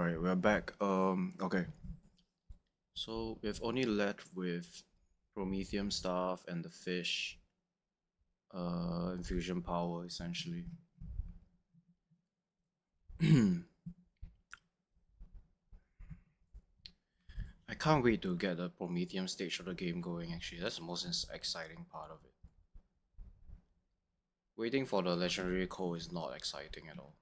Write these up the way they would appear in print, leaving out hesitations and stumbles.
Alright, we're back. Okay. So we've only left with Prometheum stuff and the fish, infusion power essentially. I can't wait to get the Prometheum stage of the game going actually. That's the most exciting part of it. Waiting for the legendary coal is not exciting at all.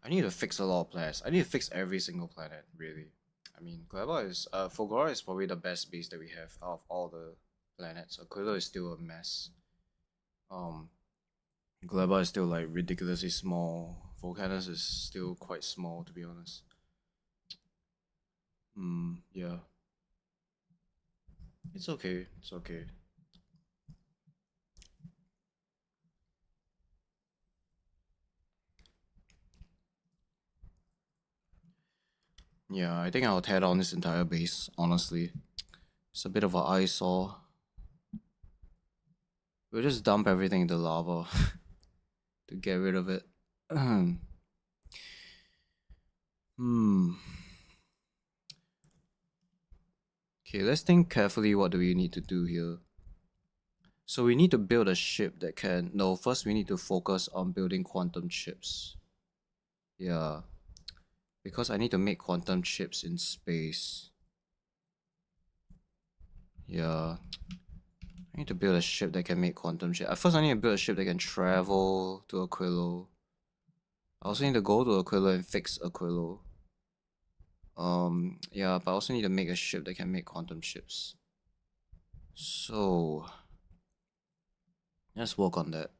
I need to fix a lot of planets. I need to fix every single planet, really. I mean, Gleba is, Fogora is probably the best base that we have out of all the planets. Aquila is still a mess. Um, Gleba is still like ridiculously small. Volcanus is still quite small, to be honest. Yeah. It's okay. It's okay. Yeah, I think I'll tear down this entire base, honestly. It's a bit of an eyesore. We'll just dump everything into lava to get rid of it. Hmm. Okay, let's think carefully what do we need to do here. So we need to build a ship that can... No, first we need to focus on building quantum chips. Yeah. Because I need to make quantum chips in space. Yeah. I need to build a ship that can make quantum chips. At first I need to build a ship that can travel to Aquilo. I also need to go to Aquilo and fix Aquilo. Yeah, but I also need to make a ship that can make quantum chips. So... let's work on that.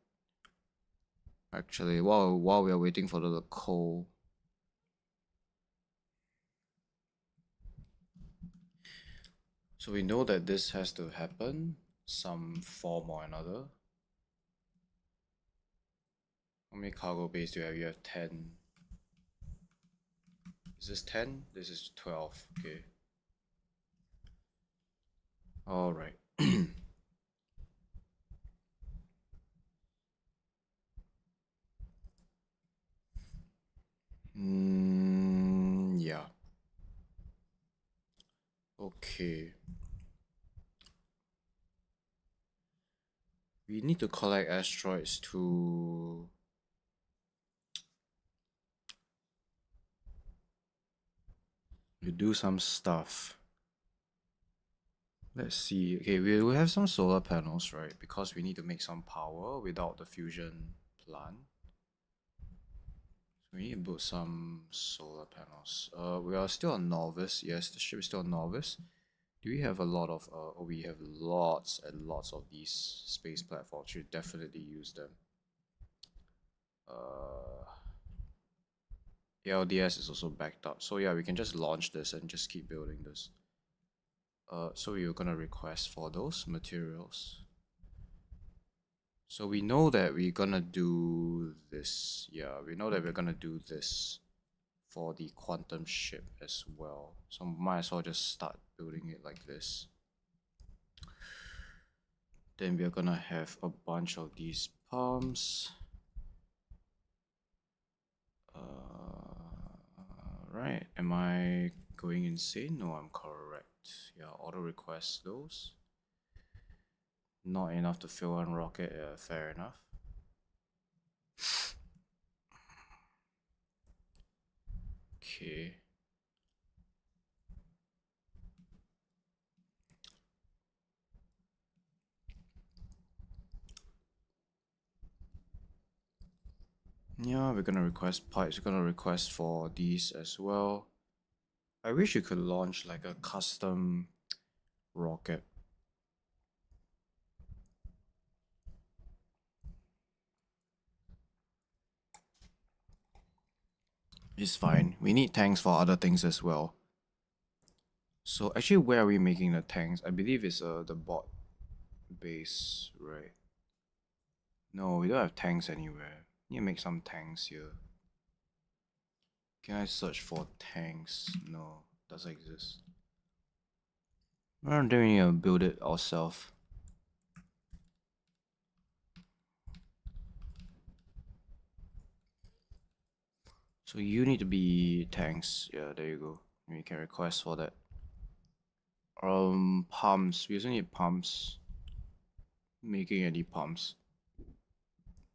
Actually, while we are waiting for the coal... So we know that this has to happen, some form or another. How many cargo bays do you have? You have 10. Is this 10? This is 12. Okay. Alright. Yeah. Okay. We need to collect asteroids to do some stuff. Let's see. Okay, we will have some solar panels, right? Because we need to make some power without the fusion plant. So we need to build some solar panels. We are still a novice. Yes, the ship is still a novice. Do we have a lot of, we have lots and lots of these space platforms. We should definitely use them. LDS is also backed up. So yeah, we can just launch this and just keep building this. So you're gonna request for those materials. So we know that we're gonna do this. Yeah, we know that we're gonna do this for the quantum ship as well. So might as well just start building it like this. Then we're gonna have a bunch of these pumps. Right, am I going insane? No, I'm correct. Yeah, auto request those. Not enough to fill one rocket, fair enough. Okay. Yeah, we're gonna request pipes, we're gonna request for these as well. I wish you could launch like a custom rocket. It's fine. We need tanks for other things as well. So actually, where are we making the tanks? I believe it's the bot base, right? No, we don't have tanks anywhere. Need to make some tanks here. Can I search for tanks? No, doesn't exist. We're not doing to build it ourselves. So you need to be tanks. Yeah, there you go. We can request for that. Pumps. We also need pumps. Making any pumps?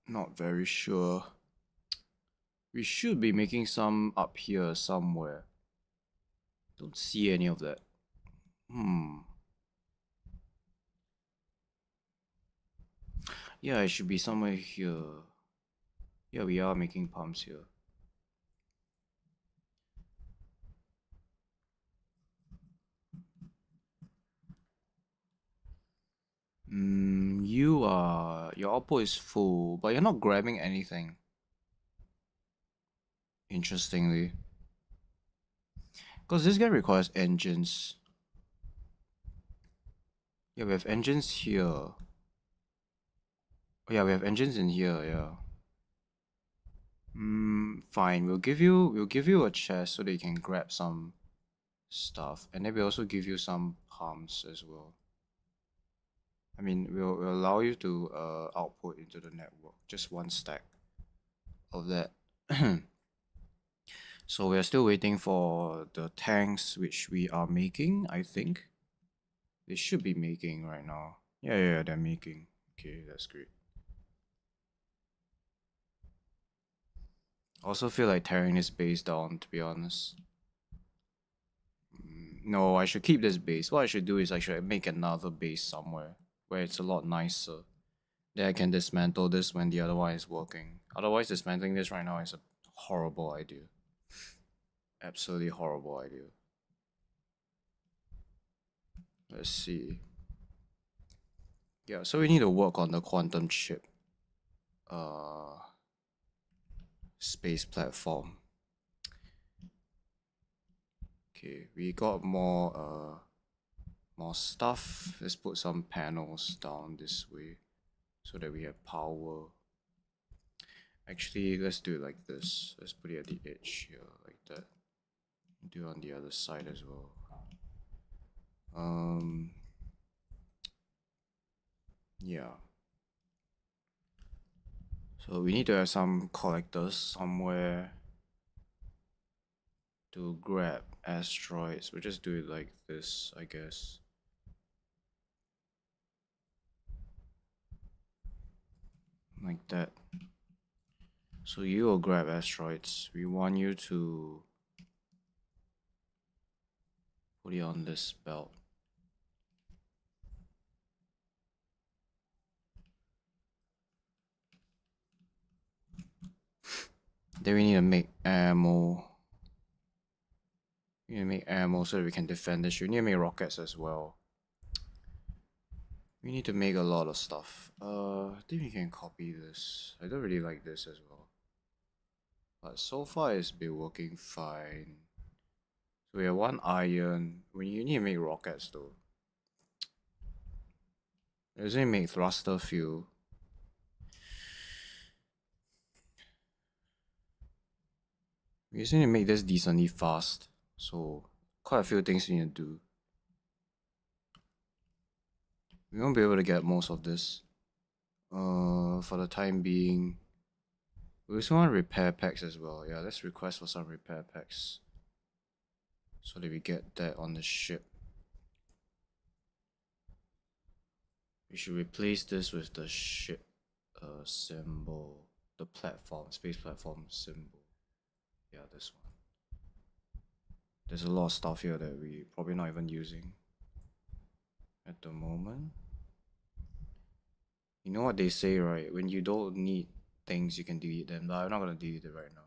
Not very sure. We should be making some up here somewhere. Don't see any of that. Yeah, it should be somewhere here. Yeah, we are making pumps here. Your output is full, but you're not grabbing anything. Interestingly. Because this guy requires engines. Yeah, we have engines here. Oh, yeah, we have engines in here, yeah. Fine. We'll give you a chest so that you can grab some stuff. And then we also give you some pumps as well. I mean, we'll allow you to output into the network. Just one stack of that. So we're still waiting for the tanks which we are making, I think. They should be making right now. Yeah, they're making. Okay, that's great. I also feel like tearing this base down, to be honest. No, I should keep this base. What I should do is I should make another base somewhere where it's a lot nicer. Then I can dismantle this when the other one is working. Otherwise, dismantling this right now is a horrible idea. Absolutely horrible idea. Let's see. Yeah, so we need to work on the quantum chip. Space platform. Okay, we got more stuff. Let's put some panels down this way so that we have power. Actually, let's do it like this. Let's put it at the edge here, like that. Do it on the other side as well. Yeah. So we need to have some collectors somewhere to grab asteroids. We'll just do it like this, I guess. Like that. So you will grab asteroids. We want you to put it on this belt. Then we need to make ammo. We need to make ammo so that we can defend this. We need to make rockets as well. We need to make a lot of stuff. I think we can copy this. I don't really like this as well. But so far it's been working fine. So we have one iron. You need to make rockets though. Let's make thruster fuel. We just need to make this decently fast. So quite a few things we need to do. We won't be able to get most of this. For the time being. We also want repair packs as well. Yeah, let's request for some repair packs. So that we get that on the ship. We should replace this with the ship symbol. The platform, space platform symbol. Yeah, this one. There's a lot of stuff here that we probably not even using at the moment. You know what they say, right? When you don't need things, you can delete them. But I'm not gonna delete it right now.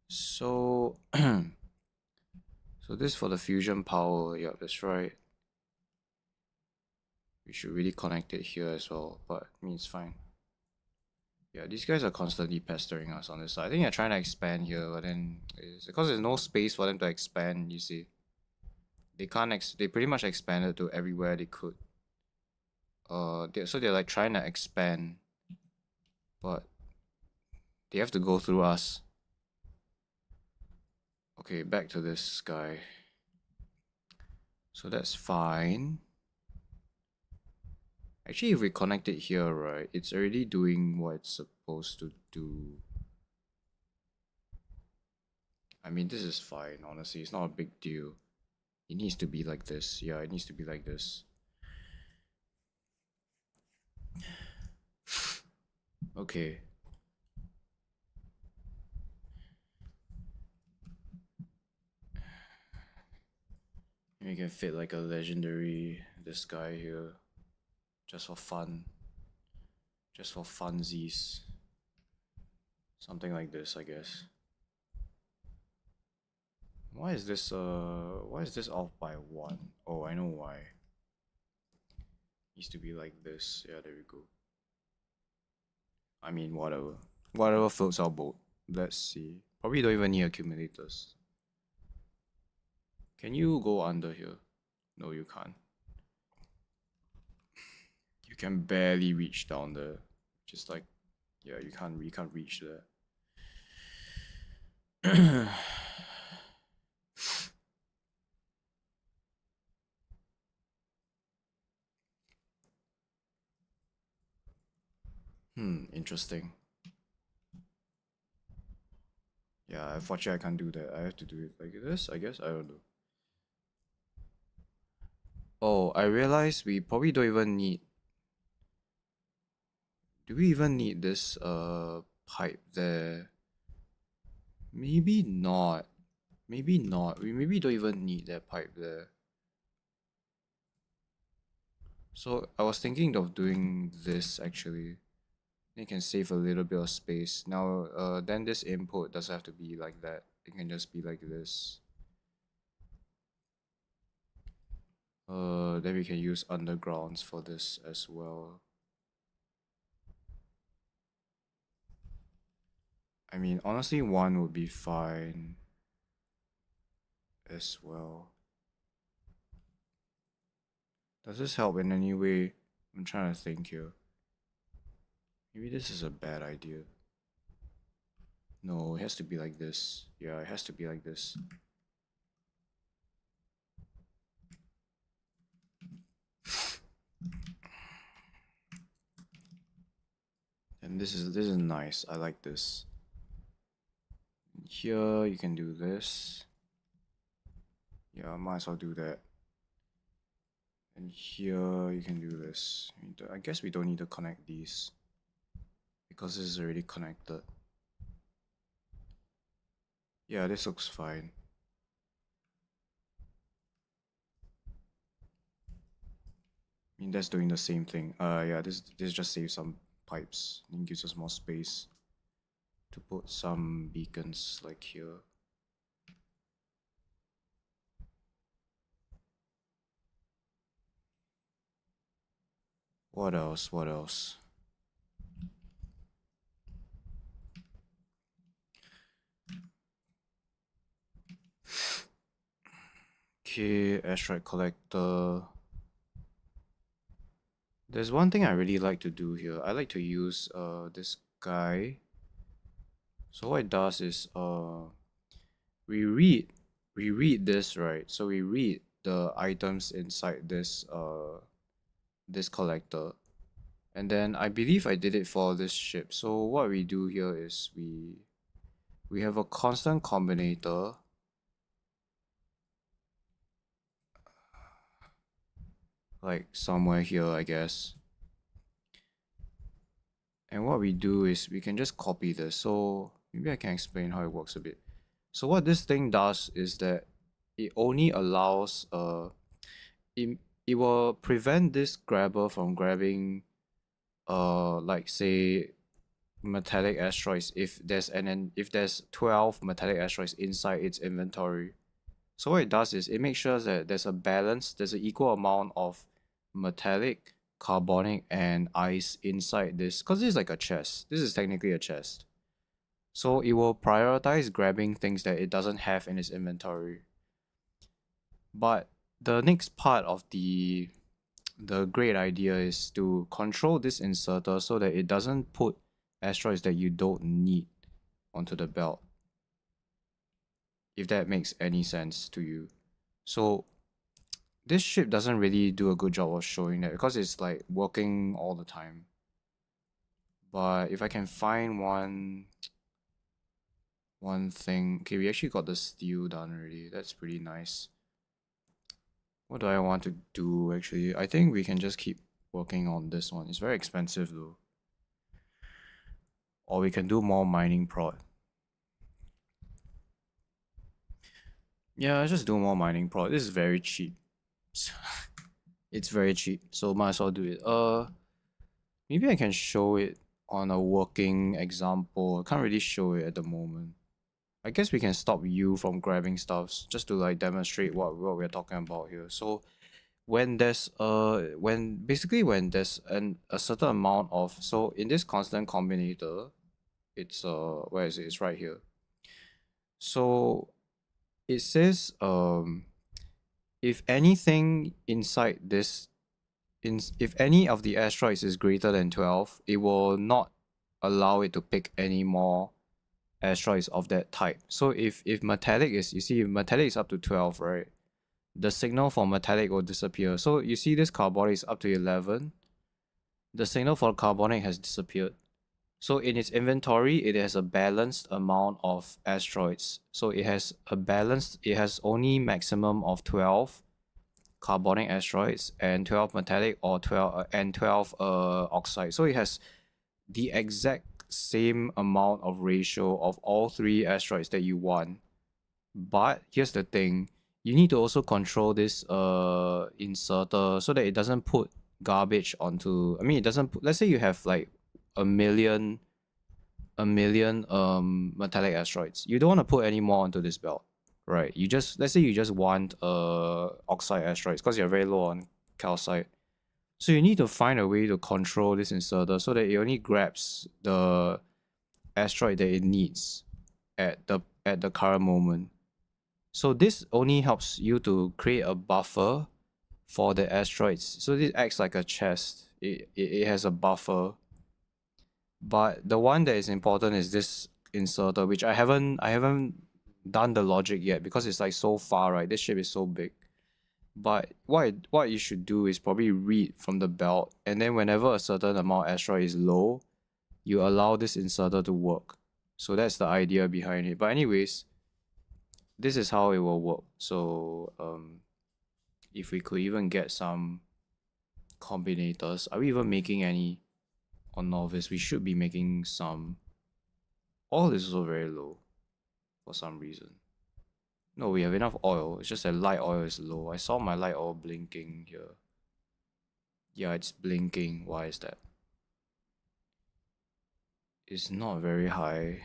So, so this for the fusion power. Yeah, that's right. We should really connect it here as well, but I mean it's fine. Yeah, these guys are constantly pestering us on this side. I think they're trying to expand here, but then it's because there's no space for them to expand. You see, they can't. They pretty much expanded to everywhere they could. So they're like trying to expand, but they have to go through us. Okay, back to this guy. So that's fine. Actually, if we connect it here, right, it's already doing what it's supposed to do. I mean, this is fine, honestly. It's not a big deal. It needs to be like this. Yeah, it needs to be like this. Okay. We can fit like a legendary, this guy here. Just for fun. Just for funsies. Something like this, I guess. Why is this off by 1? Oh, I know why. Needs to be like this. Yeah, there we go. I mean, whatever. Whatever floats our boat. Let's see. Probably don't even need accumulators. Can you go under here? No, you can't. You can barely reach down there. Just like, yeah, you can't reach there. Interesting. Yeah, unfortunately I can't do that. I have to do it like this, I guess. I don't know. Oh, I realized we probably don't even need. Do we even need this pipe there? Maybe not. Maybe not. We maybe don't even need that pipe there. So I was thinking of doing this actually. It can save a little bit of space. Now, then this input doesn't have to be like that. It can just be like this. Then we can use undergrounds for this as well. I mean, honestly, 1 would be fine as well. Does this help in any way? I'm trying to think here. Maybe this is a bad idea. No, it has to be like this. Yeah, it has to be like this. And this is nice. I like this. Here you can do this. Yeah, might as well do that. And here you can do this. I guess we don't need to connect these because this is already connected. Yeah, this looks fine. I mean, that's doing the same thing. Yeah, this just saves some pipes and gives us more space to put some beacons like here. What else? What else? Okay, asteroid collector. There's one thing I really like to do here. I like to use this guy. So what it does is we read this, right? So we read the items inside this collector. And then I believe I did it for this ship. So what we do here is we have a constant combinator. Like somewhere here, I guess. And what we do is we can just copy this. So maybe I can explain how it works a bit. So what this thing does is that it only allows it will prevent this grabber from grabbing like say metallic asteroids if there's 12 metallic asteroids inside its inventory. So what it does is it makes sure that there's a balance, there's an equal amount of metallic, carbonic, and ice inside this, because this is like a chest. This is technically a chest. So it will prioritize grabbing things that it doesn't have in its inventory. But the next part of the great idea is to control this inserter so that it doesn't put asteroids that you don't need onto the belt. If that makes any sense to you. So this ship doesn't really do a good job of showing that because it's like working all the time. But if I can find one, one thing. Okay, we actually got the steel done already. That's pretty nice. What do I want to do actually? I think we can just keep working on this one. It's very expensive though. Or we can do more mining prod. Yeah, let's just do more mining prod. This is very cheap. It's very cheap, so might as well do it. Maybe I can show it on a working example. I can't really show it at the moment. I guess we can stop you from grabbing stuffs just to like demonstrate what we're talking about here. So when there's when there's a certain amount of, so in this constant combinator, it's where is it? It's right here. So it says if anything inside this if any of the asteroids is greater than 12, it will not allow it to pick any more asteroids of that type. So if metallic is, you see, if metallic is up to 12, right? The signal for metallic will disappear. So you see this carbonic is up to 11. The signal for carbonic has disappeared. So in its inventory, it has a balanced amount of asteroids. So it has only maximum of 12 carbonic asteroids and 12 metallic or 12 oxide. So it has the exact same amount of ratio of all three asteroids that you want. But here's the thing, you need to also control this inserter so that it doesn't put garbage onto, I mean, it doesn't put, let's say you have like a million metallic asteroids. You don't want to put any more onto this belt, right? You just, let's say you just want oxide asteroids because you're very low on calcite. So you need to find a way to control this inserter so that it only grabs the asteroid that it needs at the current moment. So this only helps you to create a buffer for the asteroids. So this acts like a chest. It has a buffer. But the one that is important is this inserter, which I haven't done the logic yet because it's like so far, right? This ship is so big. But what you should do is probably read from the belt, and then whenever a certain amount of asteroid is low, you allow this inserter to work. So that's the idea behind it. But anyways, this is how it will work. So if we could even get some combinators, are we even making any on novice? We should be making some. Oil is also very low for some reason. No, we have enough oil. It's just that light oil is low. I saw my light oil blinking here. Yeah, it's blinking. Why is that? It's not very high.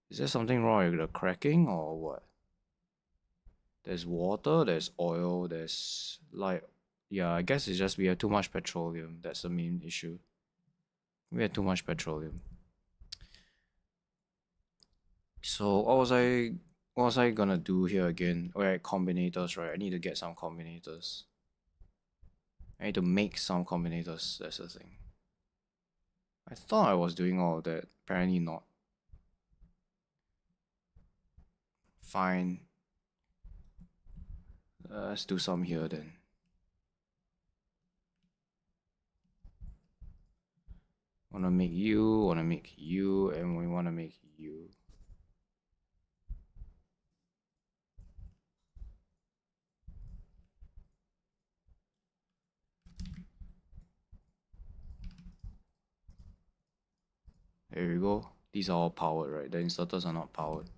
Is there something wrong with the cracking or what? There's water, there's oil, there's light. Yeah, I guess it's just we have too much petroleum. That's the main issue. We had too much petroleum. So what was I gonna do here again? Alright, combinators, right? I need to get some combinators. I need to make some combinators, that's the thing. I thought I was doing all of that. Apparently not. Fine. Let's do some here then. Wanna make you, and we wanna make you. There we go. These are all powered, right? The inserters are not powered.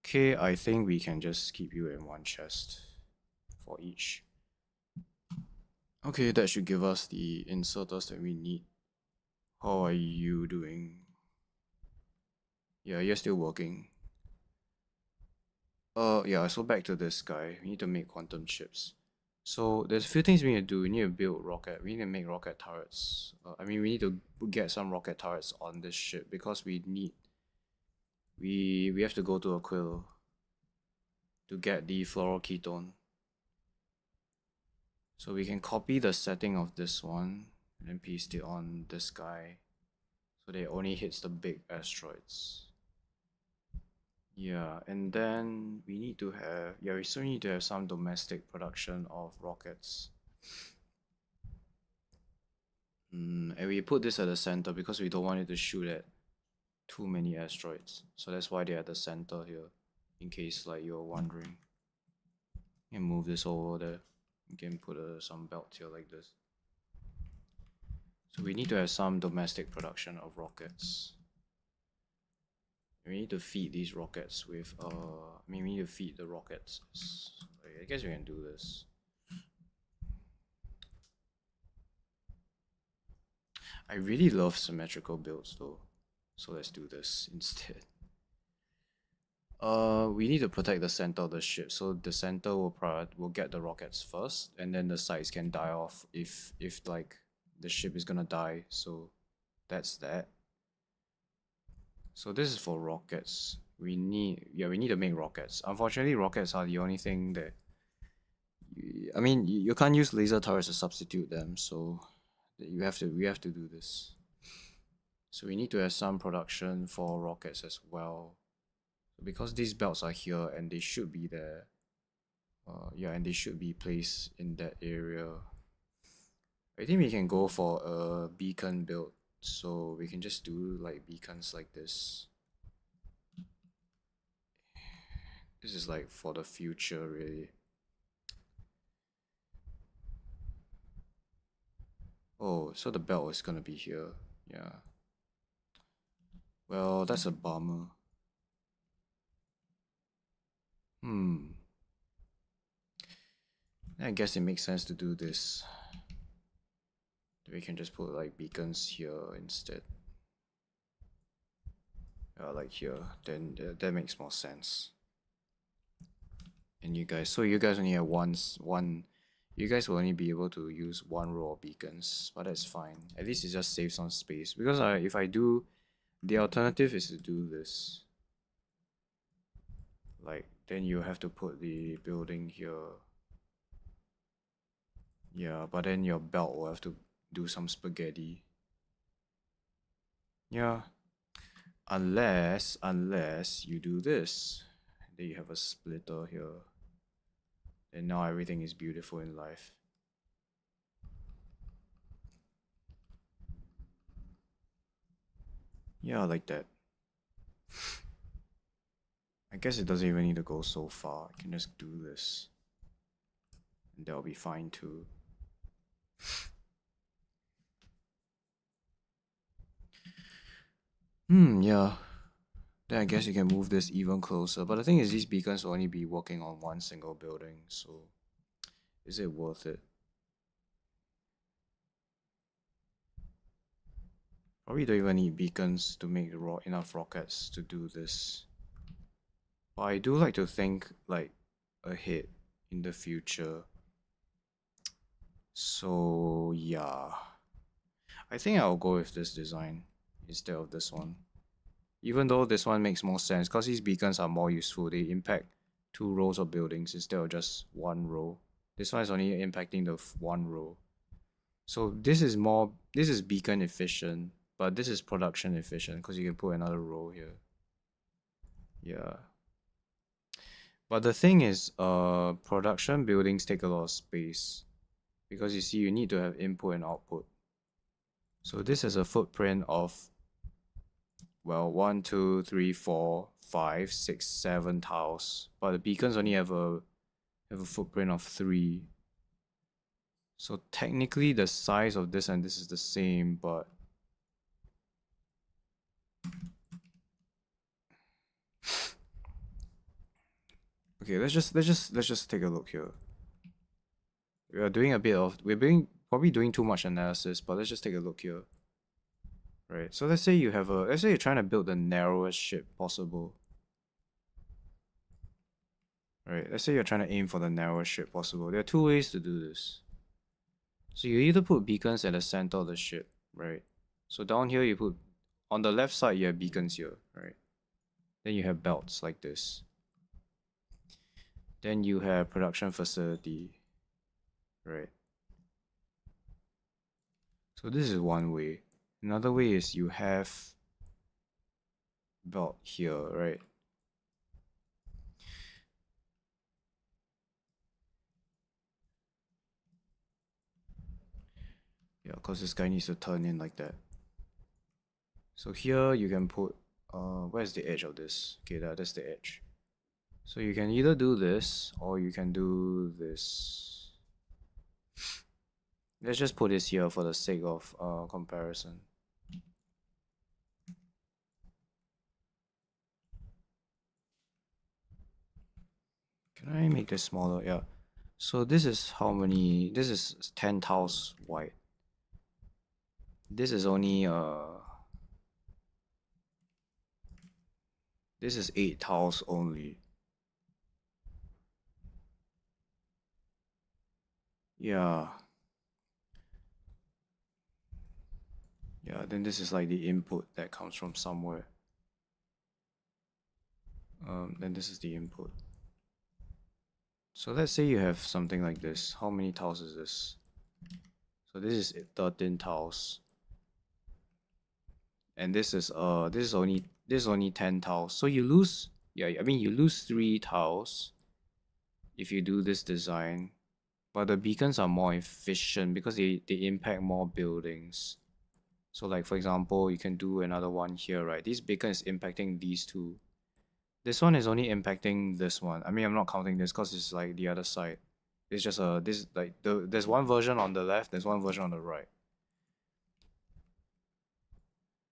Okay, I think we can just keep you in one chest for each. Okay, that should give us the inserters that we need. How are you doing? Yeah, you're still working. Yeah, so back to this guy. We need to make quantum chips. So there's a few things we need to do. We need to build rocket. We need to make rocket turrets. I mean, we need to get some rocket turrets on this ship because we have to go to Aquila to get the fluoroketone. So we can copy the setting of this one and then paste it on this guy so that it only hits the big asteroids. Yeah, and then we need to have, yeah, we still need to have some domestic production of rockets. And we put this at the center because we don't want it to shoot at too many asteroids. So that's why they're at the center here, in case like you're wondering. You can move this over there. You can put some belts here like this. So we need to have some domestic production of rockets. We need to feed these rockets with, we need to feed the rockets. I guess we can do this. I really love symmetrical builds though. So let's do this instead. We need to protect the center of the ship, so the center will get the rockets first, and then the sides can die off if like the ship is gonna die. So that's that. So this is for rockets. We need to make rockets. Unfortunately, rockets are the only thing that you can't use laser turrets to substitute them, so we have to do this. So we need to have some production for rockets as well. Because these belts are here and they should be there. And they should be placed in that area. I think we can go for a beacon build. So we can just do like beacons like this. This is like for the future, really. Oh, so the belt is gonna be here. Yeah. Well, that's a bummer. I guess it makes sense to do this. We can just put like beacons here instead. Like here, then that makes more sense. And you guys only have you guys will only be able to use one row of beacons, but that's fine. At least it just saves some space. Because if I do, the alternative is to do this. Like, then you have to put the building here. Yeah, but then your belt will have to do some spaghetti. Yeah. Unless you do this. Then you have a splitter here. And now everything is beautiful in life. Yeah, like that. I guess it doesn't even need to go so far. I can just do this. And that'll be fine too. Yeah. Then I guess you can move this even closer. But the thing is, these beacons will only be working on one single building, so is it worth it? Probably don't even need beacons to make enough rockets to do this. But I do like to think like ahead in the future. So yeah. I think I'll go with this design instead of this one. Even though this one makes more sense, because these beacons are more useful. They impact 2 rows of buildings instead of just 1 row. This one is only impacting the 1 row. So this is beacon efficient, but this is production efficient because you can put another row here. Yeah. But the thing is, production buildings take a lot of space. Because you see, you need to have input and output. So this is a footprint of, well, 1, 2, 3, 4, 5, 6, 7 tiles. But the beacons only have a footprint of 3. So technically the size of this and this is the same, but okay, let's just take a look here. We're probably doing too much analysis, but let's just take a look here. Right. So let's say you're trying to build the narrowest ship possible. Right. Let's say you're trying to aim for the narrowest ship possible. There are 2 ways to do this. So you either put beacons at the center of the ship, right? So down here you put, on the left side you have beacons here, right? Then you have belts like this. Then you have production facility, right? So this is one way. Another way is you have belt here, right? Yeah, because this guy needs to turn in like that. So here you can put where's the edge of this? Okay, that's the edge. So you can either do this or you can do this. Let's just put this here for the sake of comparison. Can I make this smaller? Yeah. So this is how many? This is 10 tiles wide. This is only this is 8 tiles only. Yeah. Yeah, then this is like the input that comes from somewhere. Then this is the input. So let's say you have something like this. How many tiles is this? So this is 13 tiles. And this is only 10 tiles. So you lose, yeah, I mean you lose 3 tiles if you do this design. But the beacons are more efficient because they impact more buildings. So like for example, you can do another one here, right? This beacon is impacting these two. This one is only impacting this one. I mean, I'm not counting this because it's like the other side. It's just this like there's one version on the left, there's one version on the right.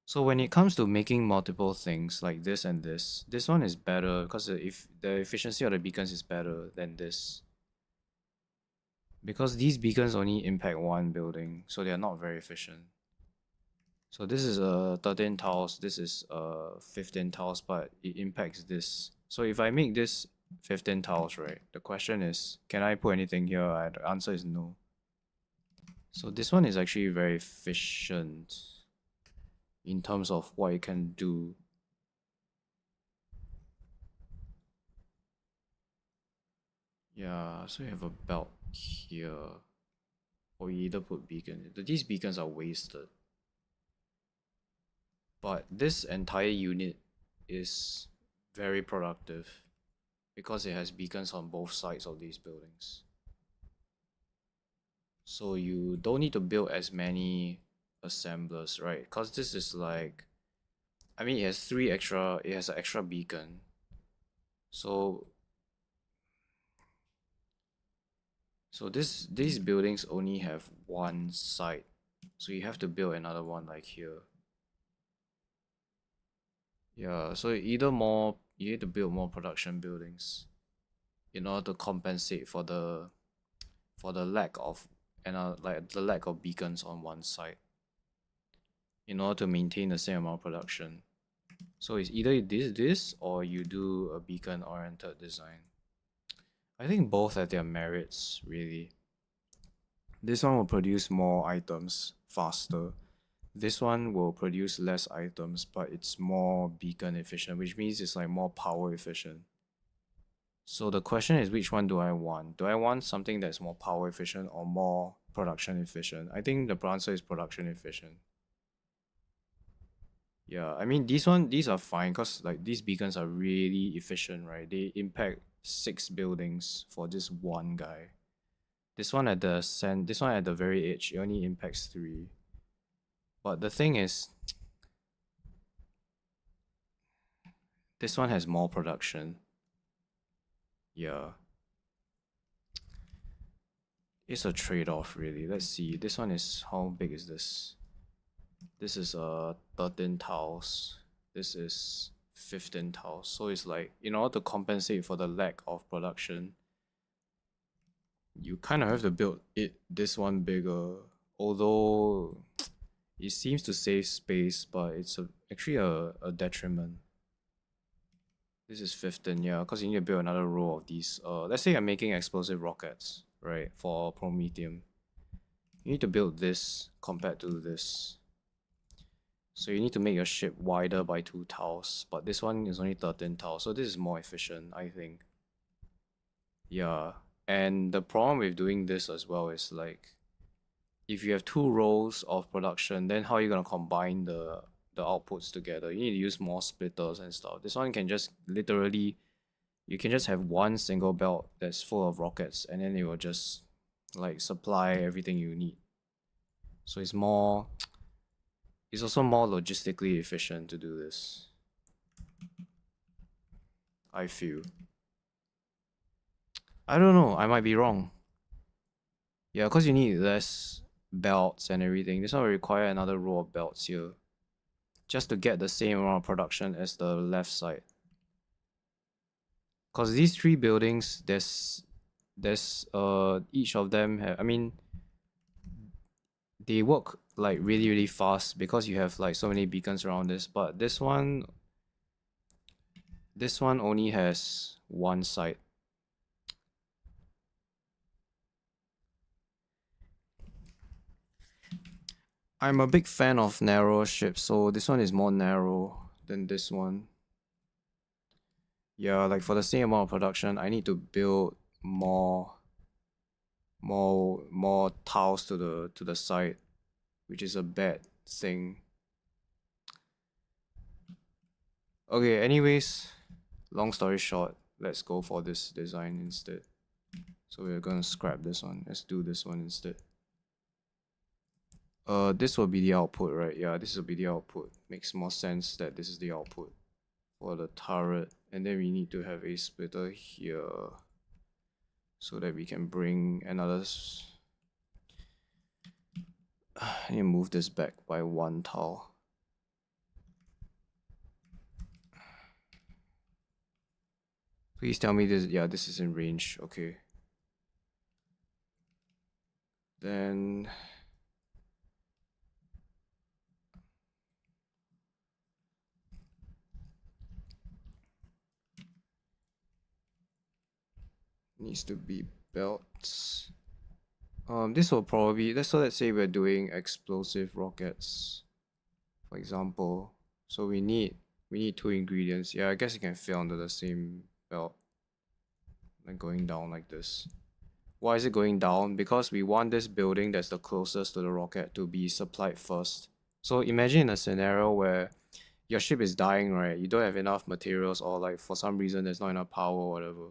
So when it comes to making multiple things like this and this one is better because if the efficiency of the beacons is better than this. Because these beacons only impact one building, so they are not very efficient. So this is 13 tiles, this is 15 tiles, but it impacts this. So if I make this 15 tiles, right, the question is, can I put anything here? The answer is no. So this one is actually very efficient in terms of what it can do. Yeah, so you have a belt here, or you either put beacon. These beacons are wasted. But this entire unit is very productive because it has beacons on both sides of these buildings. So you don't need to build as many assemblers, right? Because this is like, I mean, it has an extra beacon. So these buildings only have one side. So you have to build another one like here. Yeah, so you need to build more production buildings in order to compensate for the lack of like the lack of beacons on one side in order to maintain the same amount of production. So it's either this or you do a beacon oriented design. I think both have their merits really. This one will produce more items faster. This one will produce less items, but it's more beacon efficient, which means it's like more power efficient. So the question is, which one do I want? Do I want something that's more power efficient or more production efficient? I think the answer is production efficient. Yeah, I mean these are fine because like these beacons are really efficient, right? They impact 6 buildings for this one guy. This one at the very edge, it only impacts 3. But the thing is, this one has more production. Yeah. It's a trade-off really. Let's see. This one is, how big is this? This is 13 tiles. This is 15 tiles. So it's like in order to compensate for the lack of production, you kind of have to build this one bigger. Although it seems to save space, but it's actually a detriment. This is 15, yeah, because you need to build another row of these. Let's say I'm making explosive rockets, right, for Promethium. You need to build this compared to this. So you need to make your ship wider by 2 tiles, but this one is only 13 tiles, so this is more efficient, I think. Yeah, and the problem with doing this as well is like, if you have 2 rows of production, then how are you gonna combine the outputs together? You need to use more splitters and stuff. This one can just literally, you can just have one single belt that's full of rockets, and then it will just like supply everything you need. So it's also more logistically efficient to do this. I feel. I don't know, I might be wrong. Yeah, because you need less belts and everything. This one will require another row of belts here. Just to get the same amount of production as the left side. Because these three buildings, there's each of them have, I mean, they work like really fast because you have like so many beacons around this, but this one only has one side. I'm a big fan of narrow ships, so this one is more narrow than this one. Yeah, like for the same amount of production, I need to build more tiles to the side, which is a bad thing. Okay, anyways, long story short, let's go for this design instead. So we're gonna scrap this one. Let's do this one instead. This will be the output, right? Yeah, this will be the output. Makes more sense that this is the output for the turret. And then we need to have a splitter here so that we can bring another... I need to move this back by one tile. Please tell me this. Yeah, this is in range. Okay. Then... needs to be belts. This will probably... let's say we're doing explosive rockets, for example. So we need two ingredients. Yeah, I guess it can fit under the same belt. Like going down like this. Why is it going down? Because we want this building that's the closest to the rocket to be supplied first. So imagine a scenario where your ship is dying, right? You don't have enough materials, or like for some reason there's not enough power or whatever.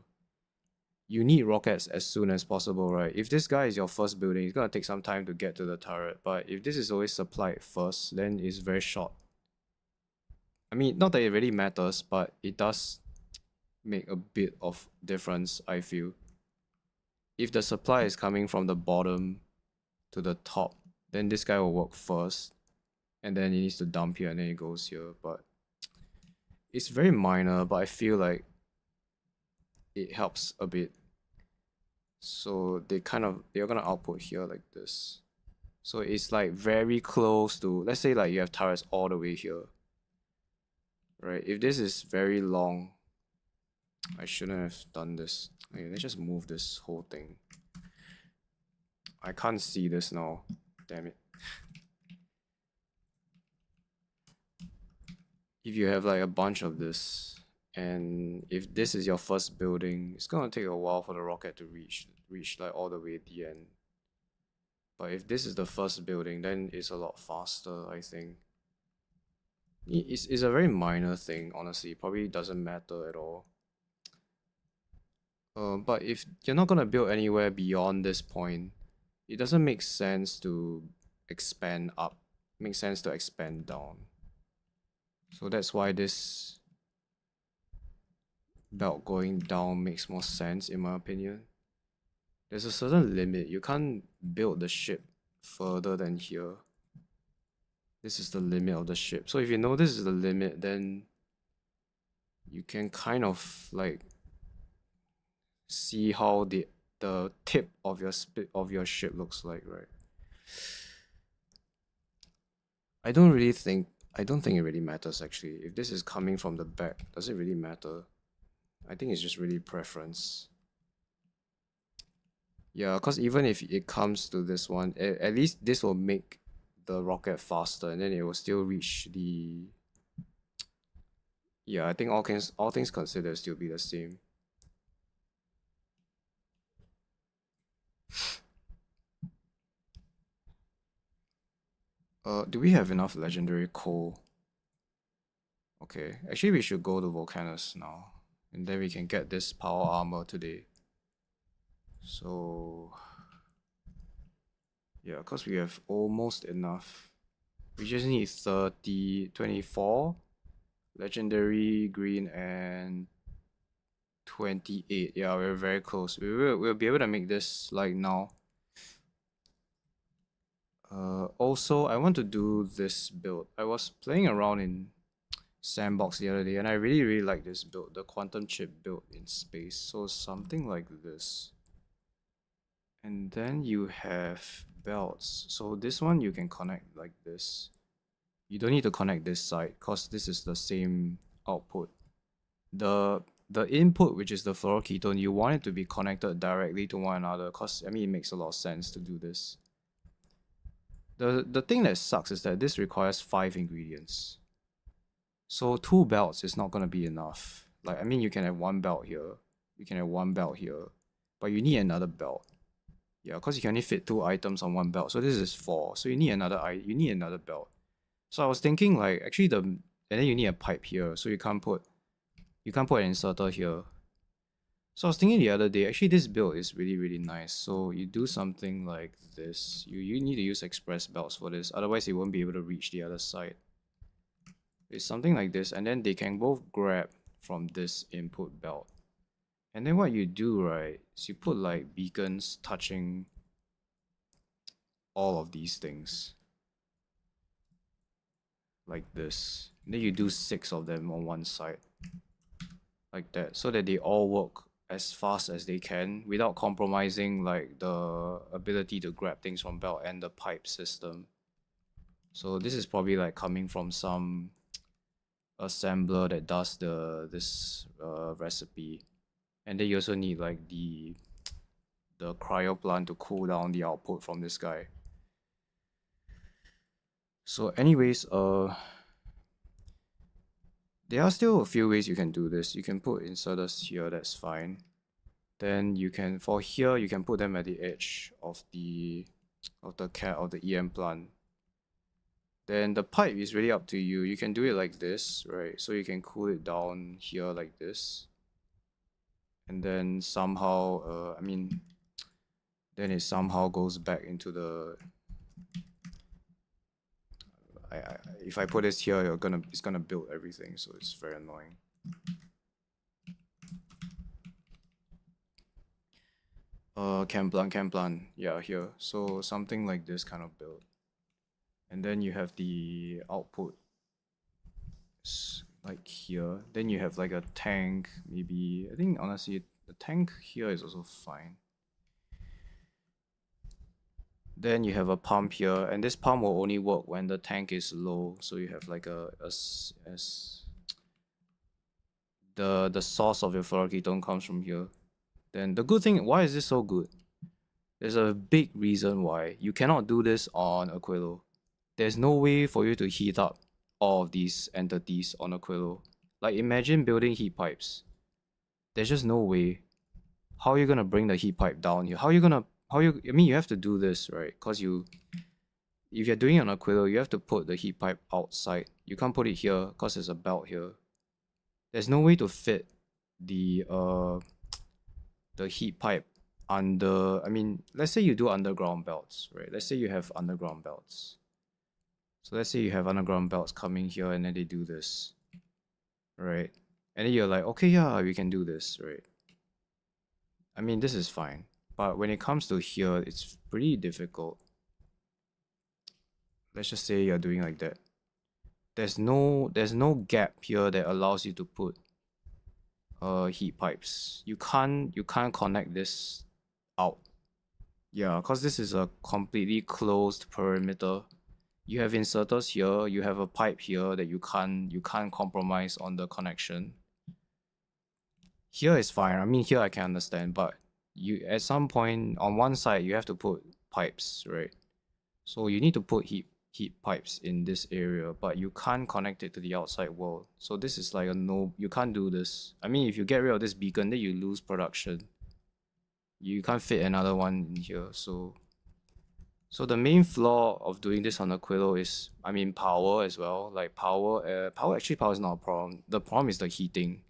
You need rockets as soon as possible, right? If this guy is your first building, it's gonna take some time to get to the turret. But if this is always supplied first, then it's very short. I mean, not that it really matters, but it does make a bit of difference, I feel. If the supply is coming from the bottom to the top, then this guy will work first, and then he needs to dump here, and then it goes here. But it's very minor, but I feel like it helps a bit. So they're gonna output here like this. So it's like very close to, let's say like you have turrets all the way here, right? If this is very long, I shouldn't have done this. Okay, let's just move this whole thing. I can't see this now. Damn it. If you have like a bunch of this, and if this is your first building, it's gonna take a while for the rocket to reach like all the way at the end. But if this is the first building, then it's a lot faster, I think. It's a very minor thing, honestly. Probably doesn't matter at all. But if you're not gonna build anywhere beyond this point, it doesn't make sense to expand up. It makes sense to expand down. So that's why this belt going down makes more sense, in my opinion. There's a certain limit. You can't build the ship further than here. This is the limit of the ship. So if you know this is the limit, then you can kind of like see how the tip of your ship looks like, right? I don't think it really matters actually. If this is coming from the back, does it really matter? I think it's just really preference. Yeah, because even if it comes to this one, at least this will make the rocket faster, and then it will still reach the... yeah, I think all things considered still be the same. Do we have enough legendary coal? Okay, actually we should go to Volcanus now, and then we can get this power armor today. So yeah, because we have almost enough. We just need 24 legendary green and 28. Yeah, we're very close. We'll be able to make this like now. Also, I want to do this build. I was playing around in Sandbox the other day, and I really like this build, the quantum chip build in space. So something like this. And then you have belts. So this one you can connect like this. You don't need to connect this side because this is the same output. The input, which is the fluoroketone, you want it to be connected directly to one another because I mean it makes a lot of sense to do this. The thing that sucks is that this requires 5 ingredients. So 2 belts is not gonna be enough. Like I mean you can have 1 belt here, you can have 1 belt here, but you need another belt. Yeah, because you can only fit 2 items on 1 belt. So this is 4. So you need another belt. So I was thinking like actually and then you need a pipe here, so you can't put an inserter here. So I was thinking the other day, actually this build is really nice. So you do something like this. You need to use express belts for this, otherwise you won't be able to reach the other side. It's something like this, and then they can both grab from this input belt. And then what you do, right, is you put like beacons touching all of these things. Like this. And then you do 6 of them on one side. Like that, so that they all work as fast as they can without compromising like the ability to grab things from belt and the pipe system. So this is probably like coming from some assembler that does this recipe. And then you also need like the cryo plant to cool down the output from this guy. So anyways, there are still a few ways you can do this. You can put inserters here, that's fine. Then you can, for here, you can put them at the edge of the EM plant. Then the pipe is really up to you. You can do it like this, right? So you can cool it down here like this. And then somehow, then it somehow goes back into the... if I put this here, it's gonna build everything, so it's very annoying. Chem plant, yeah, here. So something like this kind of build. And then you have the output like here. Then you have like a tank, maybe. I think honestly, the tank here is also fine. Then you have a pump here, and this pump will only work when the tank is low. So you have like the source of your fluoroketone comes from here. Then the good thing, why is this so good? There's a big reason why. You cannot do this on Aquilo. There's no way for you to heat up all of these entities on Aquilo. Like imagine building heat pipes. There's just no way. How are you gonna bring the heat pipe down here? I mean you have to do this, right? Because if you're doing it on Aquilo, you have to put the heat pipe outside. You can't put it here because there's a belt here. There's no way to fit the heat pipe under, I mean, let's say you do underground belts, right? Let's say you have underground belts. So let's say you have underground belts coming here and then they do this, right? And then you're like, okay, yeah, we can do this, right? I mean, this is fine. But when it comes to here, it's pretty difficult. Let's just say you're doing like that. There's no gap here that allows you to put heat pipes. You can't connect this out. Yeah, because this is a completely closed perimeter. You have inserters here, you have a pipe here that you can't compromise on the connection. Here is fine. I mean here I can understand, but you at some point on one side you have to put pipes, right? So you need to put heat pipes in this area, but you can't connect it to the outside world. So this is like a no, you can't do this. I mean if you get rid of this beacon, then you lose production. You can't fit another one in here. So the main flaw of doing this on Aquilo is, I mean, power as well. Like power is not a problem. The problem is the heating.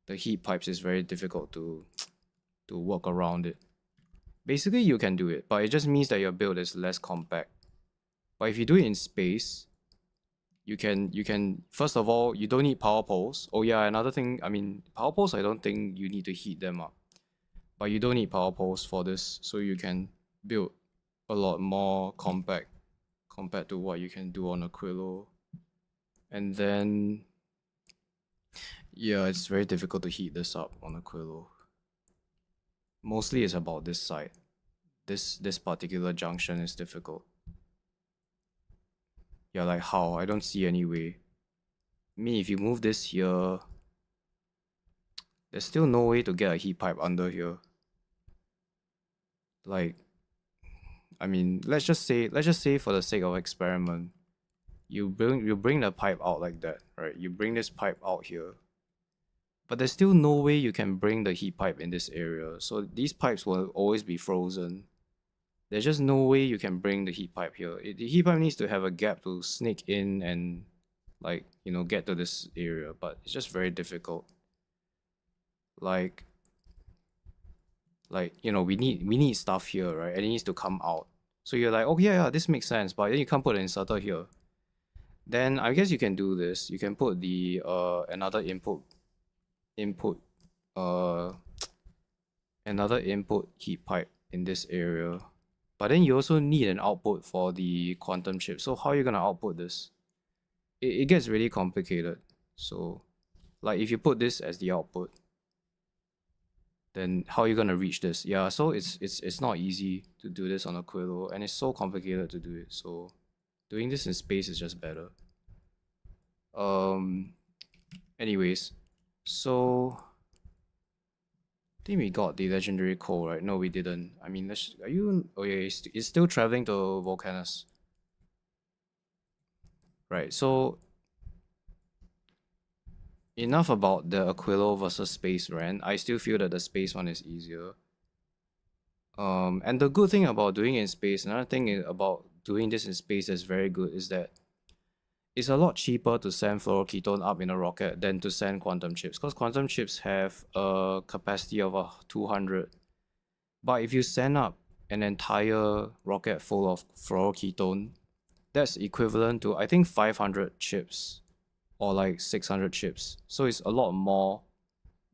The heat pipes is very difficult to work around it. Basically, you can do it, but it just means that your build is less compact. But if you do it in space, you can first of all, you don't need power poles. Oh yeah, another thing, I mean, power poles, I don't think you need to heat them up, but you don't need power poles for this, so you can build a lot more compact compared to what you can do on Aquilo. And then yeah, it's very difficult to heat this up on Aquilo. Mostly it's about this side. This particular junction is difficult. Yeah, like how? I don't see any way. If you move this here, there's still no way to get a heat pipe under here. Like, I mean, let's just say for the sake of experiment, you bring the pipe out like that, right? You bring this pipe out here. But there's still no way you can bring the heat pipe in this area. So these pipes will always be frozen. There's just no way you can bring the heat pipe here. The heat pipe needs to have a gap to sneak in and, like, get to this area, but it's just very difficult. Like, we need stuff here, right? And it needs to come out. So you're like, oh yeah, this makes sense, but then you can't put an inserter here. Then I guess you can do this. You can put the another input uh another input heat pipe in this area. But then you also need an output for the quantum chip. So how are you gonna output this? It gets really complicated. So, like, if you put this as the output, then how are you gonna reach this? Yeah, so it's not easy to do this on Aquilo, and it's so complicated to do it. So doing this in space is just better. Um anyways, so I think we got the legendary coal, right? No, we didn't. I mean, are you? Oh yeah, it's still traveling to Volcanus. Right. So enough about the Aquilo versus space rent. I still feel that the space one is easier. And the good thing about doing it in space, another thing about doing this in space that's very good is that it's a lot cheaper to send fluoroketone up in a rocket than to send quantum chips, because quantum chips have a capacity of 200. But if you send up an entire rocket full of fluoroketone, that's equivalent to, I think, 500 chips or like 600 chips. So it's a lot more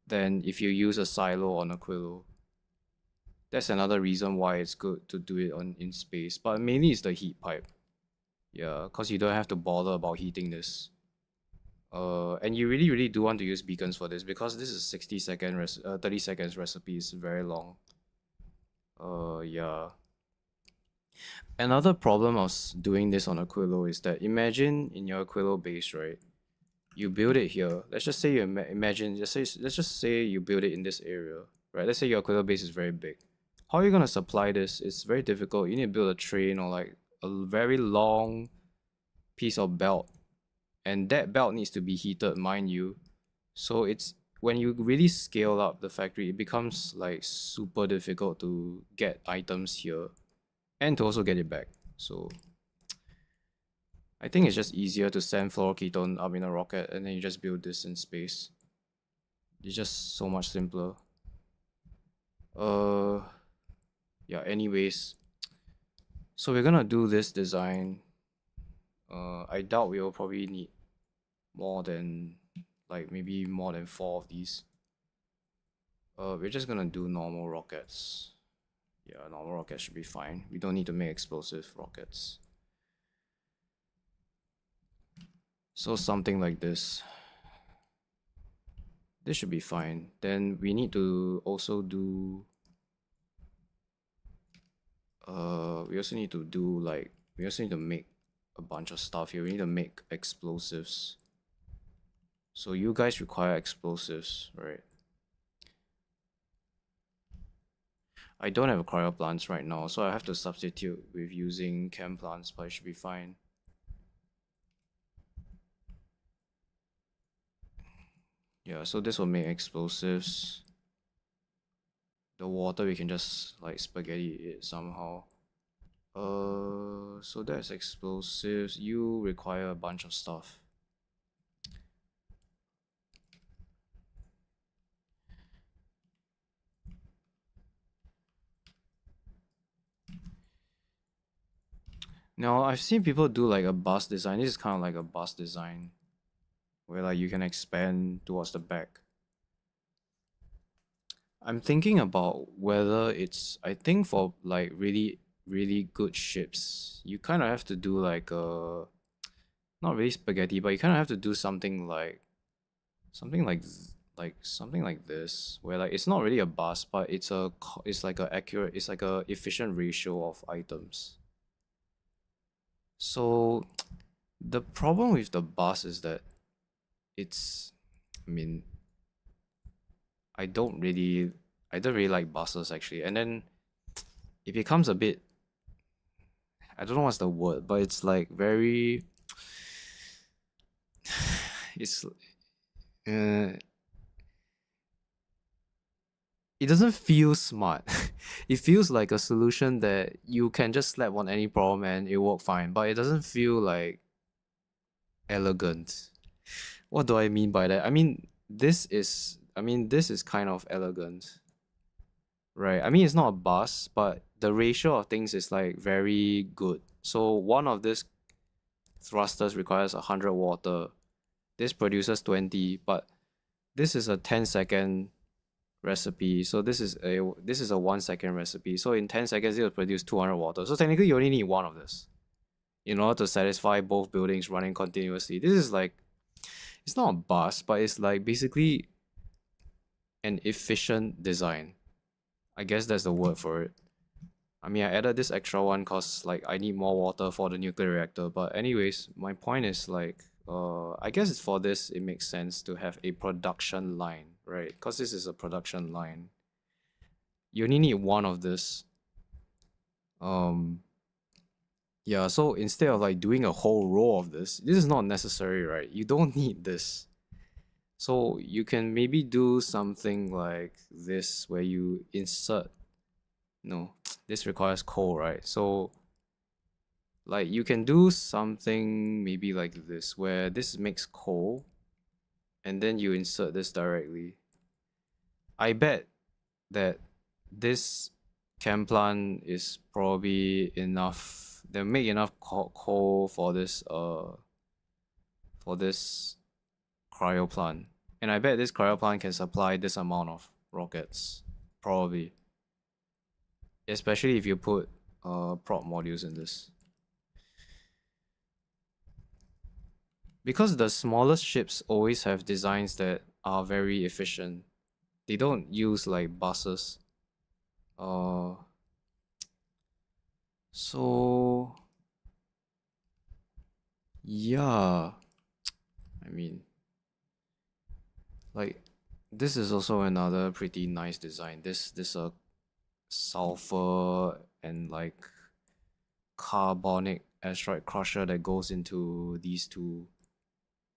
than if you use a silo on Aquilo. That's another reason why it's good to do it in space. But mainly it's the heat pipe. Yeah, because you don't have to bother about heating this. And you really do want to use beacons for this, because this is 30 seconds recipe. Is very long. Yeah. Another problem of doing this on Aquilo is that, imagine in your Aquilo base, right? You build it here. Let's just say let's just say you build it in this area, right? Let's say your Aquilo base is very big. How are you gonna supply this? It's very difficult. You need to build a train or like a very long piece of belt, and that belt needs to be heated, mind you. So it's when you really scale up the factory, it becomes like super difficult to get items here and to also get it back. So I think it's just easier to send fluoroketone up in a rocket and then you just build this in space. It's just so much simpler. Yeah, anyways. So we're gonna do this design. I doubt we'll probably need more than, like, maybe more than 4 of these. We're just gonna do normal rockets. Yeah, normal rockets should be fine. We don't need to make explosive rockets. So something like this. This should be fine. Then we need to also do we also need to do, like, we also need to make a bunch of stuff here. We need to make explosives. So you guys require explosives, right? I don't have cryo plants right now, so I have to substitute with using chem plants, but it should be fine. Yeah, so this will make explosives. The water we can just like spaghetti it somehow. So that's explosives. You require a bunch of stuff. No, I've seen people do like a bus design. This is kind of like a bus design where like you can expand towards the back. I'm thinking about whether it's, I think for like really really good ships, you kind of have to do like a, not really spaghetti, but you kind of have to do something like something like this, where like it's not really a bus, but it's like a accurate, it's like a efficient ratio of items. So the problem with the bus is that it's, I mean, I don't really I don't really like buses actually. And then it becomes a bit, I don't know what's the word, but it's like very it's uh, it doesn't feel smart. It feels like a solution that you can just slap on any problem and it work fine, but it doesn't feel like elegant. What do I mean by that? I mean this is kind of elegant, right? I mean it's not a bus, but the ratio of things is like very good. So one of these thrusters requires 100 water. This produces 20, but this is a 10-second recipe. So this is a 1 second recipe. So in 10 seconds it will produce 200 water. So technically you only need one of this in order to satisfy both buildings running continuously. This is like, it's not a bus, but it's like basically an efficient design. I guess that's the word for it. I mean, I added this extra one cause like I need more water for the nuclear reactor. But anyways, my point is like, I guess it's for this it makes sense to have a production line, right? Cause this is a production line. You only need one of this. Um, yeah. So instead of like doing a whole row of this is not necessary, right? You don't need this. So you can maybe do something like this where you insert, no, this requires coal, right? So like you can do something maybe like this where this makes coal and then you insert this directly. I bet that this chem plant is probably enough. They make enough coal for this cryo plant. And I bet this cryo plant can supply this amount of rockets. Probably. Especially if you put prop modules in this. Because the smallest ships always have designs that are very efficient. They don't use like buses. Uh so yeah. I mean, like this is also another pretty nice design. This sulfur and like carbonic asteroid crusher that goes into these two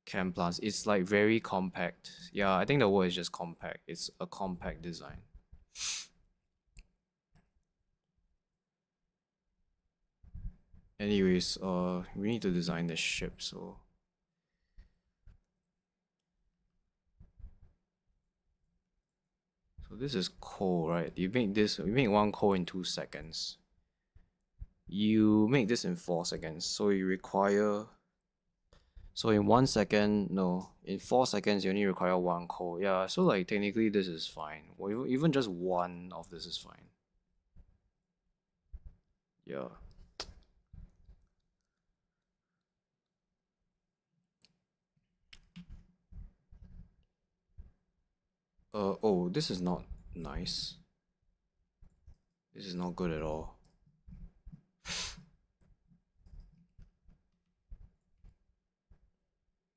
chem plants. It's like very compact. Yeah, I think the word is just compact. It's a compact design. Anyways, we need to design the ship, so this is coal, right? You make one coal in 2 seconds. You make this in 4 seconds, so you require, so in 1 second, no, in 4 seconds you only require one coal. Yeah, so like technically this is fine. Or even just one of this is fine. Yeah. Oh, this is not nice. This is not good at all.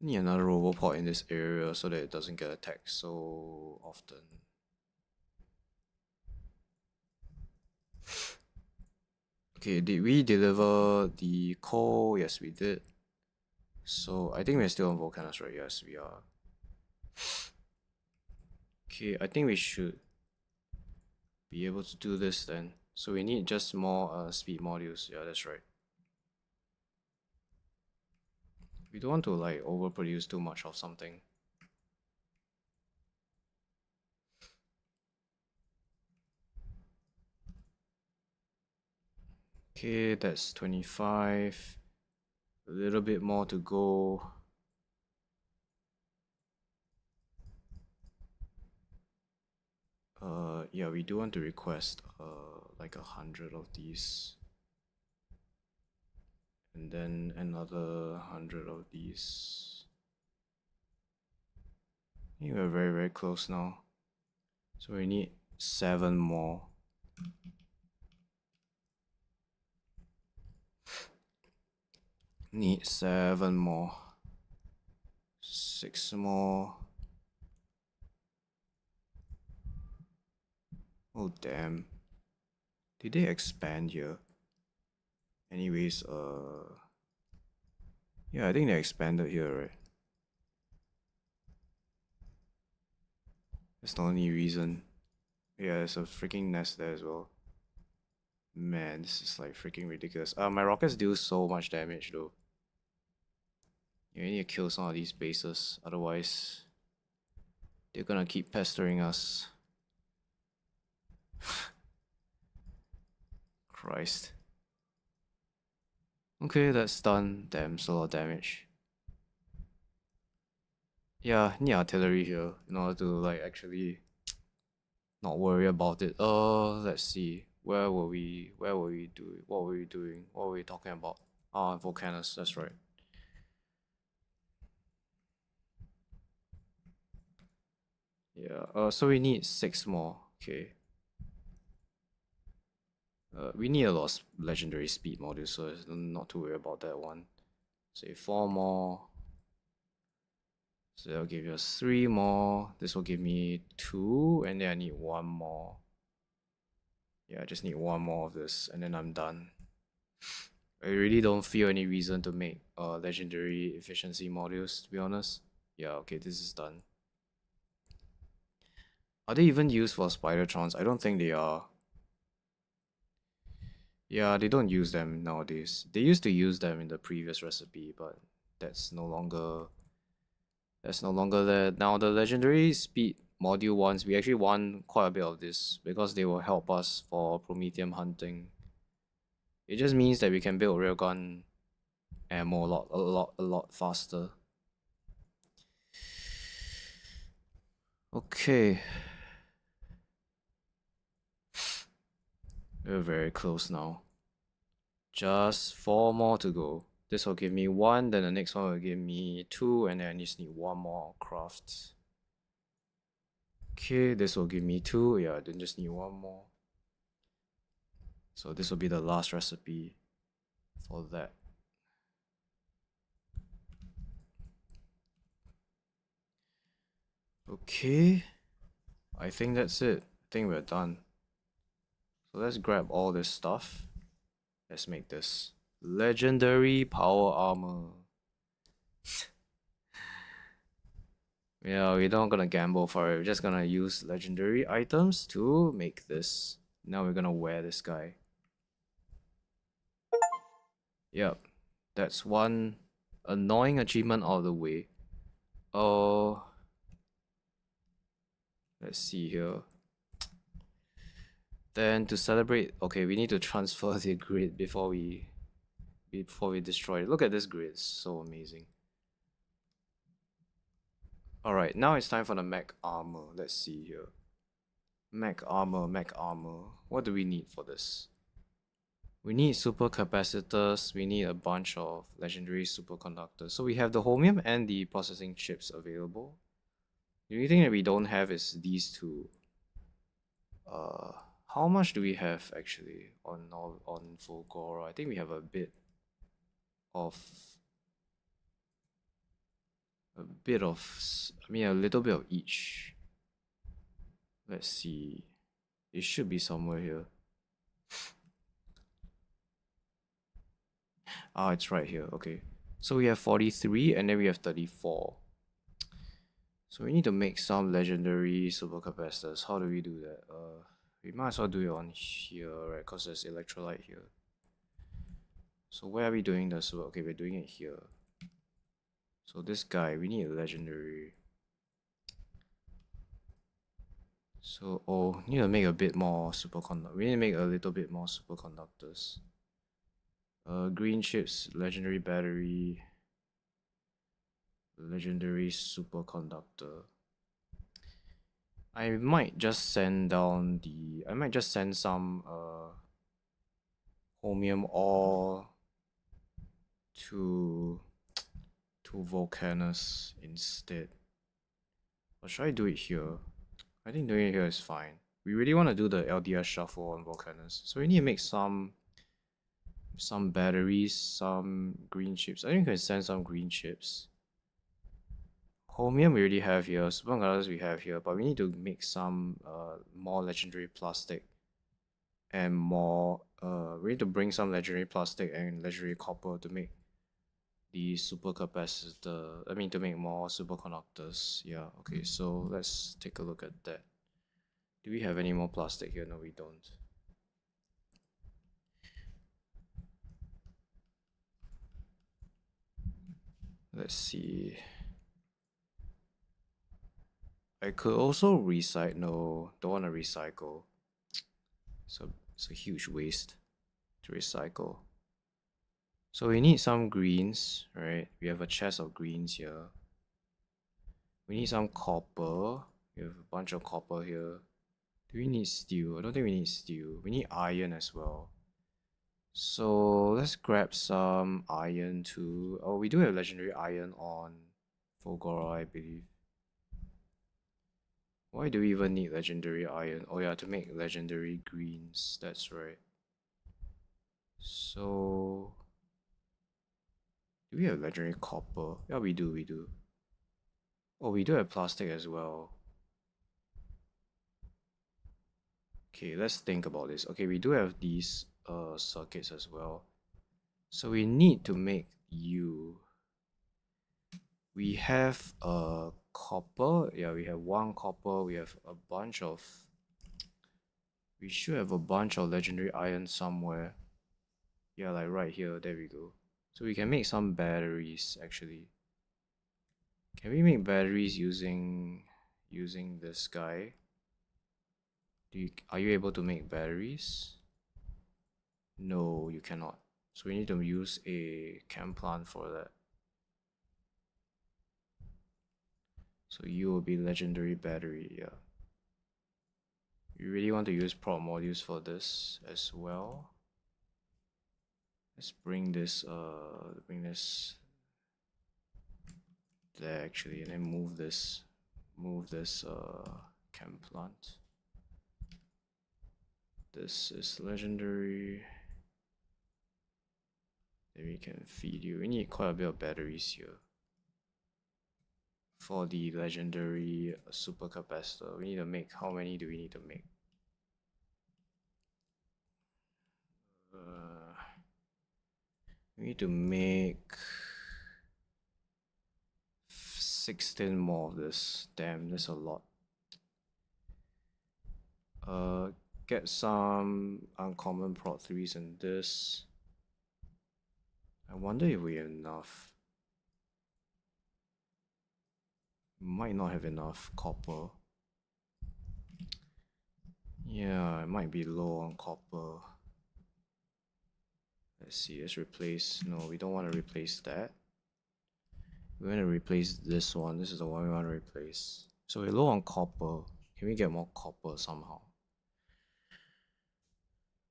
Need another roboport in this area so that it doesn't get attacked so often. Okay, did we deliver the coal? Yes, we did. So I think we're still on Volcanus, right? Yes, we are. Okay, I think we should be able to do this then. So we need just more speed modules. Yeah, that's right. We don't want to like overproduce too much of something. Okay, that's 25. A little bit more to go. Yeah, we do want to request like 100 of these. And then another 100 of these. I think we're very, very close now. So we need 7 more. Need 7 more. 6 more. Oh damn. Did they expand here? Anyways, yeah, I think they expanded here, right? That's the only reason. Yeah, there's a freaking nest there as well. Man, this is like freaking ridiculous. My rockets do so much damage though. You need to kill some of these bases, otherwise they're gonna keep pestering us. Christ. Okay, that's done. Damn, it's a lot of damage. Yeah, need artillery here in order to like actually not worry about it. Let's see. Where were we? Where were we doing? What were we doing? What were we talking about? Ah, Volcanus, that's right. Yeah, so we need 6 more. Okay. We need a lot of legendary speed modules, so it's not to worry about that one. Say 4 more. So that'll give us 3 more. This will give me 2, and then I need 1 more. Yeah, I just need 1 more of this, and then I'm done. I really don't feel any reason to make legendary efficiency modules, to be honest. Yeah, okay, this is done. Are they even used for Spidertrons? I don't think they are. Yeah, they don't use them nowadays. They used to use them in the previous recipe, but that's no longer there. Now the legendary speed module ones, we actually want quite a bit of this because they will help us for Prometheum hunting. It just means that we can build railgun ammo a lot faster. Okay. We're very close now. Just 4 more to go. This will give me 1, then the next one will give me 2, and then I just need 1 more craft. Okay, this will give me 2. Yeah, then just need 1 more. So this will be the last recipe for that. Okay, I think that's it. I think we're done. So let's grab all this stuff. Let's make this legendary power armor. Yeah, we're not gonna gamble for it. We're just gonna use legendary items to make this. Now we're gonna wear this guy. Yep, that's one annoying achievement out of the way. Oh, let's see here. Then to celebrate, okay, we need to transfer the grid before we destroy it. Look at this grid, it's so amazing. Alright, now it's time for the mech armor. Let's see here. Mech armor, mech armor. What do we need for this? We need supercapacitors, we need a bunch of legendary superconductors. So we have the holmium and the processing chips available. The only thing that we don't have is these two. How much do we have actually on Fulgora? I think we have a bit of I mean a little bit of each. Let's see. It should be somewhere here. Ah, it's right here. Okay. So we have 43 and then we have 34. So we need to make some legendary supercapacitors. How do we do that? We might as well do it on here, right? Because there's electrolyte here. So where are we doing the super? Okay, we're doing it here. So this guy, we need a legendary. So, oh, we need to make a bit more superconductor. We need to make a little bit more superconductors. Green chips, legendary battery, legendary superconductor. I might just send down the. I might just send some chromium ore to Volcanus instead. Or should I do it here? I think doing it here is fine. We really want to do the LDR shuffle on Volcanus, so we need to make some batteries, some green chips. I think we can send some green chips. Chromium we already have here, superconductors we have here, but we need to make some more legendary plastic and more we need to bring some legendary plastic and legendary copper to make the supercapacitor. I mean to make more superconductors. Yeah, okay, so let's take a look at that. Do we have any more plastic here? No, we don't. Let's see. I could also recycle. No, don't want to recycle. So it's a huge waste to recycle. So we need some greens, right? We have a chest of greens here. We need some copper. We have a bunch of copper here. Do we need steel? I don't think we need steel. We need iron as well. So let's grab some iron too. Oh, we do have legendary iron on Fulgora, I believe. Why do we even need legendary iron? Oh yeah, to make legendary greens. That's right. So do we have legendary copper? Yeah, we do. Oh, we do have plastic as well. Okay, let's think about this. Okay, we do have these circuits as well. So we need to make you. We have copper. Yeah, we have one copper. We have a bunch of. We should have a bunch of legendary iron somewhere. Yeah, like right here. There we go. So we can make some batteries actually. Can we make batteries using this guy? Are you able to make batteries? No, you cannot. So we need to use a chem plant for that. So you will be legendary battery, yeah. You really want to use prop modules for this as well. Let's bring this there actually, and then move this chem plant. This is legendary. Then we can feed you. We need quite a bit of batteries here. For the legendary supercapacitor, we need to make, how many do we need to make? We need to make 16 more of this. Damn, that's a lot. Get some uncommon prot 3s in this. I wonder if we have enough. We might not have enough copper. Yeah, it might be low on copper. Let's see, let's replace. No, we don't want to replace that. We want to replace this one. This is the one we want to replace. So we're low on copper. Can we get more copper somehow?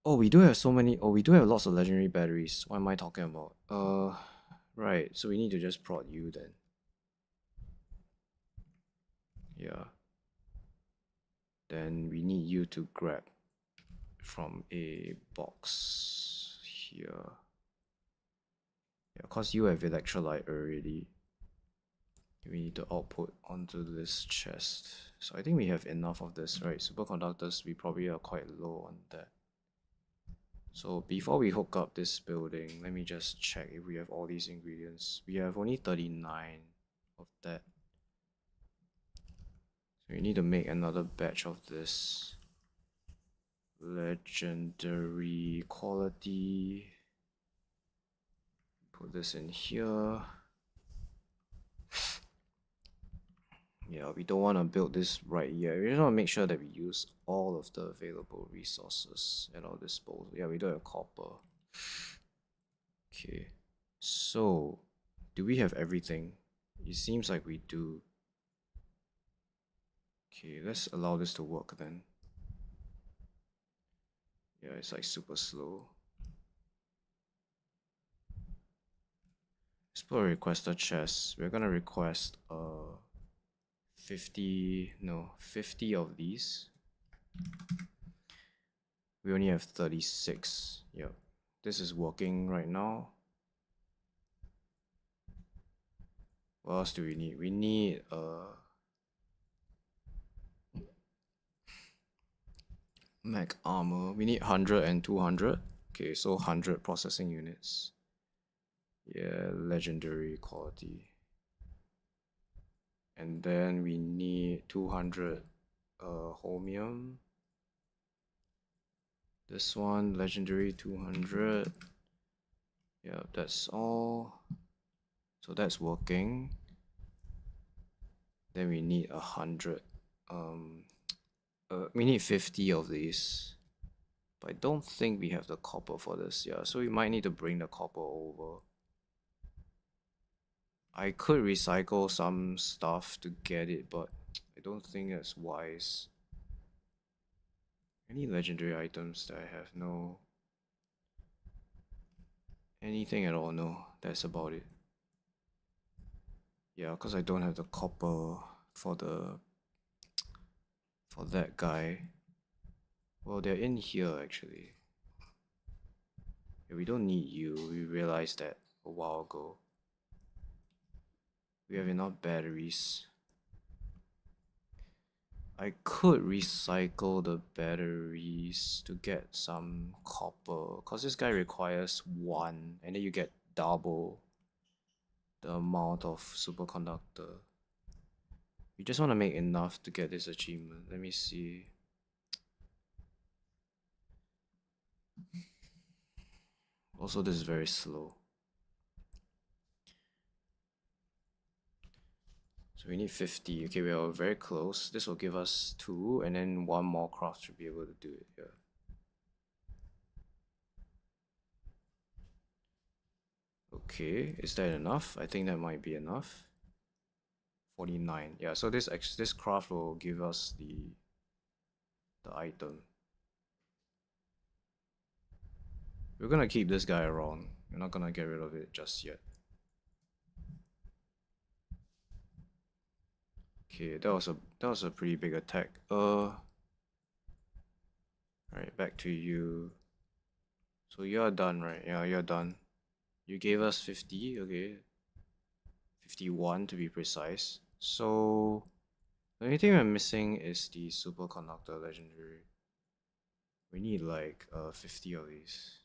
Oh, we do have so many. Oh, we do have lots of legendary batteries. What am I talking about? Right. So we need to just prod you then. Yeah. Then we need you to grab from a box here. Yeah, cause you have electrolyte already. We need to output onto this chest. So I think we have enough of this, right? Superconductors, we probably are quite low on that. So before we hook up this building, let me just check if we have all these ingredients. We have only 39 of that. So we need to make another batch of this. Legendary quality. Put this in here. Yeah, we don't want to build this right here. We just want to make sure that we use all of the available resources at our disposal. Yeah, we do have copper. Okay. So, do we have everything? It seems like we do. Okay, let's allow this to work then. Yeah, it's like super slow. Let's put a requested chest. We're gonna request 50 of these. We only have 36. Yep. This is working right now. What else do we need? We need mech armor. We need 100 and 200. Okay, so 100 processing units. Yeah, legendary quality. And then we need 200 holmium. This one, legendary 200. Yeah, that's all. So that's working. Then we need 100. We need 50 of these. But I don't think we have the copper for this. Yeah, so we might need to bring the copper over. I could recycle some stuff to get it, but I don't think that's wise. Any legendary items that I have? No. Anything at all? No. That's about it. Yeah, because I don't have the copper for that guy. Well, they're in here actually. Yeah, we don't need you. We realized that a while ago. We have enough batteries. I could recycle the batteries to get some copper, because this guy requires one, and then you get double the amount of superconductor. We just want to make enough to get this achievement. Let me see. Also, this is very slow. So we need 50. Okay, we are very close. This will give us 2, and then 1 more craft should be able to do it. Yeah. Okay, is that enough? I think that might be enough. 49. Yeah, so this craft will give us the item. We're gonna keep this guy around. We're not gonna get rid of it just yet. Okay, that was a pretty big attack. Alright, back to you. So you're done, right? Yeah, you're done. You gave us 50, okay. 51 to be precise. So the only thing we're missing is the superconductor legendary. We need like 50 of these.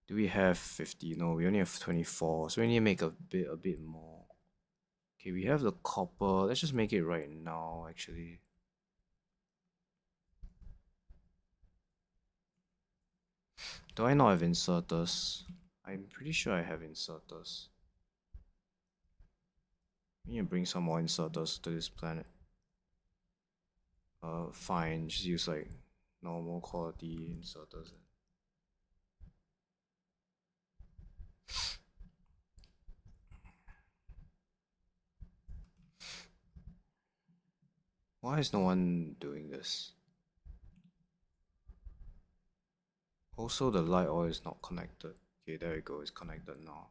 Do we have 50? No, we only have 24. So we need to make a bit more. Okay, we have the copper. Let's just make it right now, actually. Do I not have inserters? I'm pretty sure I have inserters. We need to bring some more inserters to this planet. Fine, just use like normal quality inserters. Why is no one doing this? Also, the light oil is not connected. Okay, there we go, it's connected now.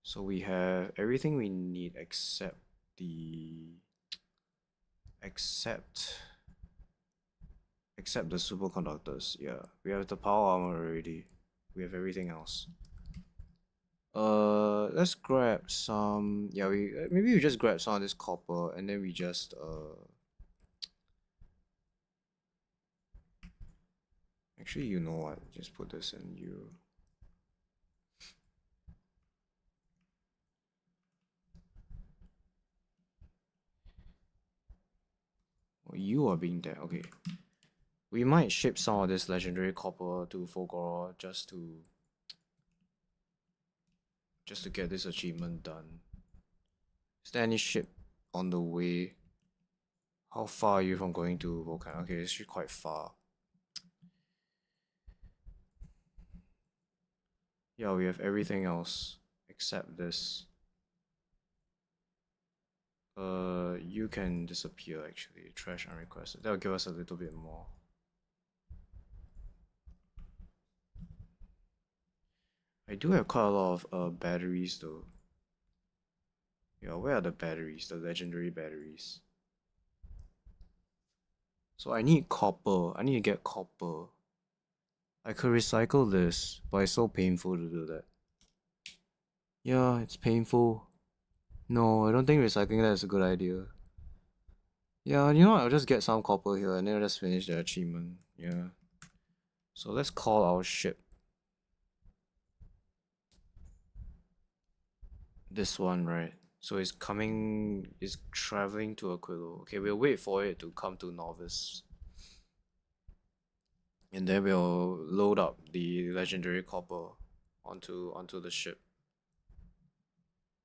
So we have everything we need except the superconductors. Yeah, we have the power armor already. We have everything else. Let's grab some. Yeah, maybe we just grab some of this copper and then we just Actually, you know what? Just put this in you. Well, you are being there. Okay. We might ship some of this legendary copper to Fulgor just to get this achievement done. Is there any ship on the way? How far are you from going to Vulcan? Okay, it's actually quite far. Yeah, we have everything else except this. You can disappear actually. Trash unrequested. That'll give us a little bit more. I do have quite a lot of batteries though. Yeah, where are the batteries? The legendary batteries. So I need copper. I need to get copper. I could recycle this, but it's so painful to do that. Yeah, it's painful. No, I don't think recycling that is a good idea. Yeah, you know what? I'll just get some copper here and then I'll just finish the achievement. Yeah. So let's call our ship. This one, right? So it's traveling to Aquilo. Okay, we'll wait for it to come to Novice. And then we'll load up the legendary copper onto the ship.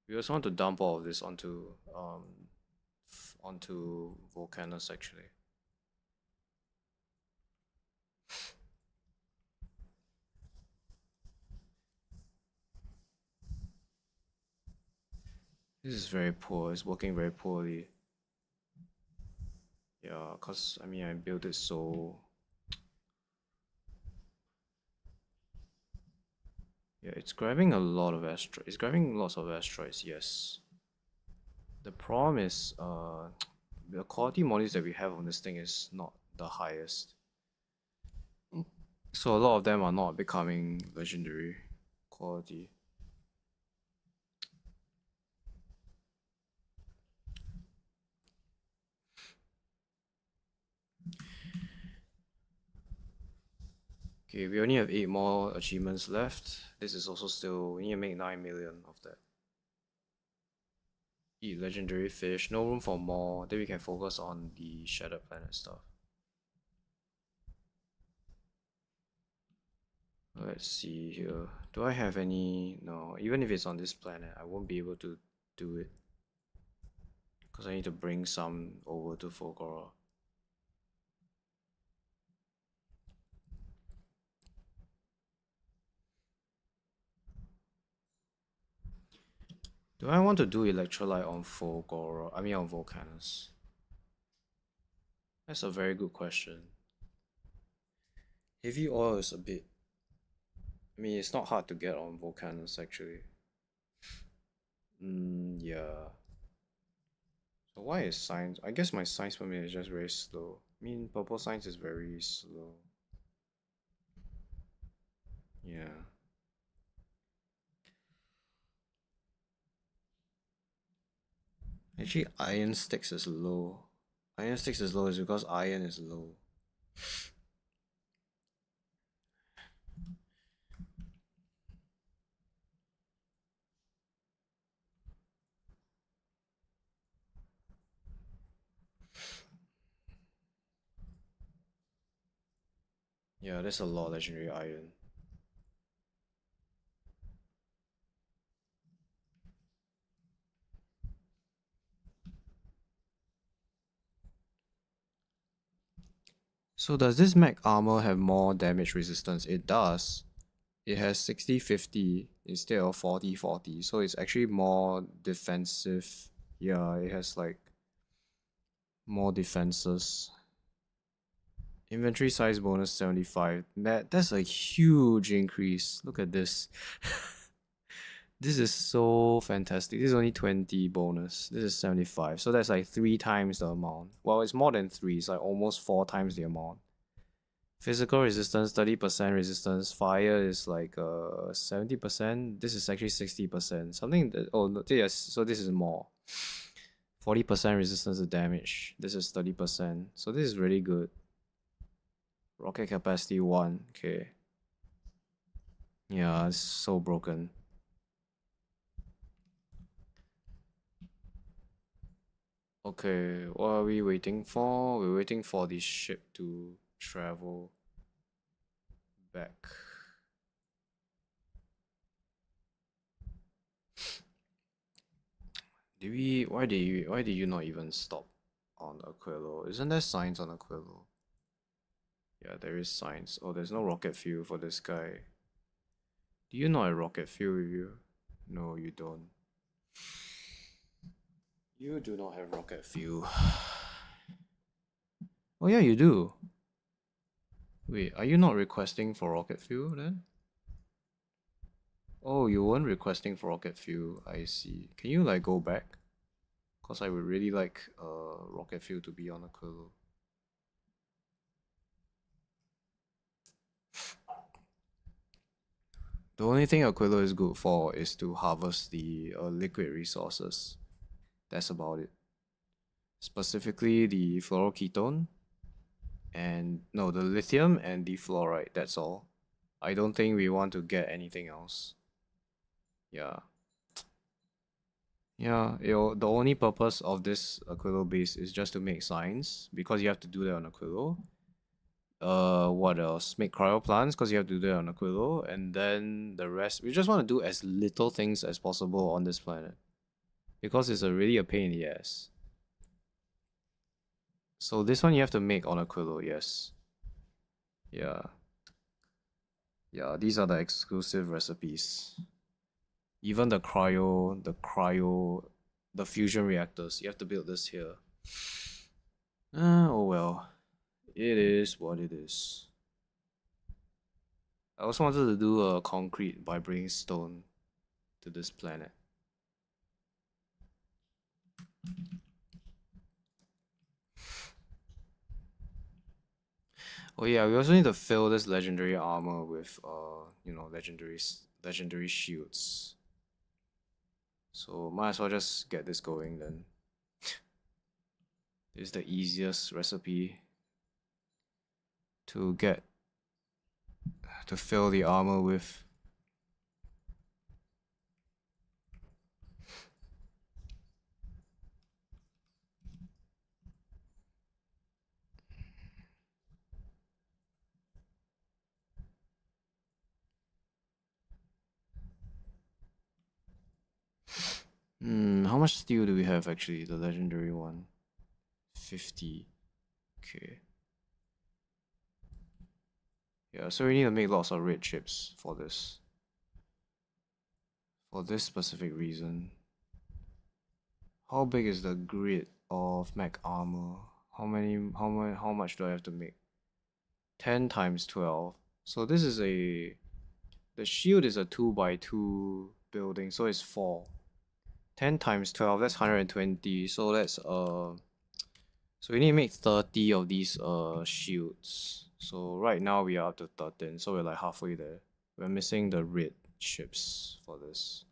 We also want to dump all of this onto Volcanus actually. This is very poor. It's working very poorly. Yeah, cause I mean I built it so. Yeah, it's grabbing a lot of asteroids. It's grabbing lots of asteroids. Yes. The problem is the quality modules that we have on this thing is not the highest. So a lot of them are not becoming legendary quality. Okay, we only have 8 more achievements left. This is also still, we need to make 9 million of that. Eat legendary fish, no room for more. Then we can focus on the Shattered Planet stuff. Let's see here. Do I have any? No, even if it's on this planet, I won't be able to do it. Because I need to bring some over to Fulgora. Do I want to do electrolyte on Fulgora? I mean on Volcanus? That's a very good question. Heavy oil is a bit. I mean, it's not hard to get on Volcanus actually. Yeah. So why is science? I guess my science permit is just very slow. I mean, purple science is very slow. Yeah. Actually, iron sticks is low. Iron sticks is low is because iron is low. Yeah, there's a lot of legendary iron. So does this mech armor have more damage resistance? It does. It has 60-50 instead of 40-40, so it's actually more defensive. Yeah, it has like more defenses. Inventory size bonus 75. That's a huge increase. Look at this. This is so fantastic. This is only 20 bonus. This is 75. So that's like 3 times the amount. Well, it's more than 3. It's like almost 4 times the amount. Physical resistance, 30% resistance. Fire is like 70%. This is actually 60%. Something that, oh, no, yes, so this is more. 40% resistance to damage. This is 30%. So this is really good. Rocket capacity 1. Okay. Yeah, it's so broken. Okay, what are we waiting for? We're waiting for the ship to travel back. Why did you not even stop on Aquilo? Isn't there signs on Aquilo? Yeah, there is signs. Oh, there's no rocket fuel for this guy. Do you not have rocket fuel with you? No, you don't. You do not have rocket fuel. Oh yeah, you do. Wait, are you not requesting for rocket fuel then? Oh, you weren't requesting for rocket fuel. I see. Can you like go back? Cause I would really like rocket fuel to be on Aquilo. The only thing Aquilo is good for is to harvest the liquid resources. That's about it. Specifically the fluoroketone and no, the lithium and the fluoride. That's all. I don't think we want to get anything else. Yeah. Yeah, the only purpose of this Aquilo base is just to make signs because you have to do that on Aquilo. What else? Make cryo plants because you have to do that on Aquilo, and then the rest we just want to do as little things as possible on this planet because it's really a pain in the ass. So this one you have to make on Aquilo, yes. Yeah. Yeah, these are the exclusive recipes. Even the fusion reactors, you have to build this here. Oh well. It is what it is. I also wanted to do a concrete by bringing stone to this planet. Oh yeah, we also need to fill this legendary armor with legendary shields. So might as well just get this going then. This is the easiest recipe to fill the armor with. How much steel do we have actually? The legendary one. 50. Okay. Yeah, so we need to make lots of red chips for this. For this specific reason. How big is the grid of mech armor? How much do I have to make? 10 times 12. So this is the shield is a 2x2 building, so it's 4. 10 times 12, that's 120. So so we need to make 30 of these shields. So right now we are up to 13, so we're like halfway there. We're missing the red chips for this.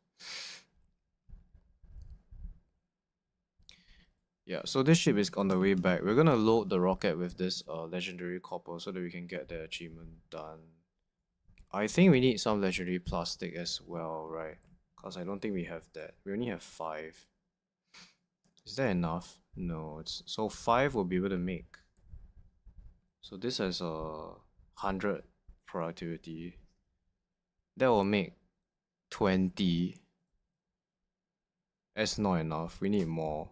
Yeah, so this ship is on the way back. We're gonna load the rocket with this legendary copper so that we can get the achievement done. I think we need some legendary plastic as well, right? Because I don't think we have that. We only have 5. Is that enough? No, so 5 will be able to make. So this has 100 productivity. That will make 20. That's not enough. We need more.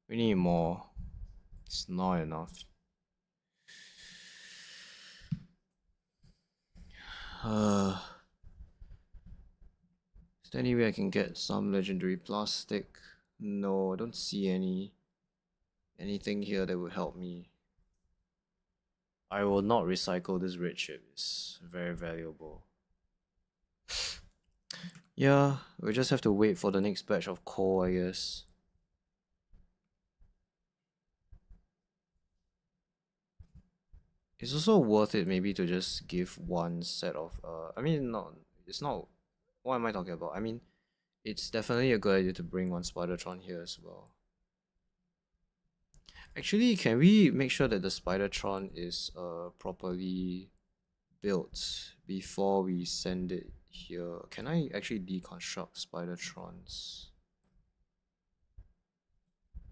We need more. It's not enough. Is there any way I can get some legendary plastic? No, I don't see anything here that would help me. I will not recycle this red chip. It's very valuable. Yeah, we just have to wait for the next batch of coal, I guess. It's also worth it maybe to just give one set of I mean it's not what am I talking about? I mean it's definitely a good idea to bring one Spidertron here as well. Actually, can we make sure that the Spidertron is properly built before we send it here? Can I actually deconstruct Spidertrons?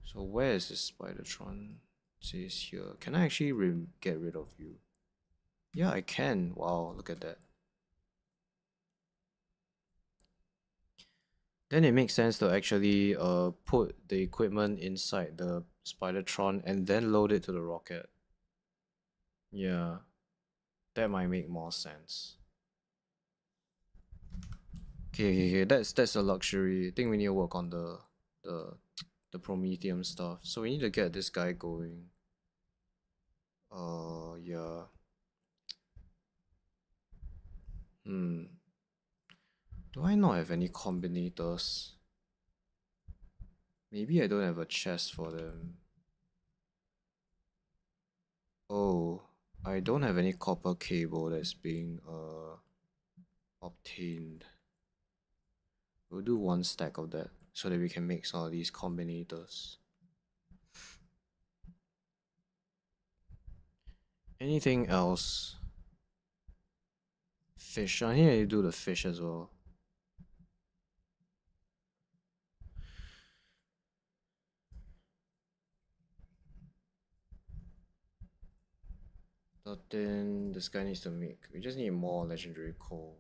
So where is this Spidertron? It says here. Can I actually get rid of you? Yeah, I can. Wow, look at that. Then it makes sense to actually put the equipment inside the Spidertron and then load it to the rocket. Yeah, that might make more sense. Okay, that's a luxury. I think we need to work on the the Prometheum stuff. So we need to get this guy going. Yeah. Hmm. Do I not have any combinators? Maybe I don't have a chest for them. Oh, I don't have any copper cable that's being obtained. We'll do one stack of that so that we can make some of these combinators. Anything else? Fish. I need to do the fish as well. Nothing this guy needs to make. We just need more legendary coal.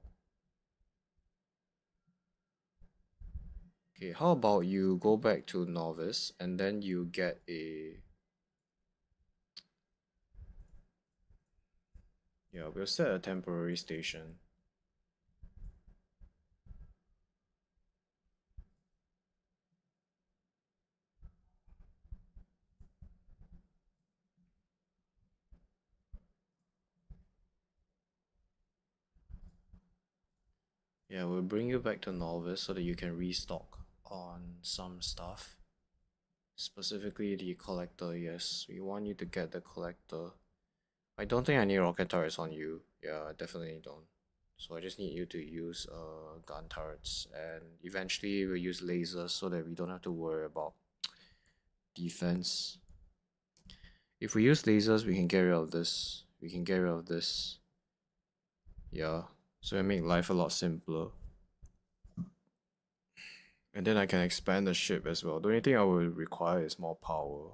Okay, how about you go back to novice and then you get a... Yeah, we'll set a temporary station. Yeah, we'll bring you back to novice so that you can restock on some stuff. Specifically the collector, yes. We want you to get the collector. I don't think I need rocket turrets on you. Yeah, I definitely don't. So I just need you to use gun turrets, and eventually we'll use lasers so that we don't have to worry about defense. If we use lasers, we can get rid of this. We can get rid of this. Yeah, so it make life a lot simpler. And then I can expand the ship as well. The only thing I will require is more power.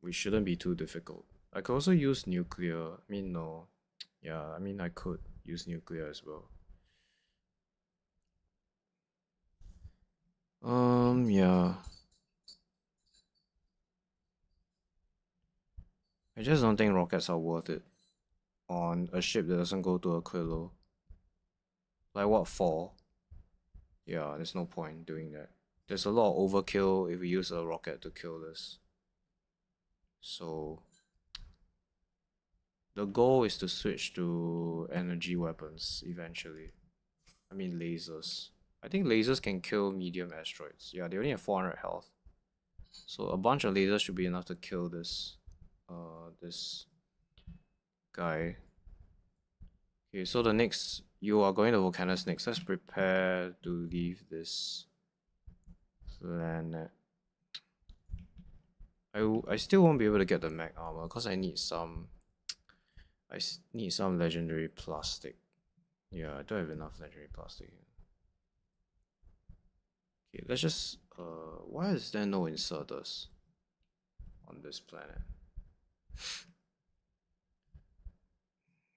We shouldn't be too difficult. I could also use nuclear. I mean, no. Yeah, I mean, I could use nuclear as well. Yeah. I just don't think rockets are worth it on a ship that doesn't go to Aquilo. Like, what for? Yeah, there's no point doing that. There's a lot of overkill if we use a rocket to kill this. So, the goal is to switch to energy weapons eventually. I mean, lasers. I think lasers can kill medium asteroids. Yeah, they only have 400 health. So a bunch of lasers should be enough to kill this guy. Okay, so the next, you are going to Volcanus next. Let's prepare to leave this planet. I still won't be able to get the mech armor because I need some legendary plastic. Yeah, I don't have enough legendary plastic here. Okay, let's just why is there no inserters on this planet?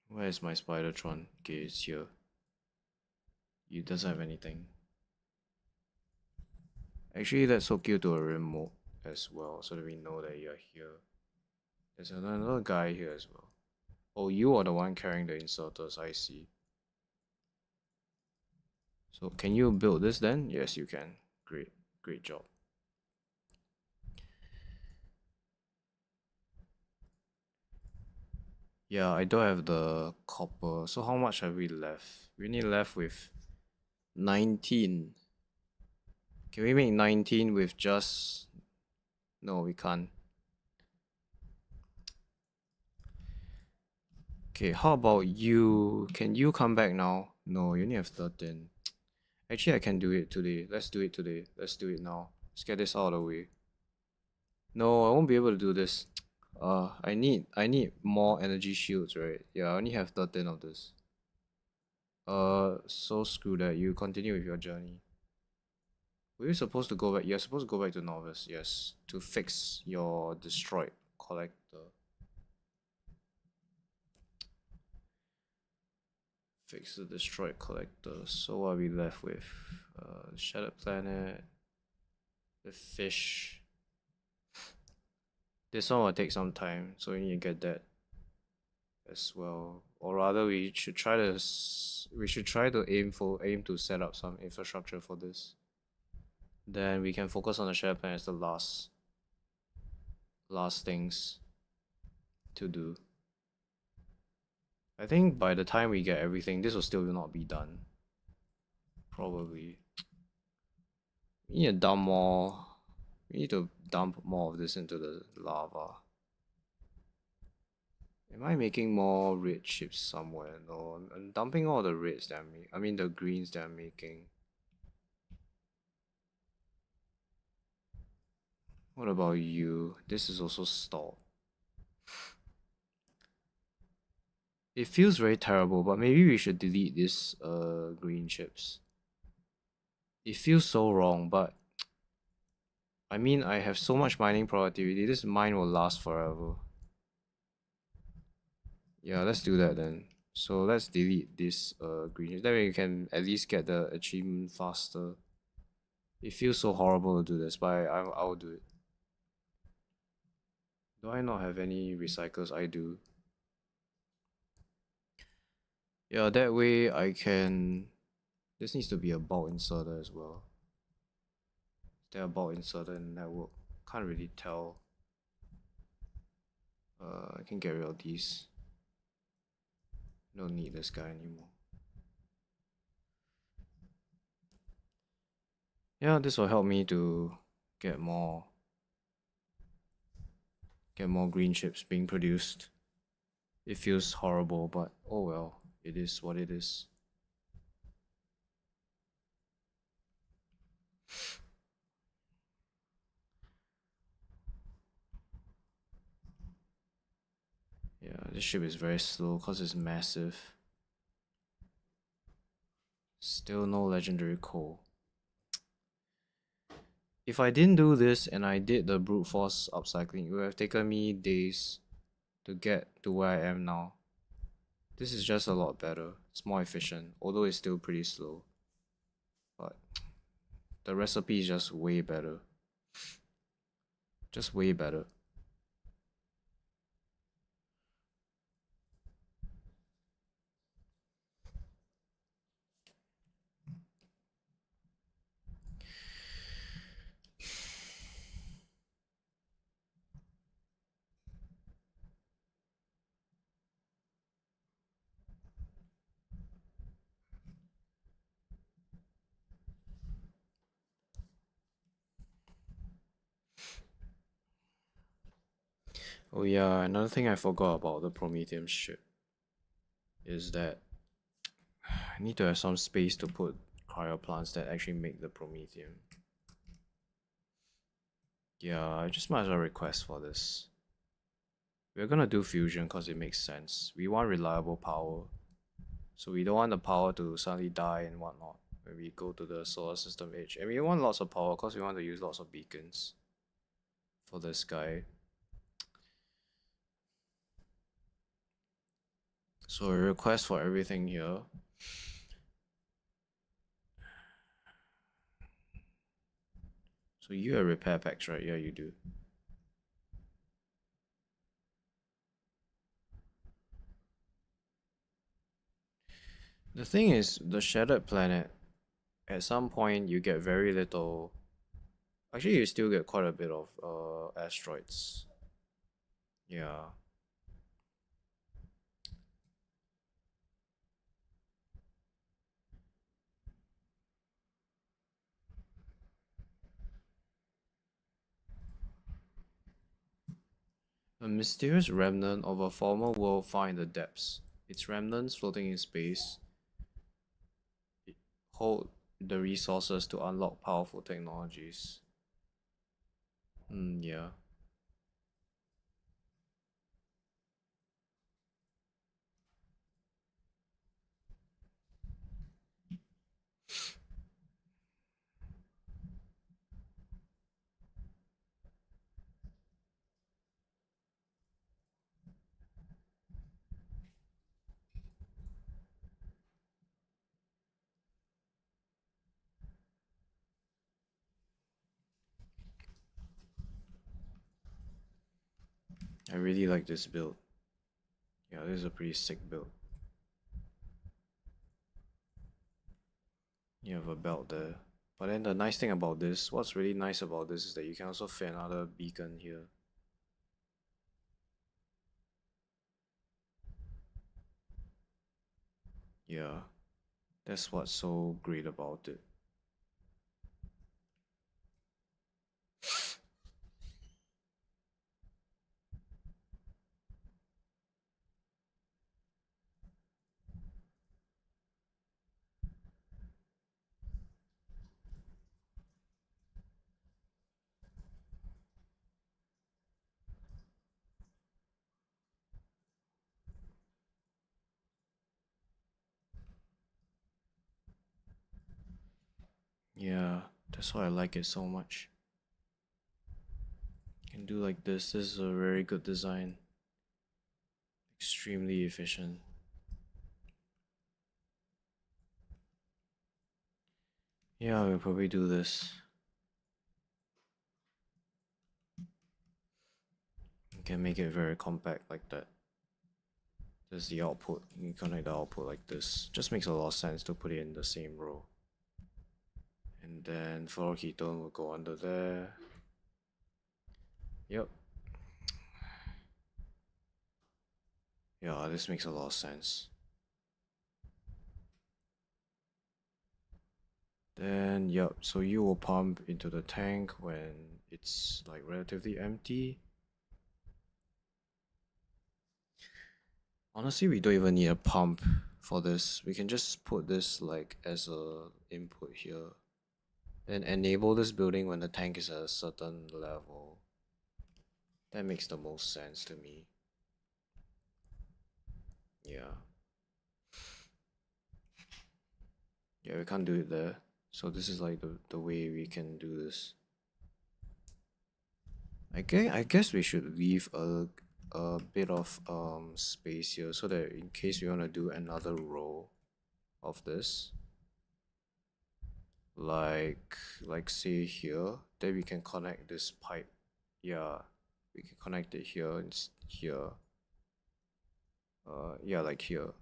Where is my Spidertron? Okay, it's here. It doesn't have anything. Actually, let's hook you to a remote as well so that we know that you're here. There's another guy here as well. Oh, you are the one carrying the inserters, I see. So can you build this then? Yes, you can. Great, great job. Yeah, I don't have the copper. So how much have we left? We need left with 19. Can we make 19 with just... No, we can't. Okay, how about you? Can you come back now? No, you only have 13. Actually, I can do it today. Let's do it today. Let's do it now. Let's get this out of the way. No, I won't be able to do this. I need more energy shields, right? Yeah, I only have 13 of this. So screw that. You continue with your journey. Were you supposed to go back? You're supposed to go back to Novice, yes. To fix your destroyed collector. Fix the destroyed collector. So what are we left with? Shattered Planet. The fish. This one will take some time, so we need to get that as well. or rather we should try to aim to set up some infrastructure for this. Then we can focus on the share plan as the last things to do. I think by the time we get everything, this will still not be done. Probably. We need to dump more. We need to dump more of this into the lava. Am I making more red chips somewhere? No, I'm dumping all the reds that I mean the greens that I'm making. What about you? This is also stalled. It feels very terrible, but maybe we should delete this green chips. It feels so wrong, but I mean I have so much mining productivity, this mine will last forever. Yeah, let's do that then. So let's delete this green chips. That way we can at least get the achievement faster. It feels so horrible to do this, but I will do it. Do I not have any recyclers? I do. Yeah, that way I can... This needs to be a bulk inserter as well. Is there a bulk inserter in the network? Can't really tell. I can get rid of these. Don't need this guy anymore. Yeah, this will help me to get more green chips being produced. It feels horrible, but oh well, it is what it is. Yeah, this ship is very slow because it's massive. Still no legendary coal. If I didn't do this and I did the brute force upcycling, it would have taken me days to get to where I am now. This is just a lot better. It's more efficient, although it's still pretty slow. But the recipe is just way better. Just way better. Oh yeah, another thing I forgot about the Prometheum ship is that I need to have some space to put cryo plants that actually make the Prometheum. Yeah, I just might as well request for this. We're gonna do fusion because it makes sense. We want reliable power. So we don't want the power to suddenly die and whatnot when we go to the solar system edge. And we want lots of power because we want to use lots of beacons for this guy. So a request for everything here. So you have repair packs, right? Yeah, you do. The thing is, the shattered planet, at some point you get very little. Actually, you still get quite a bit of asteroids. Yeah. A mysterious remnant of a former world found in the depths. Its remnants floating in space hold the resources to unlock powerful technologies. Yeah. I really like this build. Yeah, this is a pretty sick build. You have a belt there. But then the nice thing about this, what's really nice about this is that you can also fit another beacon here. Yeah, that's what's so great about it. Yeah, that's why I like it so much. You can do like this. This is a very good design. Extremely efficient. Yeah, we'll probably do this. You can make it very compact like that. There's the output. You connect the output like this. Just makes a lot of sense to put it in the same row. And then floor ketone will go under there. Yep. Yeah, this makes a lot of sense. Then, yep, so you will pump into the tank when it's like relatively empty. Honestly, we don't even need a pump for this. We can just put this like as a input here. Then enable this building when the tank is at a certain level. That makes the most sense to me. Yeah. Yeah, we can't do it there. So this is like the way we can do this. I guess we should leave a bit of space here so that in case we want to do another row of this, like say here, then we can connect this pipe. Yeah, we can connect it here and here. Yeah, like here.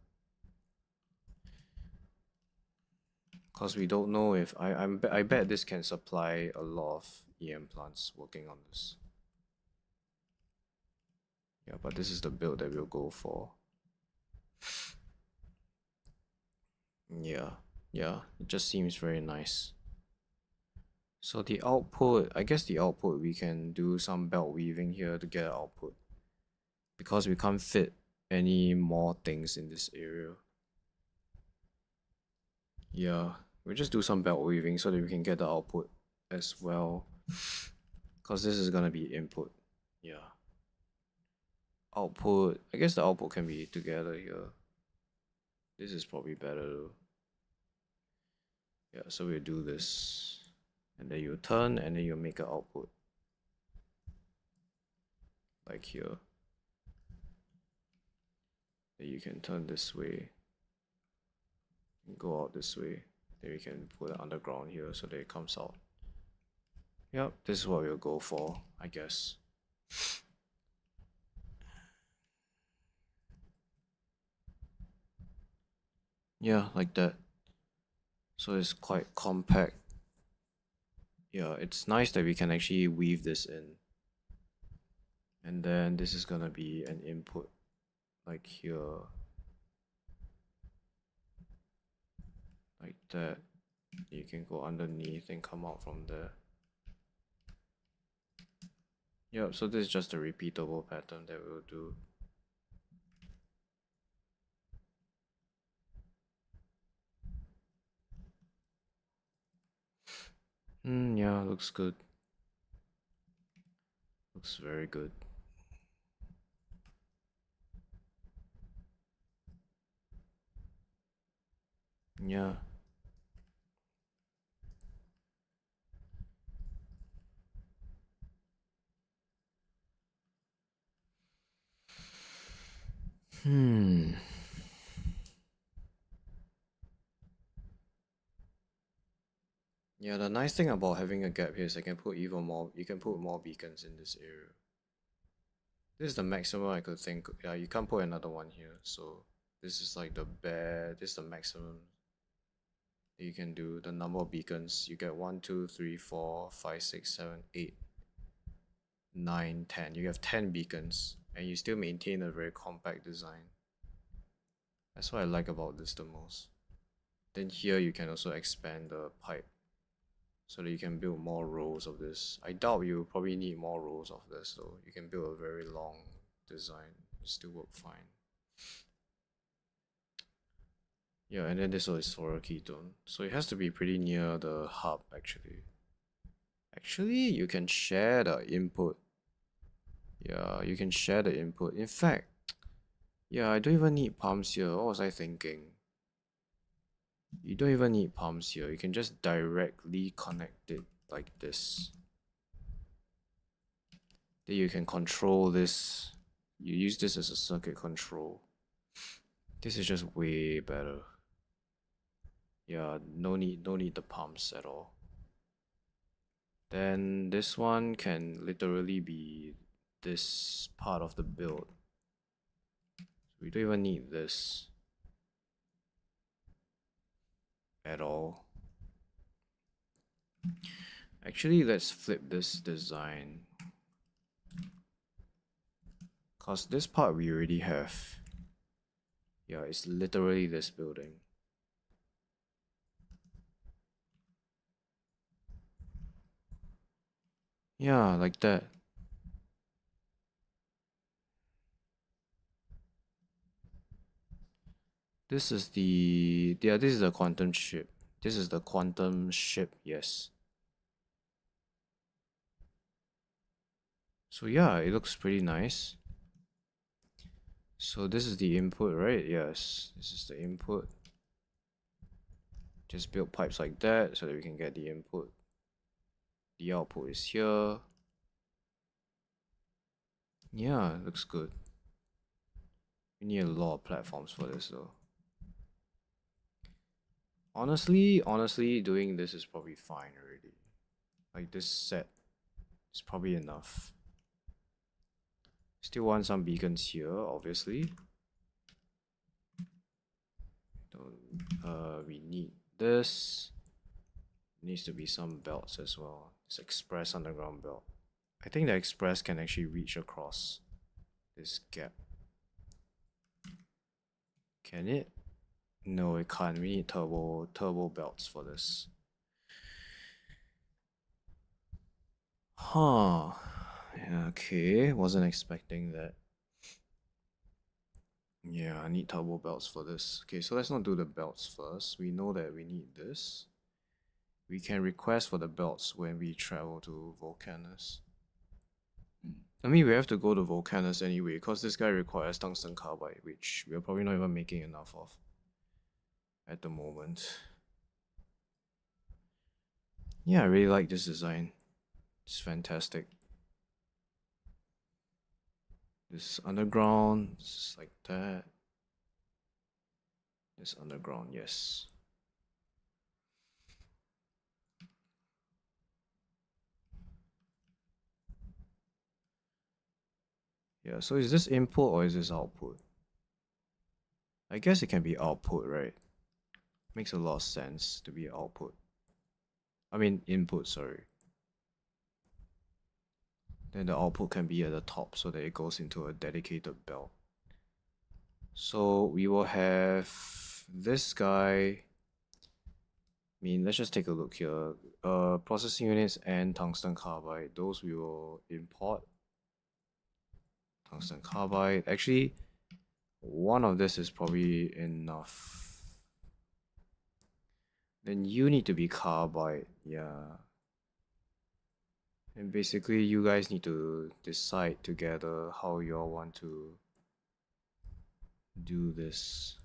Cause we don't know if I bet this can supply a lot of EM plants working on this. Yeah, but this is the build that we'll go for. Yeah, yeah, it just seems very nice. So the output, I guess the output, we can do some belt weaving here to get output. Because we can't fit any more things in this area. Yeah, we'll just do some belt weaving so that we can get the output as well. Because this is gonna be input. Yeah. Output, I guess the output can be together here. This is probably better though. Yeah, so we'll do this. And then you turn and then you make an output. Like here. Then you can turn this way. And go out this way. Then we can put it underground here so that it comes out. Yep, this is what we'll go for, I guess. Yeah, like that. So it's quite compact. Yeah, it's nice that we can actually weave this in. And then this is gonna be an input, like here. Like that. You can go underneath and come out from there. Yep, so this is just a repeatable pattern that we'll do. Yeah, looks good. Looks very good. Yeah. Hmm. Yeah, the nice thing about having a gap here is I can put even more, you can put more beacons in this area. This is the maximum I could think. Yeah, you can't put another one here, so this is like the bare, this is the maximum You can do the number of beacons. You get 1, 2, 3, 4, 5, 6, 7, 8, 9, 10. You have 10 beacons and you still maintain a very compact design. That's what I like about this the most. Then here you can also expand the pipe so that you can build more rows of this. I doubt you probably need more rows of this though. You can build a very long design. It still work fine. Yeah, and then this is for a ketone. So it has to be pretty near the hub actually. Actually, you can share the input. Yeah, you can share the input. In fact, yeah, I don't even need pumps here. What was I thinking? You don't even need pumps here. You can just directly connect it like this. Then you can control this. You use this as a circuit control. This is just way better. Yeah, no need the pumps at all. Then this one can literally be this part of the build. We don't even need this at all. Actually, let's flip this design. Cause this part we already have. Yeah, it's literally this building. Yeah, like that. This is this is the quantum ship. This is the quantum ship, yes. So yeah, it looks pretty nice. So this is the input, right? Yes, this is the input. Just build pipes like that so that we can get the input. The output is here. Yeah, it looks good. We need a lot of platforms for this though. Honestly, doing this is probably fine already. Like this set is probably enough. Still want some beacons here, obviously. We need this. Needs to be some belts as well. This express underground belt. I think the express can actually reach across this gap. Can it? No, it can't. We need turbo belts for this. Huh. Yeah, okay, wasn't expecting that. Yeah, I need turbo belts for this. Okay, so let's not do the belts first. We know that we need this. We can request for the belts when we travel to Volcanus. I mean, we have to go to Volcanus anyway, because this guy requires tungsten carbide, which we're probably not even making enough of at the moment. Yeah, I really like this design. It's fantastic. This underground, this is like that. This underground, yes. Yeah, so is this input or is this output? I guess it can be output, right? Makes a lot of sense to be output. I mean input, sorry. Then the output can be at the top so that it goes into a dedicated belt. So we will have this guy. I mean, let's just take a look here. Processing units and tungsten carbide. Those we will import. Tungsten carbide. Actually, one of this is probably enough. Then you need to be carbide. Yeah. And basically, you guys need to decide together how you all want to do this.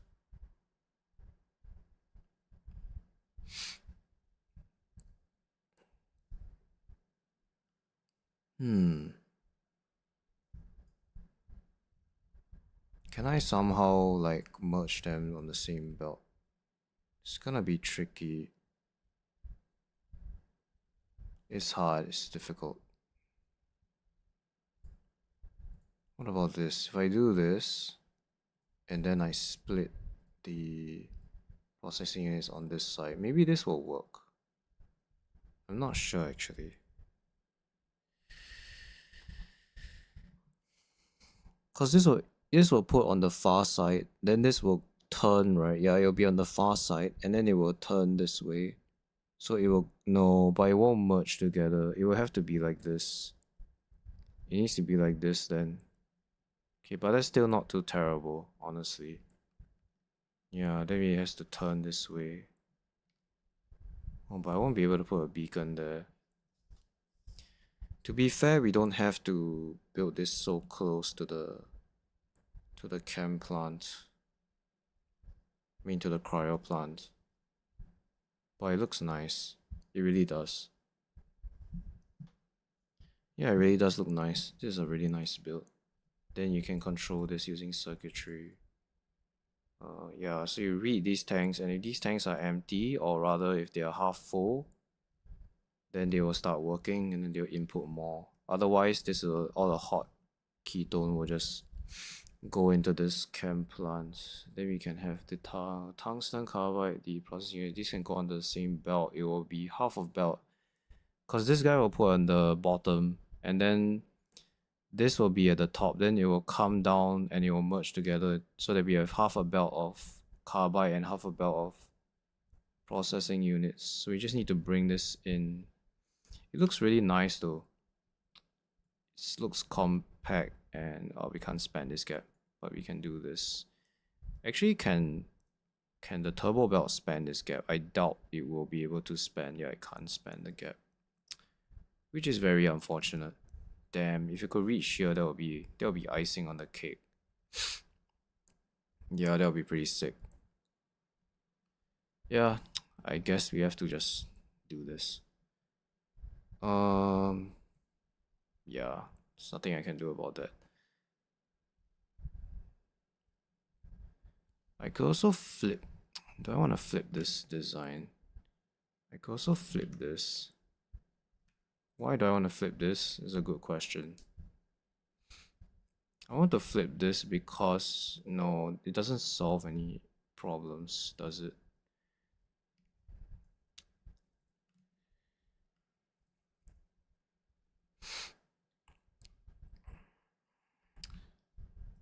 Can I somehow like merge them on the same belt? It's gonna be tricky. It's hard, it's difficult. What about this? If I do this, and then I split the processing units on this side. Maybe this will work. I'm not sure actually. Cause this will put on the far side, then this will turn, right? Yeah, it'll be on the far side, and then it will turn this way. So it will no, but it won't merge together. It will have to be like this. It needs to be like this then. Okay, but that's still not too terrible, honestly. Yeah, then it has to turn this way. Oh, but I won't be able to put a beacon there. To be fair, we don't have to build this so close to the chem plant. I mean to the cryo plant. But it looks nice. It really does. Yeah, it really does look nice. This is a really nice build. Then you can control this using circuitry. Yeah, so you read these tanks, and if these tanks are empty, or rather if they are half full, then they will start working and then they'll input more. Otherwise, this will, all the hot ketone will just go into this chem plant. Then we can have the tungsten carbide, the processing unit. This can go on the same belt. It will be half of belt. Because this guy will put on the bottom, and then this will be at the top. Then it will come down and it will merge together so that we have half a belt of carbide and half a belt of processing units. So we just need to bring this in. It looks really nice though. It looks compact, and we can't span this gap, but we can do this. Actually, can the turbo belt span this gap? I doubt it will be able to span. Yeah, it can't span the gap, which is very unfortunate. Damn, if you could reach here, that would be icing on the cake. Yeah, that would be pretty sick. Yeah, I guess we have to just do this. Yeah, there's nothing I can do about that. I could also flip. Do I want to flip this design? I could also flip this. Why do I want to flip this? Is a good question. I want to flip this because, no, it doesn't solve any problems, does it?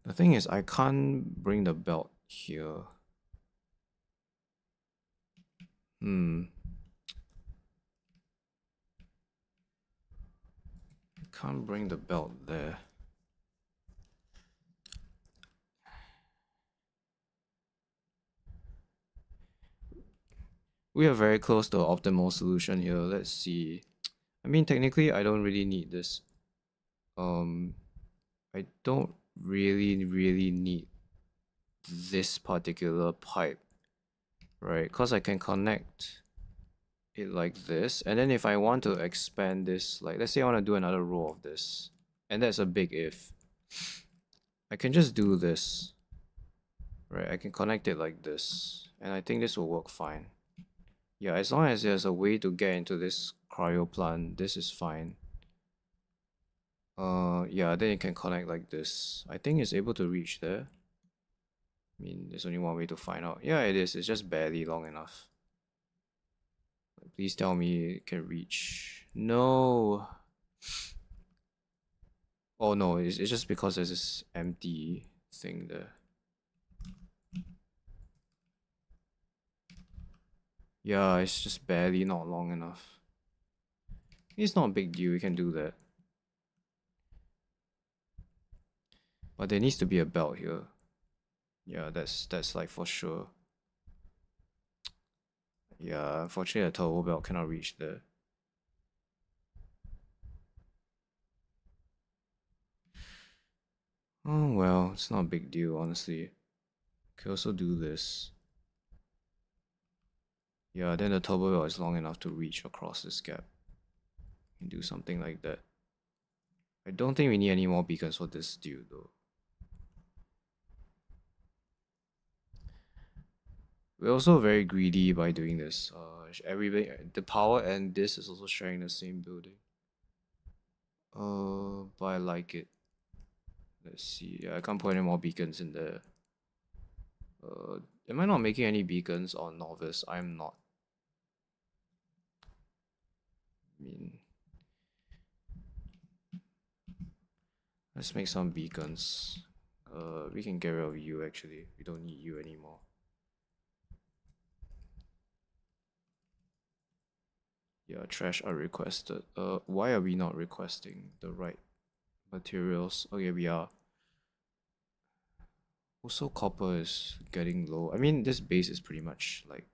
The thing is, I can't bring the belt here. I can't bring the belt there. We are very close to an optimal solution here. Let's see. I mean, technically, I don't really need this. I don't really need this particular pipe, right? Because I can connect it like this, and then if I want to expand this, like let's say I want to do another row of this, and that's a big if, I can just do this, right? I can connect it like this, and I think this will work fine. Yeah, as long as there's a way to get into this cryo plant, this is fine. Yeah, then you can connect like this. I think it's able to reach there. I mean, there's only one way to find out. Yeah, it is. It's just barely long enough. Please tell me it can reach. No. Oh no, it's just because there's this empty thing there. Yeah, it's just barely not long enough. It's not a big deal, we can do that. But there needs to be a belt here. Yeah, that's like for sure. Yeah, unfortunately a turbo belt cannot reach there. Oh well, it's not a big deal, honestly. Can also do this. Yeah, then the turbo belt is long enough to reach across this gap. And do something like that. I don't think we need any more beacons for this dude though. We're also very greedy by doing this. Everybody, the power and this is also sharing the same building. But I like it. Let's see. I can't put any more beacons in there. Am I not making any beacons on Novice? I'm not. I mean, let's make some beacons. We can get rid of you actually. We don't need you anymore. Yeah, trash are requested. Why are we not requesting the right materials? Okay, we are. Also, copper is getting low. I mean, this base is pretty much like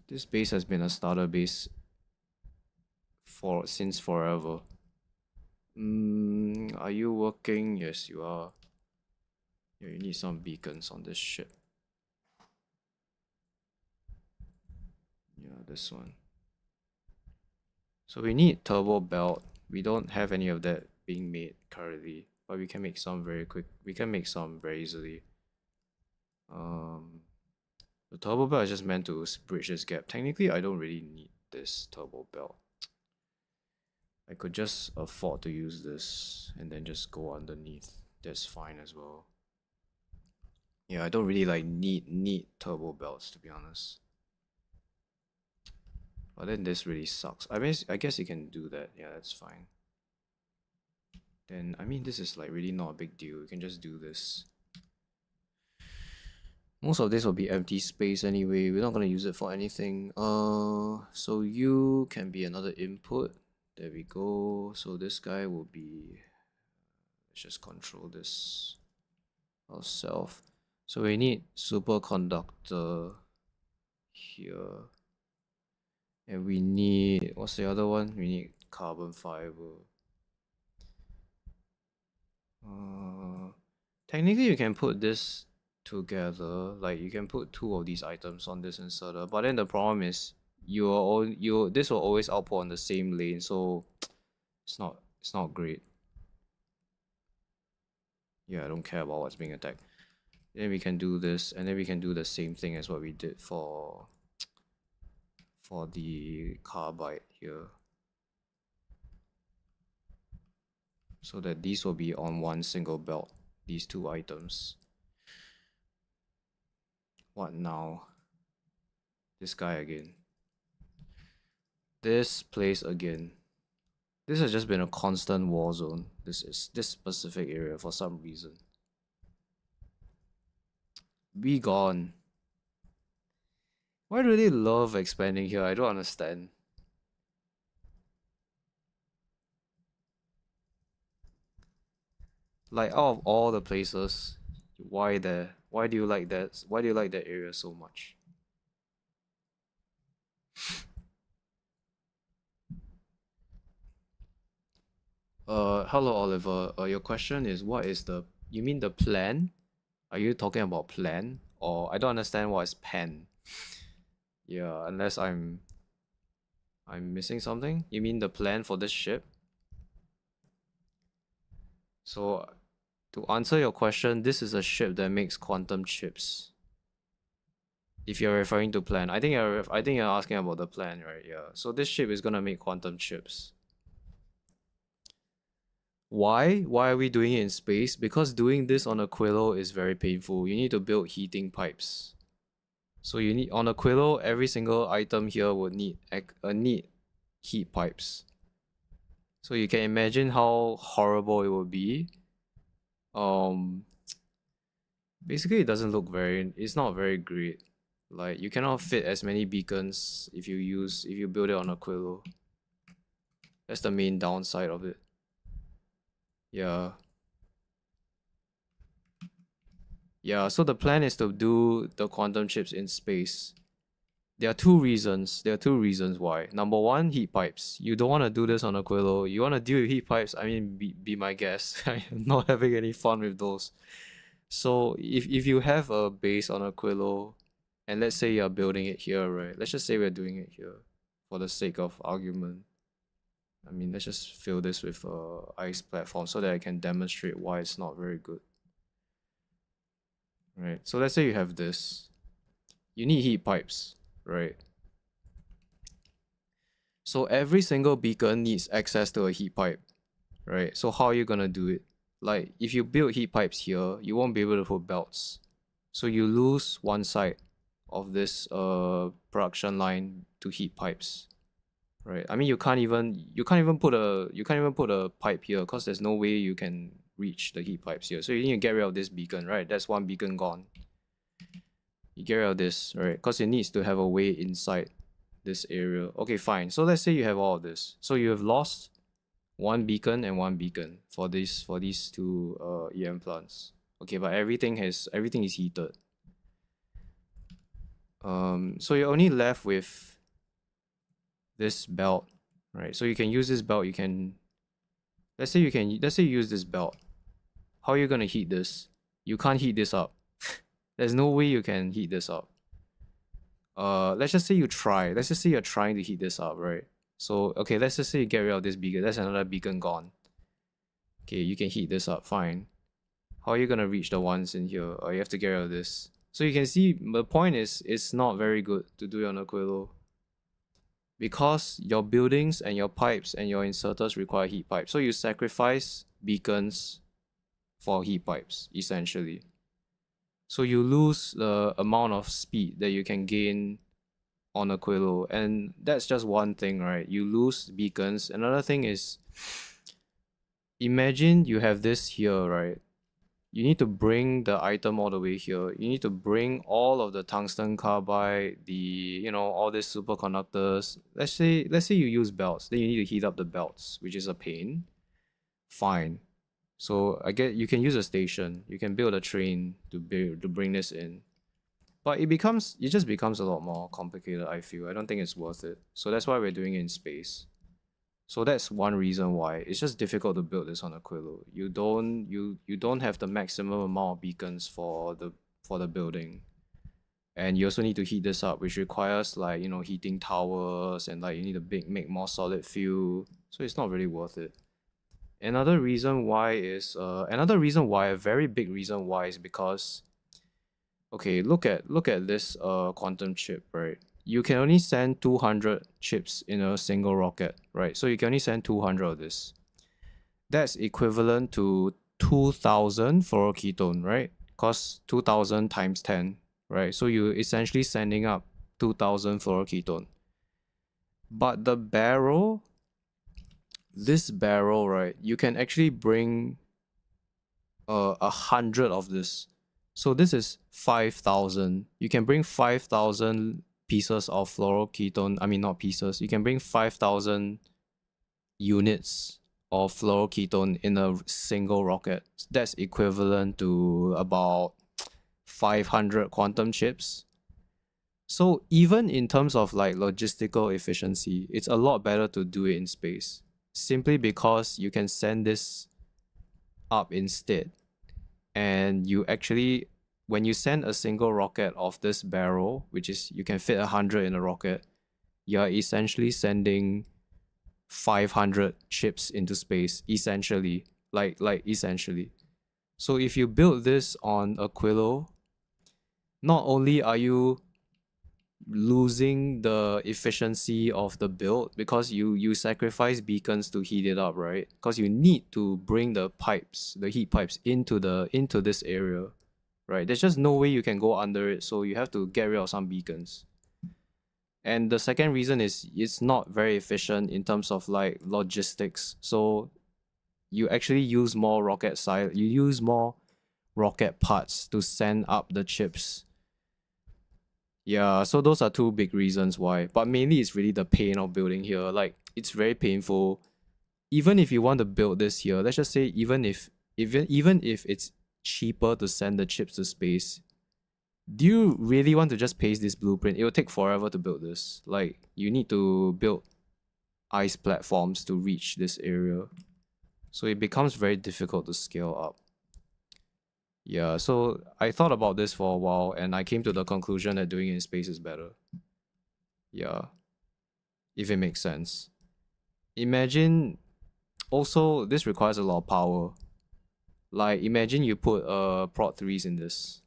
this base has been a starter base since forever. Are you working? Yes, you are. Yeah, you need some beacons on this ship. Yeah, this one. So we need turbo belt. We don't have any of that being made currently, but we can make some very quick. We can make some very easily. The turbo belt is just meant to bridge this gap. Technically, I don't really need this turbo belt. I could just afford to use this and then just go underneath. That's fine as well. Yeah, I don't really like need turbo belts, to be honest. But then this really sucks. I mean, I guess you can do that. Yeah, that's fine. Then, I mean, this is like really not a big deal. You can just do this. Most of this will be empty space anyway. We're not gonna use it for anything. So you can be another input. There we go. So this guy will be. Let's just control this ourselves. So we need superconductor here. And we need, what's the other one? We need carbon fiber. Technically you can put this together, like you can put two of these items on this inserter, but then the problem is this will always output on the same lane, so it's not great. Yeah, I don't care about what's being attacked. Then we can do this, and then we can do the same thing as what we did for the carbide here. So that these will be on one single belt, these two items. What now? This guy again. This place again. This has just been a constant war zone. This specific area for some reason. Be gone. Why do they love expanding here? I don't understand. Like out of all the places, why there? Why do you like that? Why do you like that area so much? Hello Oliver. Your question is what is the? You mean the plan? Are you talking about plan? Or I don't understand what is pen. Yeah, unless I'm missing something. You mean the plan for this ship? So, to answer your question, this is a ship that makes quantum chips. If you're referring to plan, I think you're asking about the plan, right? Yeah. So this ship is gonna make quantum chips. Why? Why are we doing it in space? Because doing this on Aquilo is very painful. You need to build heating pipes. So you need on Aquilo, every single item here would need heat pipes. So you can imagine how horrible it would be. Basically it doesn't look it's not very great. Like you cannot fit as many beacons if you build it on Aquilo. That's the main downside of it. Yeah. Yeah, so the plan is to do the quantum chips in space. There are two reasons. Why. Number one, heat pipes. You don't want to do this on Aquilo. You want to deal with heat pipes. I mean, be my guest. I am not having any fun with those. So if you have a base on Aquilo, and let's say you're building it here, right? Let's just say we're doing it here for the sake of argument. I mean, let's just fill this with a ice platform so that I can demonstrate why it's not very good. Right, so let's say you have this. You need heat pipes, right? So every single beacon needs access to a heat pipe. right? So how are you gonna do it? Like if you build heat pipes here, you won't be able to put belts. So you lose one side of this production line to heat pipes. Right. I mean you can't even put a pipe here because there's no way you can reach the heat pipes here. So you need to get rid of this beacon, right? That's one beacon gone. You get rid of this, right? Because it needs to have a way inside this area. Okay, fine. So let's say you have all of this. So you have lost one beacon and one beacon for these two EM plants. Okay, but everything is heated. So you're only left with this belt, right? So you can use this belt. Let's say you use this belt. How are you gonna heat this? You can't heat this up. There's no way you can heat this up. Let's just say you try. Let's just say you're trying to heat this up, right? So okay, let's just say you get rid of this beacon. That's another beacon gone. Okay, you can heat this up, fine. How are you gonna reach the ones in here? Or you have to get rid of this. So you can see the point is it's not very good to do it on Aquilo. Because your buildings and your pipes and your inserters require heat pipes. So you sacrifice beacons for heat pipes, essentially. So you lose the amount of speed that you can gain on Aquilo. And that's just one thing, right? You lose beacons. Another thing is, imagine you have this here, right? You need to bring the item all the way here. You need to bring all of the tungsten carbide, all these superconductors. Let's say you use belts. Then you need to heat up the belts, which is a pain. Fine. So I get you can use a station. You can build a train to bring this in. But it just becomes a lot more complicated, I feel. I don't think it's worth it. So that's why we're doing it in space. So that's one reason why it's just difficult to build this on Aquilo. You don't have the maximum amount of beacons for the building, and you also need to heat this up, which requires heating towers and you need to make more solid fuel. So it's not really worth it. Another reason why, a very big reason why, is because okay, look at this quantum chip, right? You can only send 200 chips in a single rocket, right? So you can only send 200 of this. That's equivalent to 2000 fluoroketone, right? Because 2000 times 10, right? So you're essentially sending up 2000 fluoroketone. But this barrel, right? You can actually bring 100 of this. So this is 5,000. You can bring 5,000 pieces of fluoroketone. I mean, not pieces. You can bring 5,000 units of fluoroketone in a single rocket. That's equivalent to about 500 quantum chips. So even in terms of logistical efficiency, it's a lot better to do it in space. Simply because you can send this up instead. And you actually, when you send a single rocket of this barrel, which is you can fit 100 in a rocket, you're essentially sending 500 chips into space, essentially. Essentially. So if you build this on Aquilo, not only are you losing the efficiency of the build because you sacrifice beacons to heat it up, right? Because you need to bring the heat pipes into this area, right? There's just no way you can go under it, so you have to get rid of some beacons. And the second reason is it's not very efficient in terms of logistics. So you actually use more rocket parts to send up the chips. Yeah, so those are two big reasons why. But mainly it's really the pain of building here. It's very painful. Even if you want to build this here, let's just say even if it's cheaper to send the chips to space, do you really want to just paste this blueprint? It will take forever to build this. You need to build ice platforms to reach this area. So it becomes very difficult to scale up. Yeah, so I thought about this for a while and I came to the conclusion that doing it in space is better. Yeah, if it makes sense. Imagine, also, this requires a lot of power. Imagine you put prot 3s in this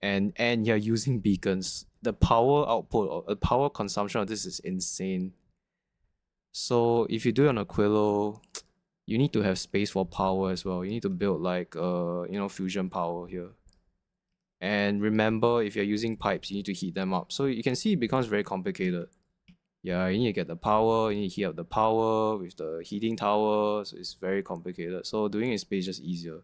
and you're using beacons. The power output or the power consumption of this is insane. So if you do it on Aquilo, you need to have space for power as well. You need to build like fusion power here. And remember, if you're using pipes, you need to heat them up. So you can see it becomes very complicated. Yeah, you need to get the power, you need to heat up the power with the heating tower, so it's very complicated. So doing it in space is just easier.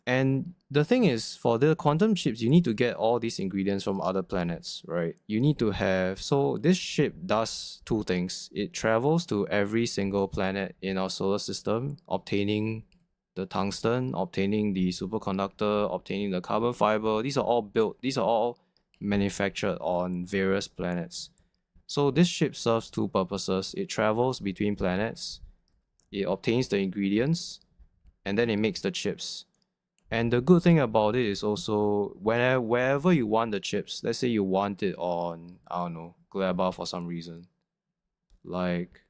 And the thing is, for the quantum chips, you need to get all these ingredients from other planets, right? You need to have. So this ship does two things. It travels to every single planet in our solar system, obtaining the tungsten, obtaining the superconductor, obtaining the carbon fiber. These are all manufactured on various planets. So this ship serves two purposes. It travels between planets, it obtains the ingredients, and then it makes the chips. And the good thing about it is also wherever you want the chips, let's say you want it on, I don't know, Gleba for some reason. Like,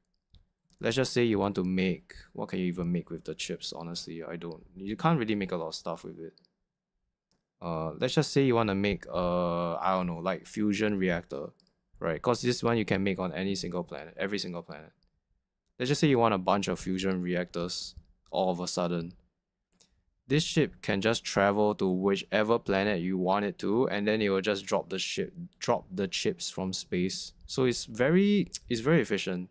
let's just say you want to make, what can you even make with the chips? Honestly, you can't really make a lot of stuff with it. Let's just say you want to make I don't know, like fusion reactor, right? Because this one you can make on any single planet, every single planet. Let's just say you want a bunch of fusion reactors all of a sudden. This ship can just travel to whichever planet you want it to, and then it will just drop the chips from space. So it's very efficient.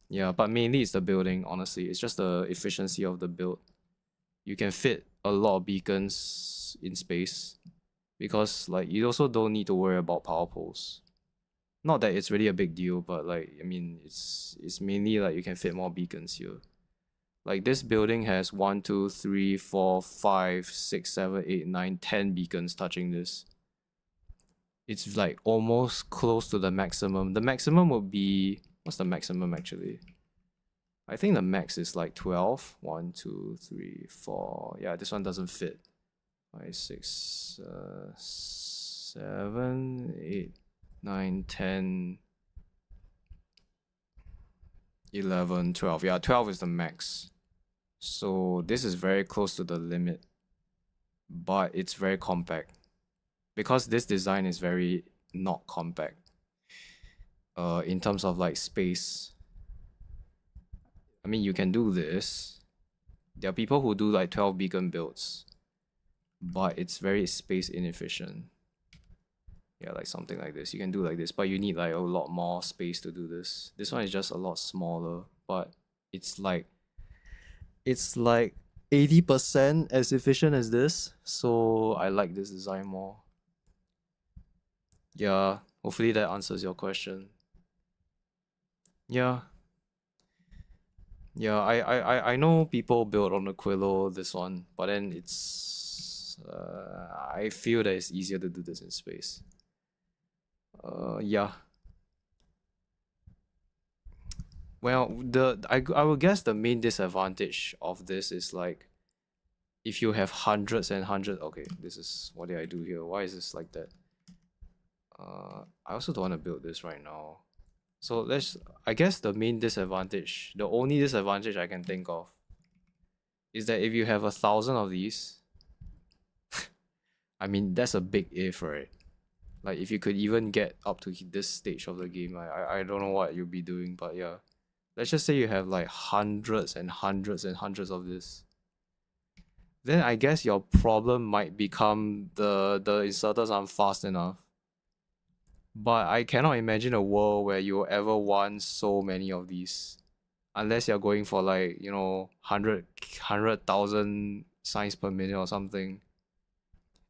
Yeah, but mainly it's the building, honestly. It's just the efficiency of the build. You can fit a lot of beacons in space because like you also don't need to worry about power poles. Not that it's really a big deal, but like I mean it's mainly like you can fit more beacons here. Like this building has 1, 2, 3, 4, 5, 6, 7, 8, 9, 10 beacons touching this. It's like almost close to the maximum. The maximum would be, what's the maximum actually? I think the max is like 12. 1, 2, 3, 4. Yeah, this one doesn't fit. 5, 6, 7, 8, 9, 10, 11, 12. Yeah, 12 is the max. So this is very close to the limit, but it's very compact. Because this design is very not compact. In terms of like space. I mean, you can do this. There are people who do like 12 beacon builds, but it's very space inefficient. Yeah, like something like this. You can do like this, but you need like a lot more space to do this. This one is just a lot smaller, but it's like 80% as efficient as this. So I like this design more. Yeah, hopefully that answers your question. Yeah. Yeah, I know people build on Aquilo this one, but then I feel that it's easier to do this in space. Yeah. Well, I will guess the main disadvantage of this is like if you have hundreds and hundreds. Okay, this is what did I do here? Why is this like that? I also don't want to build this right now. So I guess the main disadvantage, the only disadvantage I can think of, is that if you have 1,000 of these, I mean that's a big if, right? Like if you could even get up to this stage of the game, I don't know what you'll be doing, but yeah. Let's just say you have like hundreds and hundreds and hundreds of this. Then I guess your problem might become the inserters aren't fast enough. But I cannot imagine a world where you ever want so many of these. Unless you're going for like, 100,000 signs per minute or something.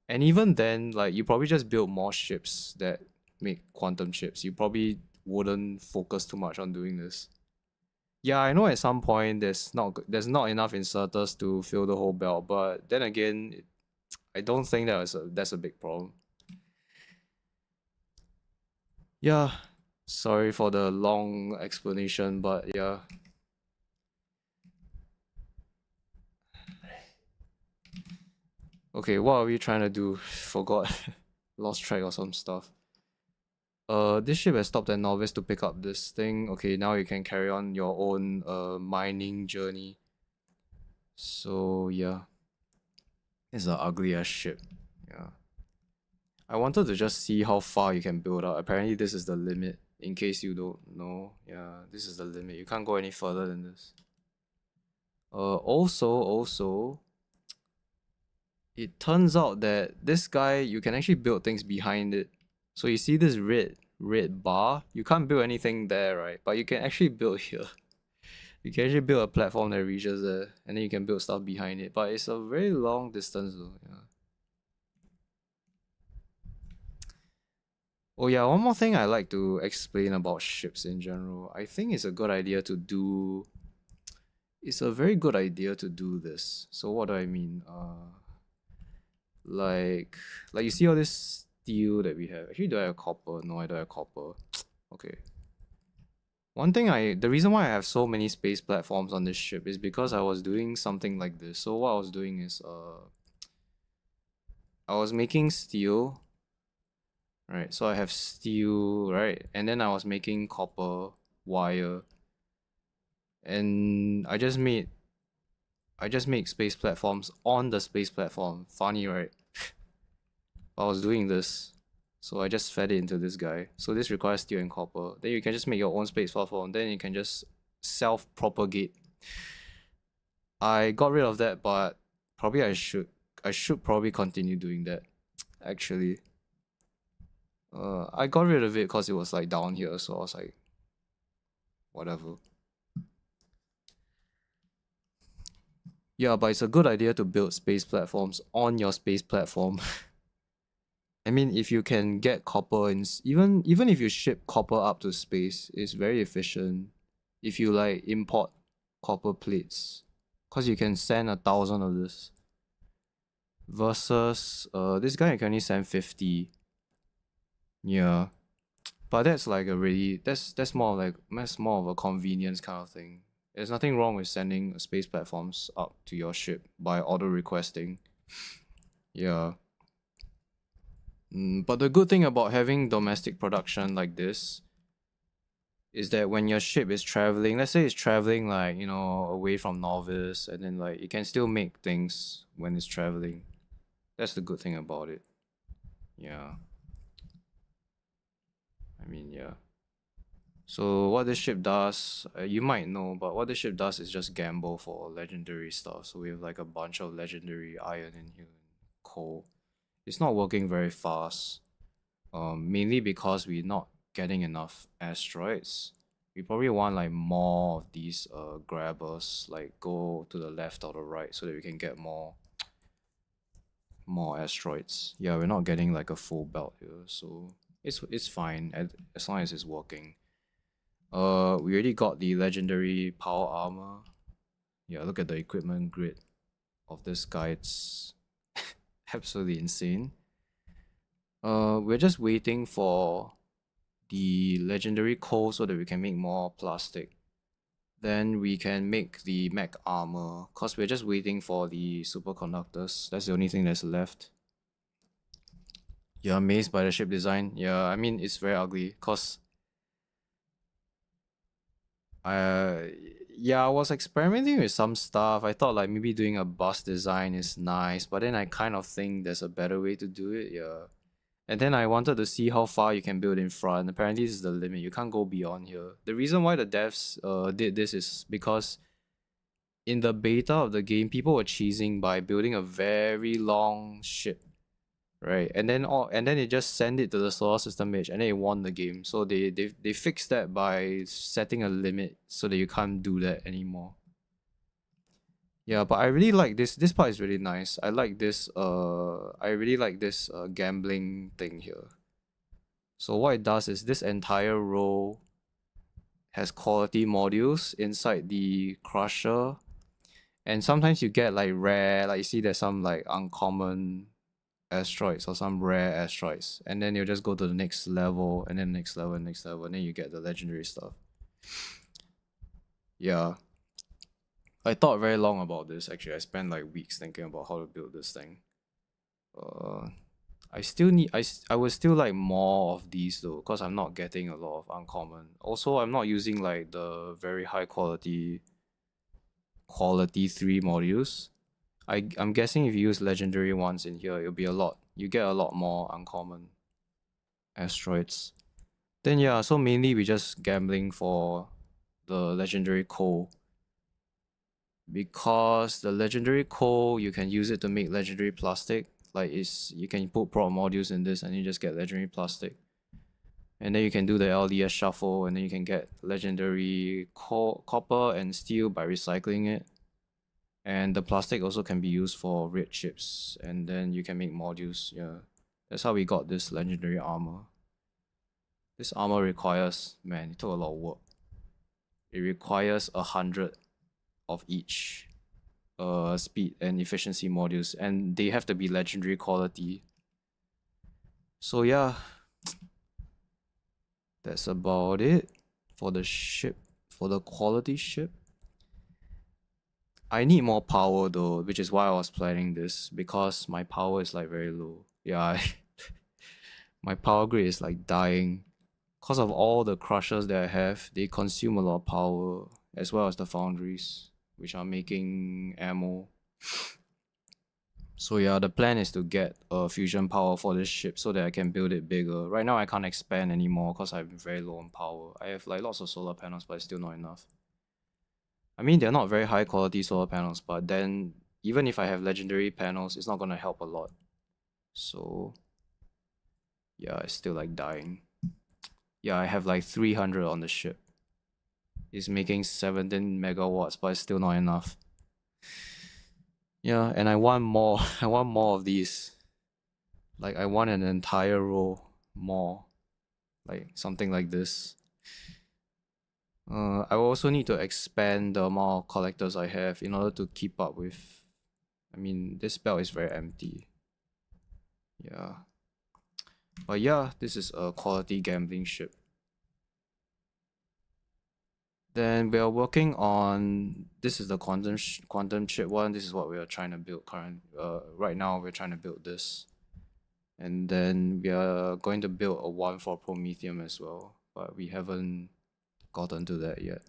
And even then, like you probably just build more ships that make quantum chips. You probably wouldn't focus too much on doing this. Yeah, I know at some point there's not enough inserters to fill the whole belt, but then again, I don't think that's a big problem. Yeah, sorry for the long explanation, but yeah. Okay, what are we trying to do? Forgot. Lost track of some stuff. This ship has stopped at Novice to pick up this thing. Okay, now you can carry on your own mining journey. So yeah. It's an ugly ass ship. Yeah. I wanted to just see how far you can build up. Apparently this is the limit. In case you don't know. Yeah, this is the limit. You can't go any further than this. Also, it turns out that this guy, you can actually build things behind it. So you see this red bar, you can't build anything there, right? But you can actually build here. You can actually build a platform that reaches there, and then you can build stuff behind it. But it's a very long distance though. Yeah. Oh yeah, one more thing I like to explain about ships in general. I think it's a good idea to do. It's a very good idea to do this. So what do I mean? Like you see all this steel that we have. Actually, do I have copper? No, I don't have copper. Okay. The reason why I have so many space platforms on this ship is because I was doing something like this. So what I was doing is, I was making steel, right? So I have steel, right? And then I was making copper wire, and I just make space platforms on the space platform. Funny, right? I was doing this, so I just fed it into this guy. So this requires steel and copper. Then you can just make your own space platform. Then you can just self-propagate. I got rid of that, but probably I should probably continue doing that. Actually, I got rid of it because it was like down here, so I was like, whatever. Yeah, but it's a good idea to build space platforms on your space platform. I mean, if you can get copper and even if you ship copper up to space, it's very efficient. If you like import copper plates, cause you can send 1,000 of this. Versus this guy can only send 50. Yeah, but that's like a really that's more of a convenience kind of thing. There's nothing wrong with sending space platforms up to your ship by auto requesting. Yeah. But the good thing about having domestic production like this is that when your ship is traveling, let's say it's traveling like, away from Novice, and then like it can still make things when it's traveling. That's the good thing about it. Yeah. I mean, yeah. So what this ship does, you might know, but what this ship does is just gamble for legendary stuff. So we have like a bunch of legendary iron in here, coal. It's not working very fast. Mainly because we're not getting enough asteroids. We probably want like more of these grabbers, like go to the left or the right, so that we can get more asteroids. Yeah, we're not getting like a full belt here, so it's fine as long as it's working. We already got the legendary power armor. Yeah, look at the equipment grid of this guy. It's absolutely insane. We're just waiting for the legendary coal so that we can make more plastic. Then we can make the mech armor, cause we're just waiting for the superconductors. That's the only thing that's left. You're amazed by the ship design? Yeah, I mean it's very ugly. Cause I yeah, I was experimenting with some stuff. I thought like maybe doing a bus design is nice, but then I kind of think there's a better way to do it. Yeah. And then I wanted to see how far you can build in front. Apparently, this is the limit. You can't go beyond here. The reason why the devs did this is because in the beta of the game, people were cheesing by building a very long ship, right? And then they just send it to the solar system edge, and then it won the game. So they fixed that by setting a limit so that you can't do that anymore. Yeah, but I really like this. This part is really nice. I like this. I really like this gambling thing here. So what it does is this entire row has quality modules inside the crusher, and sometimes you get like rare, like you see there's some like uncommon asteroids or some rare asteroids, and then you just go to the next level, and then next level, next level, and then you get the legendary stuff. Yeah, I thought very long about this. Actually, I spent like weeks thinking about how to build this thing. Uh, I would still like more of these though, because I'm not getting a lot of uncommon. Also, I'm not using like the very high quality 3 modules. I'm guessing if you use legendary ones in here, it'll be a lot. You get a lot more uncommon asteroids. Then yeah, so mainly we just gambling for the legendary coal. because the legendary coal, you can use it to make legendary plastic. Like you can put prop modules in this and you just get legendary plastic. And then you can do the LDS shuffle and then you can get legendary copper and steel by recycling it. And the plastic also can be used for red chips and then you can make modules. Yeah, that's how we got this legendary armor. This armor requires, man, it took a lot of work. It requires 100 of each speed and efficiency modules, and they have to be legendary quality. So yeah, that's about it for the ship, for the quality ship. I need more power though, which is why I was planning this, because my power is like very low. Yeah, my power grid is like dying. Because of all the crushers that I have, they consume a lot of power, as well as the foundries, which are making ammo. So yeah, the plan is to get a fusion power for this ship so that I can build it bigger. Right now I can't expand anymore because I'm very low on power. I have like lots of solar panels, but it's still not enough. I mean, they're not very high quality solar panels, but then even if I have legendary panels, it's not gonna help a lot. So yeah, it's still like dying. Yeah, I have like 300 on the ship. It's making 17 megawatts, but it's still not enough. Yeah, and I want more. I want more of these. Like I want an entire row more. Like something like this. I will also need to expand the amount of collectors I have in order to keep up with. I mean, this belt is very empty. Yeah. But yeah, this is a quality gambling ship. Then we are working on, this is the quantum chip one. This is what we are trying to build right now. We're trying to build this. And then we are going to build a one for Promethium as well, but we haven't gotten to that yet.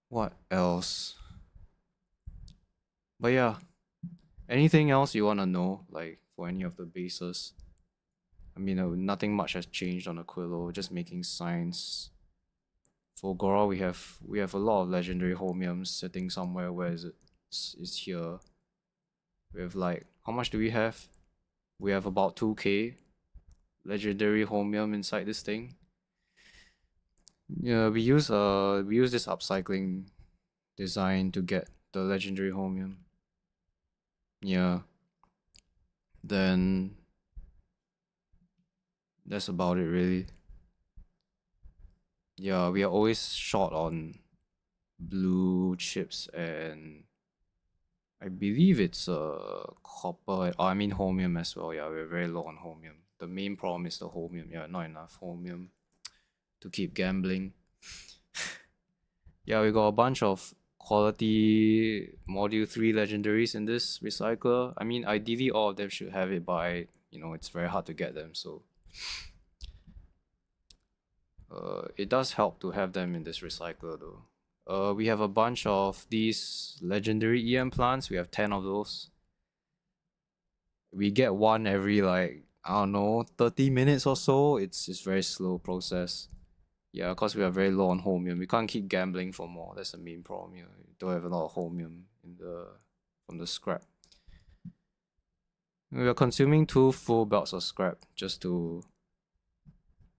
What else? But yeah, anything else you want to know, like for any of the bases? I mean, nothing much has changed on Aquilo, just making signs. For Gora, we have a lot of legendary homiums sitting somewhere. Where is it? It's here. We have like, how much do we have? We have about 2k legendary homium inside this thing. Yeah, we use this upcycling design to get the legendary homium. Yeah. Then that's about it really. Yeah, we are always short on blue chips and I believe it's copper. I mean homium as well. Yeah, we're very low on homium. The main problem is the homium. Yeah, not enough homium to keep gambling. Yeah, we got a bunch of quality module 3 legendaries in this recycler. I mean, ideally all of them should have it, but it's very hard to get them, so it does help to have them in this recycler though. We have a bunch of these legendary EM plants. We have 10 of those. We get one every like, I don't know, 30 minutes or so. It's very slow process. Yeah, because we are very low on homium. We can't keep gambling for more. That's the main problem here. We don't have a lot of homium from the scrap. We are consuming 2 full belts of scrap just to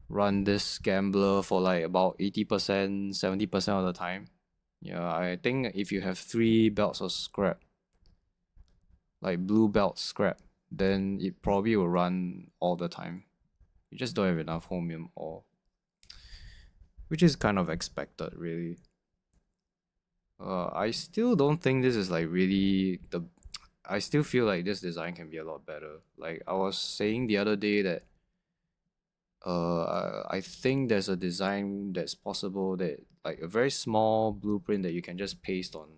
run this gambler for like about 80%, 70% of the time. Yeah, I think if you have 3 belts of scrap, like blue belt scrap, then it probably will run all the time. You just don't have enough homium ore, which is kind of expected, really. I still don't think this is like really I still feel like this design can be a lot better. Like I was saying the other day that I think there's a design that's possible, that like a very small blueprint that you can just paste on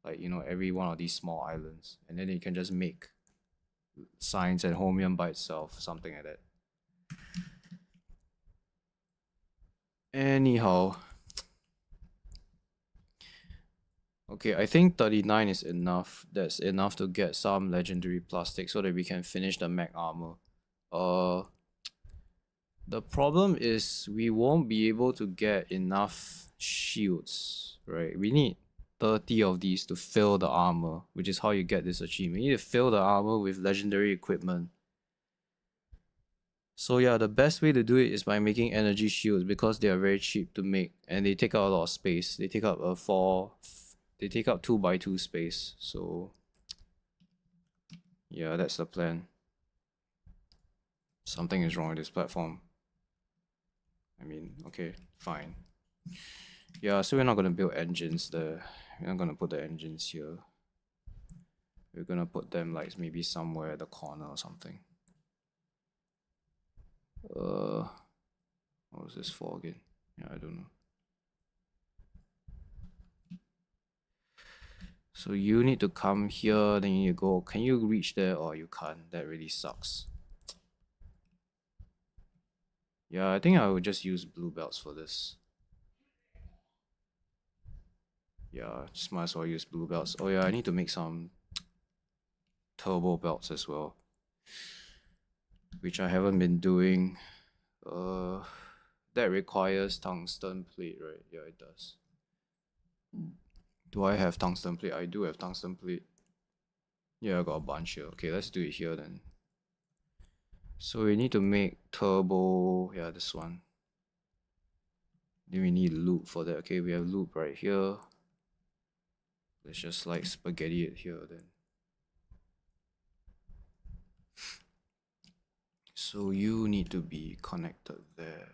like every one of these small islands, and then you can just make signs and homium by itself, something like that. Anyhow, okay, I think 39 is enough. That's enough to get some legendary plastic so that we can finish the mech armor. The problem is we won't be able to get enough shields, right? We need 30 of these to fill the armor, which is how you get this achievement. You need to fill the armor with legendary equipment. So yeah, the best way to do it is by making energy shields because they are very cheap to make and they take up a lot of space. They take up they take up 2x2 space. So yeah, that's the plan. Something is wrong with this platform. I mean, okay, fine. Yeah, so we're not gonna build engines there. We're not gonna put the engines here. We're gonna put them like maybe somewhere at the corner or something. What was this for again? Yeah, I don't know. So you need to come here, then you need to go. Can you reach there or you can't? That really sucks. Yeah, I think I would just use blue belts for this. Yeah, just might as well use blue belts. Oh yeah, I need to make some turbo belts as well, which I haven't been doing. That requires tungsten plate, right? Yeah, it does. Do I have tungsten plate? I do have tungsten plate. Yeah, I got a bunch here. Okay, let's do it here then. So we need to make turbo. Yeah, this one. Then we need loop for that. Okay, we have loop right here. Let's just like spaghetti it here then. So you need to be connected there.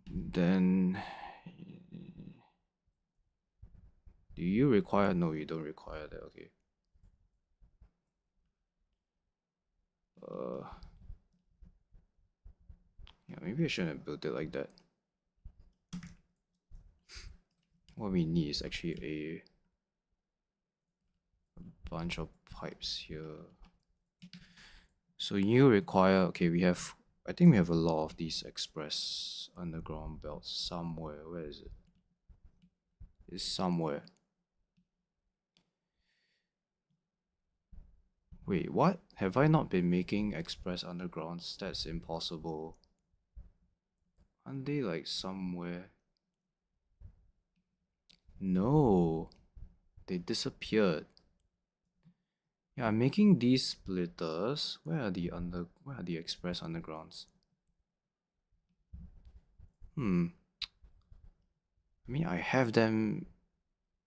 Then do you require? No, you don't require that. Okay. Yeah, maybe I shouldn't have built it like that. What we need is actually a bunch of pipes here. So you require, okay, I think we have a lot of these express underground belts somewhere. Where is it? It's somewhere. Wait, what? Have I not been making express undergrounds? That's impossible. Aren't they like somewhere? No, they disappeared. Yeah, I'm making these splitters. Where are the express undergrounds? I mean, I have them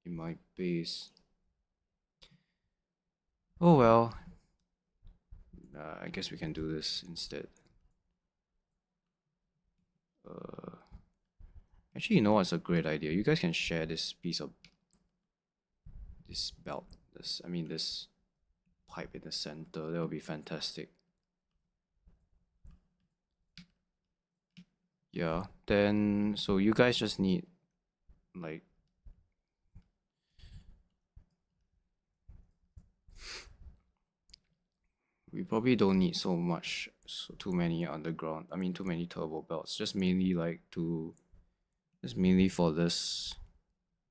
in my base. Oh well. I guess we can do this instead. Actually, you know what's a great idea? You guys can share this piece of this belt. This pipe in the center. That would be fantastic. Yeah. Then so you guys just need like we probably don't need too many too many turbo belts. Just mainly for this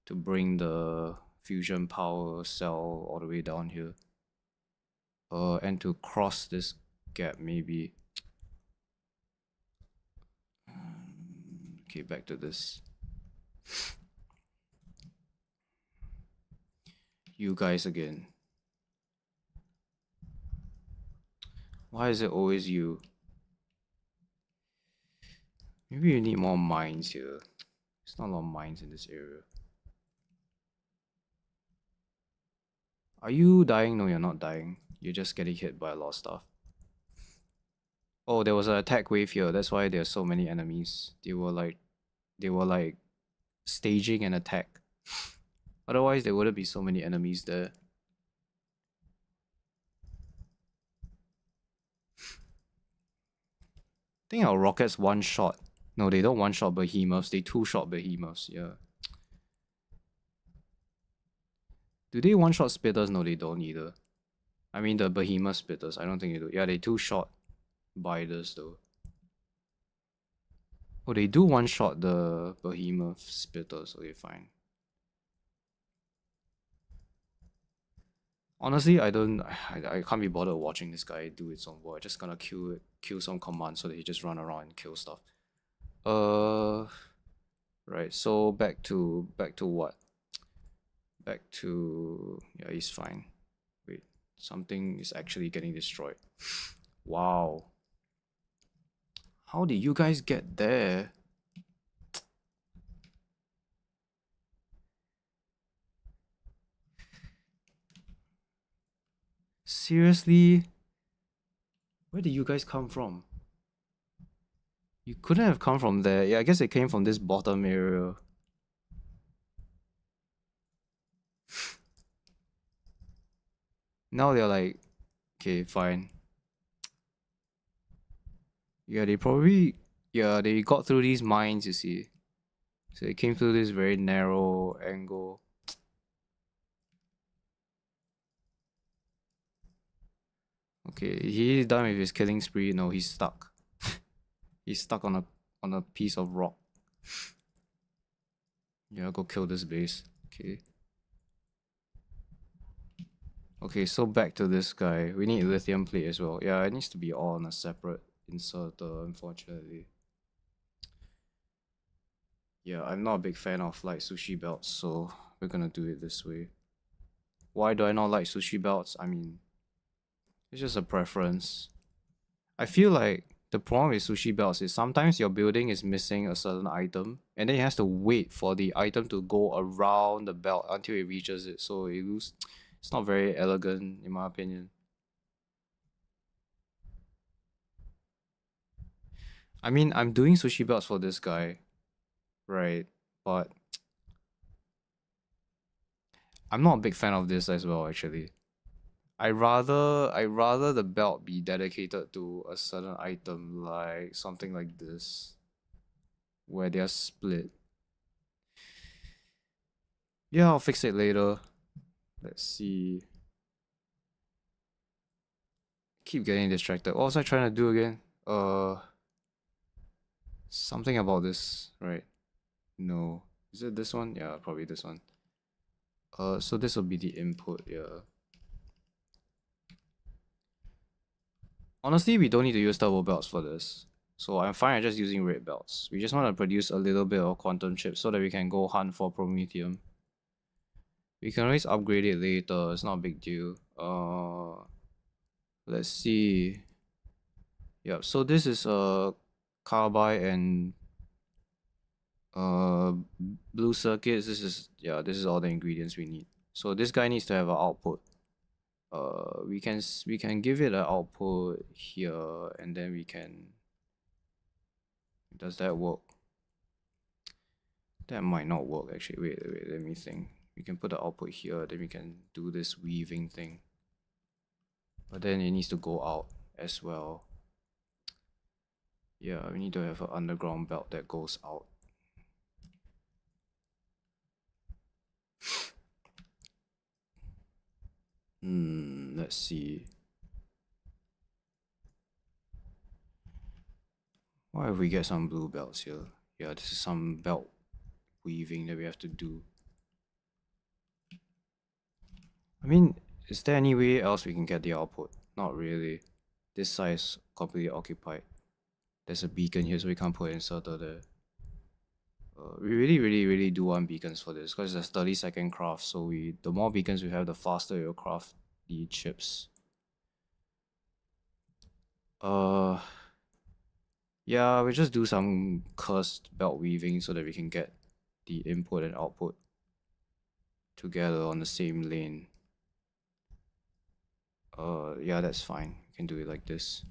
to bring the fusion power cell all the way down here. And to cross this gap maybe. Okay, back to this. You guys again. Why is it always you? Maybe you need more mines here. There's not a lot of mines in this area. Are you dying? No, you're not dying. You're just getting hit by a lot of stuff. Oh, there was an attack wave here. That's why there's so many enemies. They were like staging an attack. Otherwise, there wouldn't be so many enemies there. I think our rockets one shot. No, they don't one shot behemoths. They two shot behemoths. Yeah. Do they one shot spitters? No, they don't either. I mean the behemoth spitters. I don't think they do. Yeah, they two shot biters though. Oh, they do one shot the behemoth spitters. Okay, fine. Honestly, I can't be bothered watching this guy do its own work. I'm just gonna kill some commands so that he just run around and kill stuff. Right. So back to what? Back to yeah, he's fine. Wait, something is actually getting destroyed. Wow. How did you guys get there? Seriously? Where did you guys come from? You couldn't have come from there. Yeah, I guess it came from this bottom area. Now they're like, okay, fine. Yeah, they got through these mines, you see. So they came through this very narrow angle. Okay, he's done with his killing spree. No, he's stuck. He's stuck on a piece of rock. Yeah, go kill this base. Okay. Okay, so back to this guy. We need lithium plate as well. Yeah, it needs to be all on a separate inserter, unfortunately. Yeah, I'm not a big fan of like sushi belts, so we're gonna do it this way. Why do I not like sushi belts? I mean, it's just a preference. I feel like the problem with sushi belts is sometimes your building is missing a certain item, and then it has to wait for the item to go around the belt until it reaches it. So it lose. It's not very elegant, in my opinion. I mean, I'm doing sushi belts for this guy, right? But I'm not a big fan of this as well, actually. I rather the belt be dedicated to a certain item, like something like this, where they're split. Yeah, I'll fix it later. Let's see. Keep getting distracted. What was I trying to do again? Something about this, right? No. Is it this one? Yeah, probably this one. So this will be the input, yeah. Honestly, we don't need to use turbo belts for this. So I'm fine just using red belts. We just want to produce a little bit of quantum chips so that we can go hunt for promethium. We can always upgrade it later, it's not a big deal. Let's see. Yep, so this is a carbide and blue circuits. This is all the ingredients we need. So this guy needs to have an output. We can give it an output here, and then we can. Does that work? That might not work actually. Wait, let me think. We can put the output here, then we can do this weaving thing. But then it needs to go out as well. Yeah, we need to have an underground belt that goes out. Let's see. Why if we get some blue belts here? Yeah, this is some belt weaving that we have to do. I mean, is there any way else we can get the output? Not really. This side is completely occupied. There's a beacon here, so we can't put an inserter there. We really do want beacons for this because it's a 30-second craft. So the more beacons we have, the faster it will craft the chips. Yeah, we just do some cursed belt weaving so that we can get the input and output together on the same lane. Yeah, that's fine. You can do it like this.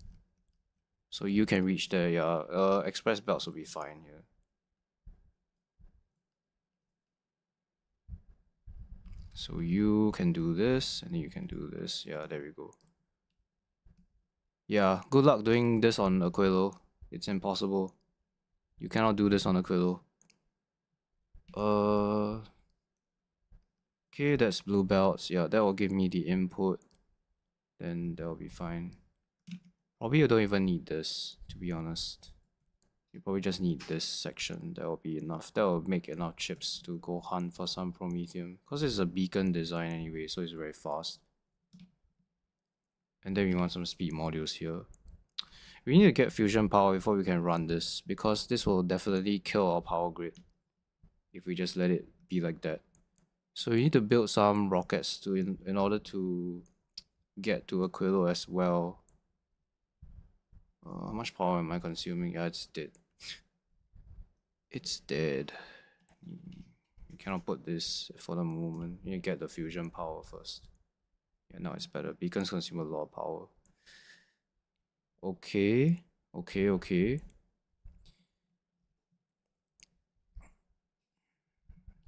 So you can reach there, yeah. Express belts will be fine here. So you can do this, and then you can do this. Yeah, there we go. Yeah, good luck doing this on Aquilo. It's impossible. You cannot do this on Aquilo. Okay, that's blue belts. Yeah, that will give me the input. Then that will be fine. Probably you don't even need this, to be honest. You probably just need this section. That will be enough. That will make enough chips to go hunt for some promethium. Because it's a beacon design anyway, so it's very fast. And then we want some speed modules here. We need to get fusion power before we can run this, because this will definitely kill our power grid if we just let it be like that. So we need to build some rockets to in order to get to Aquilo as well. How much power am I consuming? Yeah, it's dead. It's dead. You cannot put this for the moment. You need to get the fusion power first. Yeah, now it's better. Beacons consume a lot of power. Okay. Okay.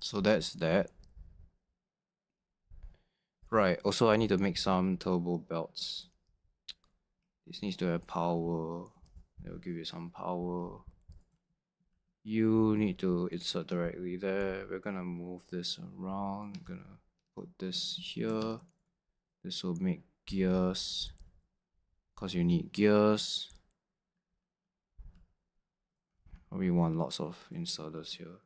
So that's that. Right, also I need to make some turbo belts. This needs to have power. That will give you some power. You need to insert directly there. We're gonna move this around. We're gonna put this here. This will make gears, because you need gears. We want lots of inserters here.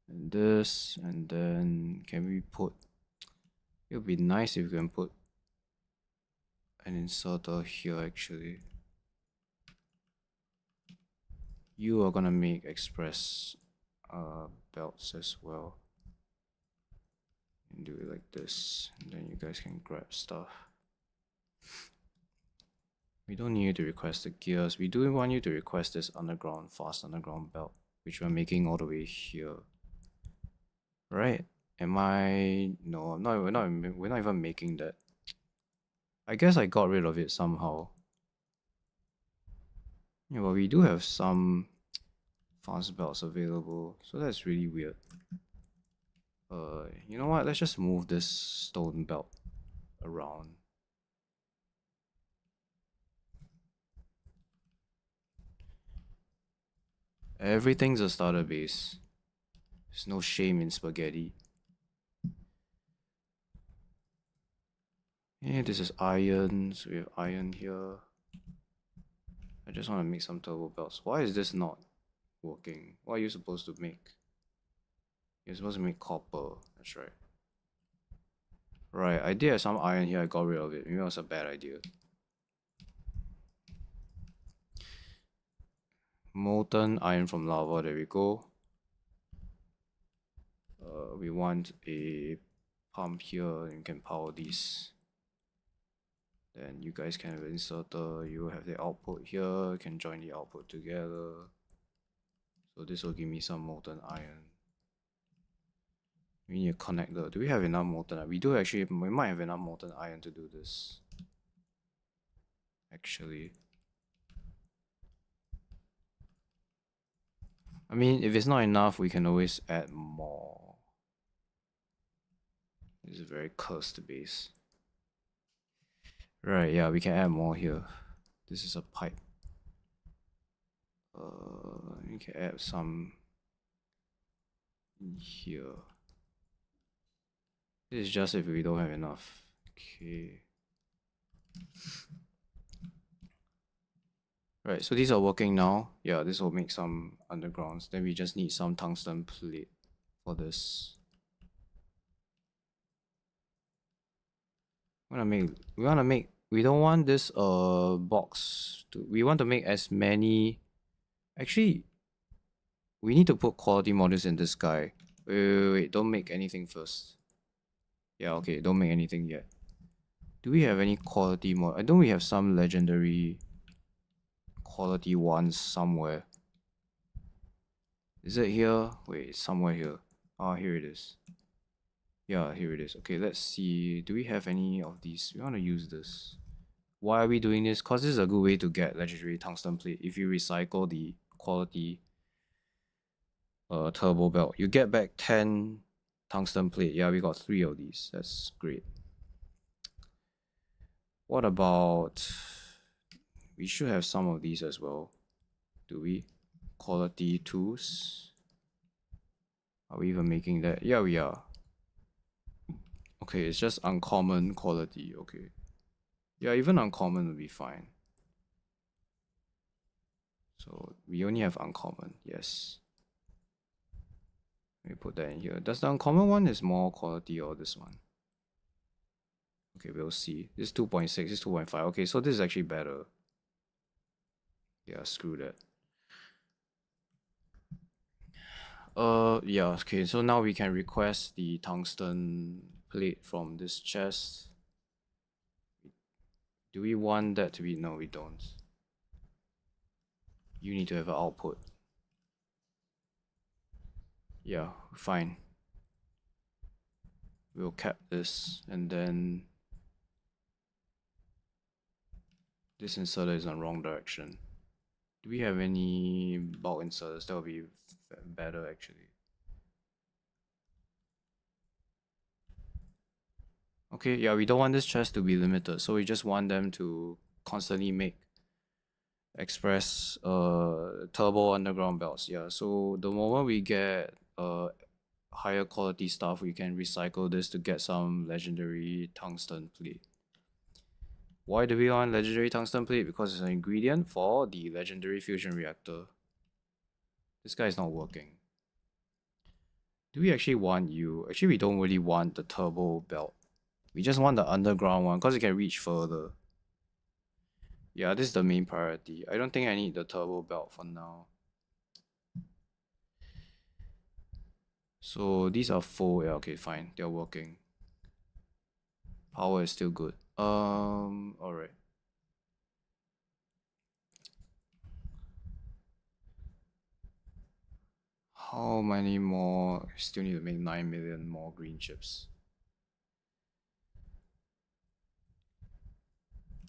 And this, and then can we put, it would be nice if we can put an inserter here actually. You are gonna make express belts as well. And do it like this, and then you guys can grab stuff. We don't need you to request the gears. We do want you to request this fast underground belt, which we're making all the way here. Right? Am I? No, I'm not. We're not even making that. I guess I got rid of it somehow. Yeah, but we do have some fast belts available, so that's really weird. You know what? Let's just move this stone belt around. Everything's a starter base. There's no shame in spaghetti. Yeah, this is iron, so we have iron here. I just want to make some turbo belts. Why is this not working? What are you supposed to make? You're supposed to make copper. That's right. Right, I did have some iron here. I got rid of it. Maybe it was a bad idea. Molten iron from lava. There we go. We want a pump here, and you can power these. Then you guys can have an inserter. You have the output here. You can join the output together. So this will give me some molten iron. We need a connector. Do we have enough molten iron? We do actually. We might have enough molten iron to do this. Actually. I mean, if it's not enough, we can always add more. This is a very cursed base. Right, yeah, we can add more here. This is a pipe. We can add some here. This is just if we don't have enough. Okay. Right, so these are working now. Yeah, this will make some undergrounds. Then we just need some tungsten plate for this. We don't want this box we want to make as many. Actually, we need to put quality modules in this guy. Wait, don't make anything first. Yeah, okay, don't make anything yet. Do we have any quality mod? I know we have some legendary quality ones somewhere. Is it here? Wait, it's somewhere here. Ah, here it is. Yeah, here it is. Okay, let's see. Do we have any of these? We want to use this. Why are we doing this? Because this is a good way to get legendary tungsten plate. If you recycle the quality turbo belt, you get back 10 tungsten plate. Yeah, we got 3 of these. That's great. What about... We should have some of these as well. Do we? Quality 2s. Are we even making that? Yeah, we are. Okay, it's just uncommon quality. Okay. Yeah, even uncommon would be fine. So we only have uncommon. Yes. Let me put that in here. Does the uncommon one is more quality or this one? Okay, we'll see. This is 2.6, this is 2.5. Okay, so this is actually better. Yeah, screw that. Yeah, okay, so now we can request the tungsten plate from this chest. Do we want that to be? No, we don't. You need to have an output. Yeah, fine. We'll cap this, and then this inserter is on wrong direction. Do we have any bulk inserters? That would be better actually. Okay, yeah, we don't want this chest to be limited, so we just want them to constantly make express turbo underground belts. Yeah, so the moment we get higher quality stuff, we can recycle this to get some legendary tungsten plate. Why do we want legendary tungsten plate? Because it's an ingredient for the legendary fusion reactor. This guy is not working. Do we actually want you? Actually, we don't really want the turbo belt. We just want the underground one because it can reach further. Yeah, this is the main priority. I don't think I need the turbo belt for now. So these are full. Yeah, okay, fine. They're working. Power is still good. Alright. How many more? Still need to make 9 million more green chips.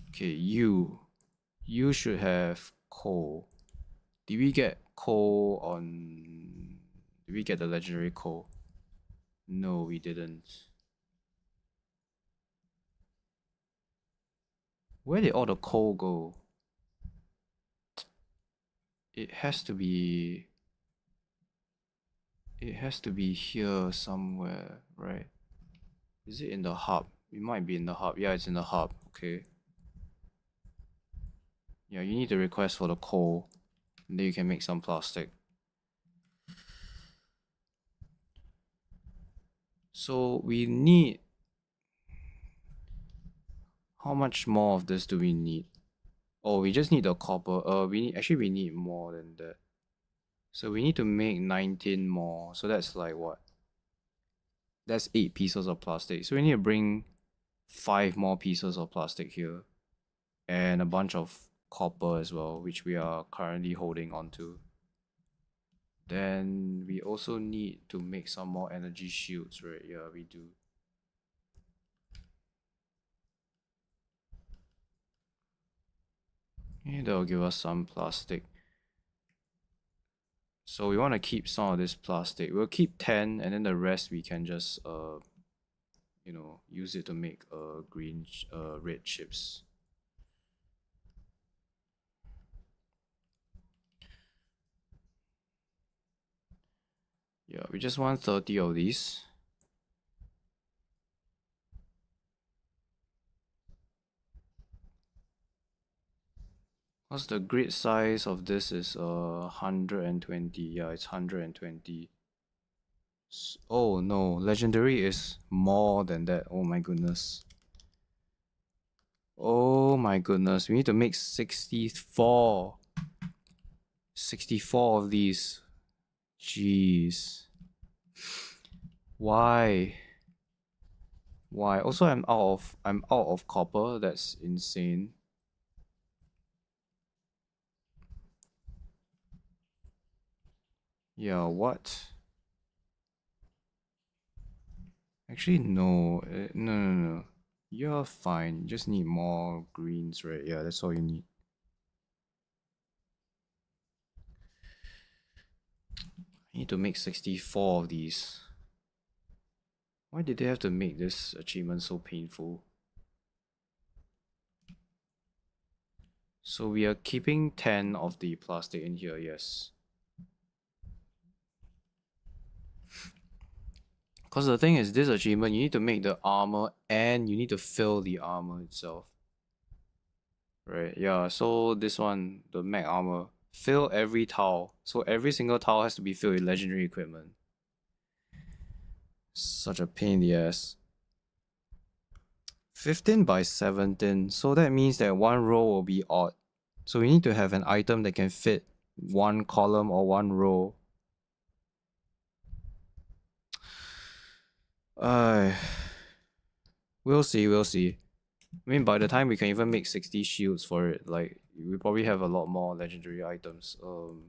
Okay, you should have coal. Did we get coal on... Did we get the legendary coal? No, we didn't. Where did all the coal go? It has to be... It has to be here somewhere, right? Is it in the hub? It might be in the hub. Yeah, it's in the hub. Okay. Yeah, you need to request for the coal. And then you can make some plastic. So we need... How much more of this do we need? Oh, we just need the copper. We need more than that. So we need to make 19 more. So that's like what? That's 8 pieces of plastic. So we need to bring 5 more pieces of plastic here. And a bunch of copper as well, which we are currently holding on to. Then we also need to make some more energy shields, right? Yeah, we do. Okay, that'll give us some plastic. So we want to keep some of this plastic. We'll keep 10 and then the rest we can just you know, use it to make red chips. Yeah, we just want 30 of these. What's the grid size of this is 120. Yeah, it's 120. Oh no, legendary is more than that. Oh my goodness. Oh my goodness, we need to make 64. 64 of these. Jeez. Why? Why? Also, I'm out of copper. That's insane. Yeah, what? Actually, no. No. You're fine. You just need more greens, right? Yeah, that's all you need. I need to make 64 of these. Why did they have to make this achievement so painful? So we are keeping 10 of the plastic in here, yes. Because the thing is, this achievement, you need to make the armor and you need to fill the armor itself. Right, yeah, so this one, the mech armor, fill every tile. So every single tile has to be filled with legendary equipment. Such a pain in the ass. 15 by 17, so that means that one row will be odd So we need to have an item that can fit one column or one row. We'll see, we'll see. I mean, by the time we can even make 60 shields for it, like, we probably have a lot more legendary items. So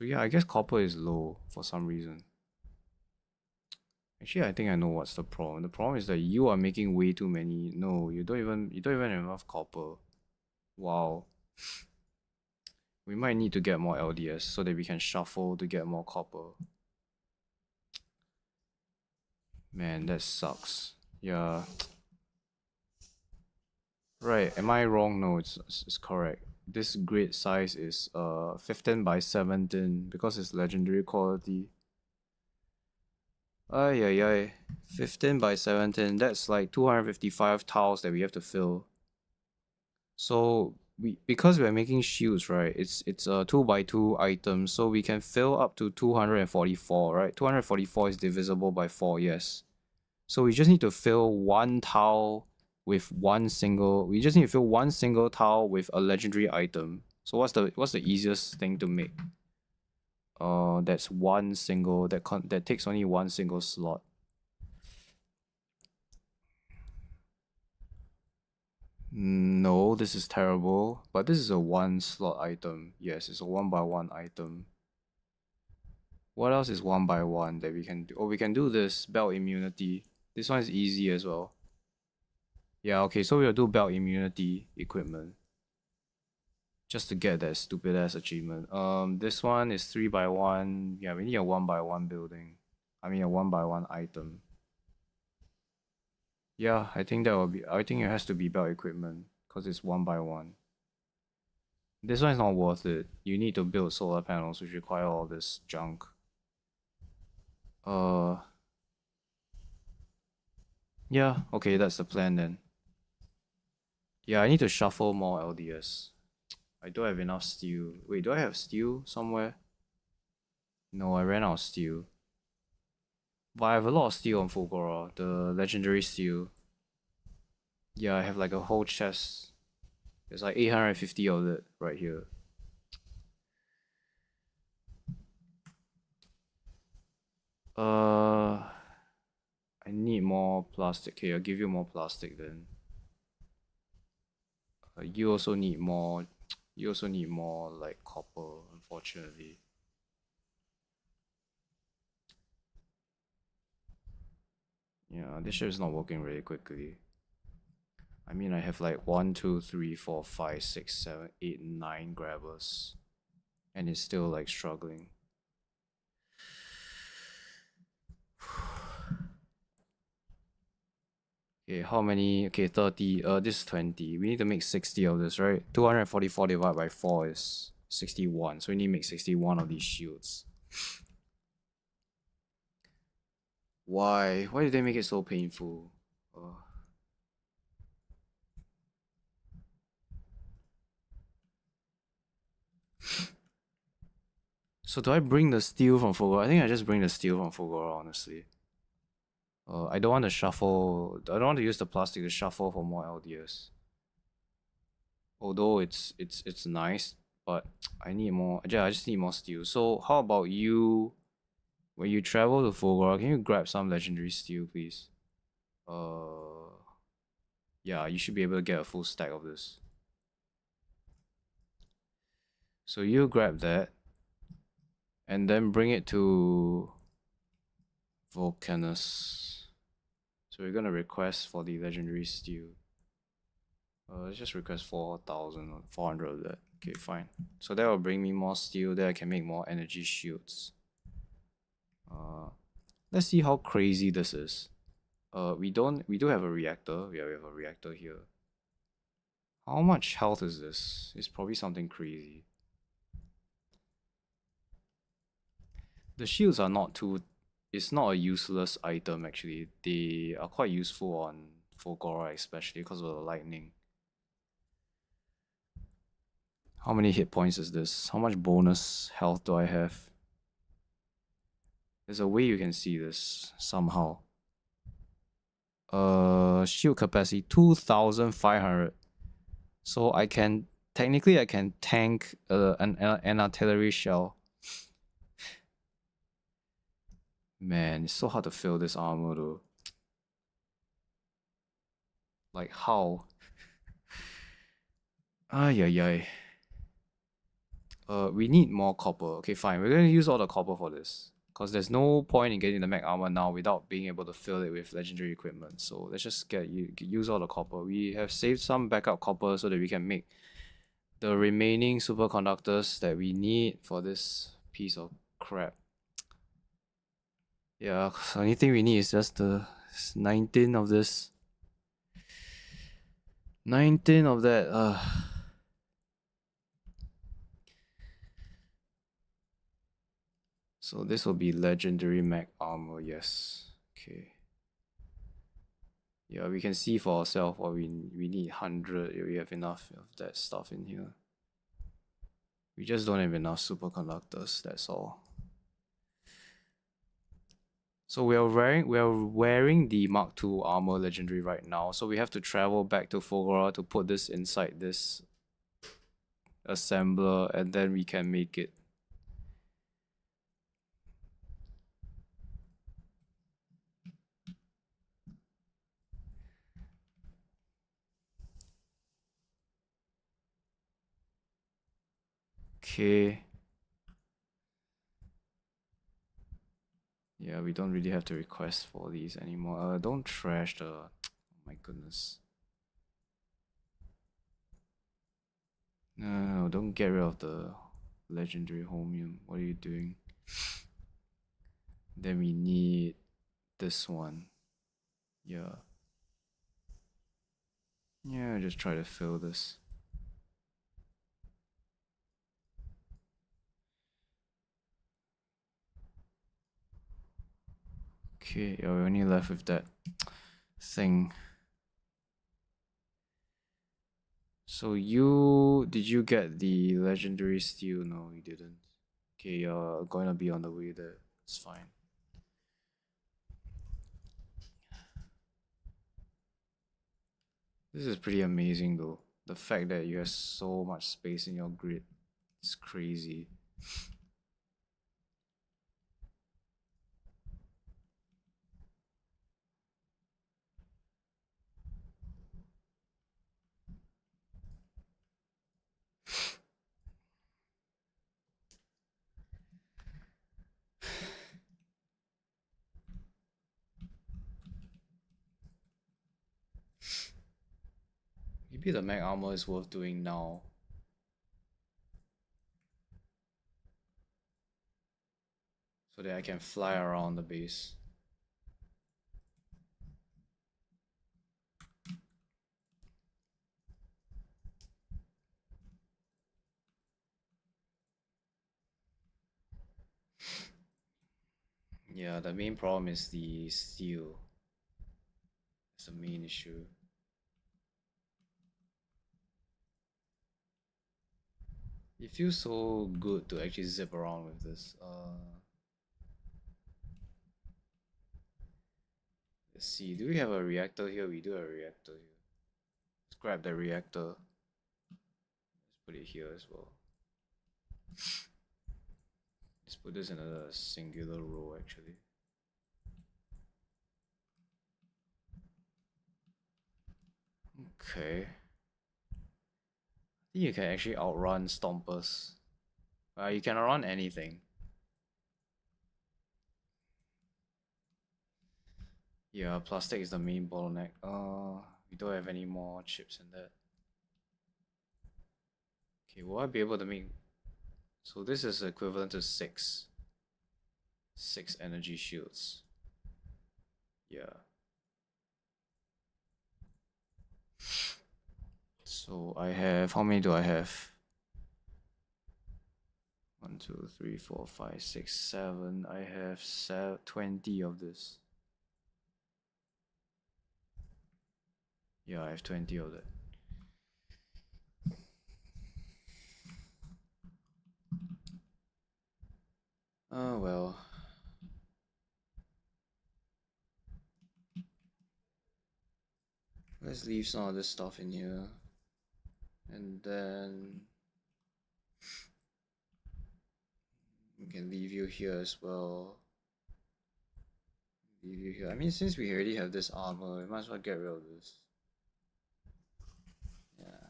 yeah, I guess copper is low for some reason. Actually, I think I know what's the problem. The problem is that you are making way too many. No, you don't even have enough copper. Wow. We might need to get more LDS so that we can shuffle to get more copper. Man, that sucks. Yeah. Right, am I wrong? No, it's correct. This grid size is 15 by 17 because it's legendary quality. Ay ay ay. 15 by 17, that's like 255 tiles that we have to fill. So because we're making shields, right? It's a 2 by 2 item, so we can fill up to 244, right? 244 is divisible by 4, yes. So we just need to fill one tile with one single. We just need to fill one single tile with a legendary item. So what's the easiest thing to make? That's one single that takes only one single slot. No, this is terrible. But this is a one slot item. Yes, it's a 1 by 1 item. What else is 1 by 1 that we can do? Oh, we can do this belt immunity. This one is easy as well. Yeah, okay, so we'll do belt immunity equipment. Just to get that stupid ass achievement. This one is 3 by 1. Yeah, we need a 1 by 1 building. I mean a 1 by 1 item. Yeah, I think it has to be belt equipment because it's 1 by 1. This one is not worth it. You need to build solar panels, which require all this junk. Yeah, okay, that's the plan then. Yeah, I need to shuffle more LDS. I don't have enough steel. Wait, do I have steel somewhere? No, I ran out of steel. But I have a lot of steel on Fulgora, the legendary steel. Yeah, I have like a whole chest. There's like 850 of it right here. I need more plastic. Okay, I'll give you more plastic then. You also need more. You also need more like copper, unfortunately. Yeah, this shit is not working really quickly. I mean, I have like 1, 2, 3, 4, 5, 6, 7, 8, 9 grabbers, and it's still like struggling. Okay, how many? Okay, 30. This is 20. We need to make 60 of this, right? 244 divided by 4 is 61. So we need to make 61 of these shields. Why? Why did they make it so painful? So do I bring the steel from Fulgora? I think I just bring the steel from Fulgora, honestly. I don't want to shuffle. I don't want to use the plastic to shuffle for more LDS. Although it's nice, but I need more. Yeah, I just need more steel. So how about you? When you travel to Fulgora, can you grab some legendary steel, please? Yeah, you should be able to get a full stack of this. So you grab that, and then bring it to Volcanus. So we're gonna request for the legendary steel. Let's just request 4,000 or 400 of that. Okay, fine. So that will bring me more steel. Then I can make more energy shields. Let's see how crazy this is. We do have a reactor. Yeah, we have a reactor here. How much health is this? It's probably something crazy. The shields are not too. It's not a useless item actually. They are quite useful on Fulgora, especially because of the lightning. How many hit points is this? How much bonus health do I have? There's a way you can see this somehow. Shield capacity 2,500. So I can technically I can tank an artillery shell. Man, it's so hard to fill this armor though. Like how? Ay ay ay. We need more copper. Okay, fine. We're gonna use all the copper for this. Because there's no point in getting the mech armor now without being able to fill it with legendary equipment. So let's just use all the copper. We have saved some backup copper so that we can make the remaining superconductors that we need for this piece of crap. Yeah, the only thing we need is just the 19 of this. 19 of that. So this will be legendary mech armor, yes. Okay. Yeah, we can see for ourselves what we need 100. We have enough of that stuff in here. We just don't have enough superconductors, that's all. So we are wearing the Mark II armor legendary right now. So we have to travel back to Fulgora to put this inside this assembler, and then we can make it. Okay. Yeah, we don't really have to request for these anymore. Don't trash the... Oh my goodness. No, don't get rid of the legendary homium. What are you doing? Then we need this one. Yeah. Yeah, just try to fill this. Okay, yeah, we're only left with that thing. So did you get the legendary steel? No, you didn't. Okay, you're gonna be on the way there. It's fine. This is pretty amazing though. The fact that you have so much space in your grid is crazy. Maybe the mech armor is worth doing now. So that I can fly around the base. Yeah, the main problem is the steel. It's the main issue. It feels so good to actually zip around with this. Let's see, do we have a reactor here? We do have a reactor here. Let's grab the reactor. Let's put it here as well. Let's put this in a singular row actually. Okay. I think you can actually outrun Stompers. You can outrun anything. Yeah, plastic is the main bottleneck. We don't have any more chips in that. Okay, will I be able to make... So this is equivalent to 6 energy shields. Yeah. So I have... How many do I have? 1, 2, 3, 4, 5, 6, 7. I have 20 of this. Yeah, I have 20 of that. Oh well. Let's leave some of this stuff in here. And then we can leave you here as well. Leave you here. I mean, since we already have this armor, we might as well get rid of this. Yeah.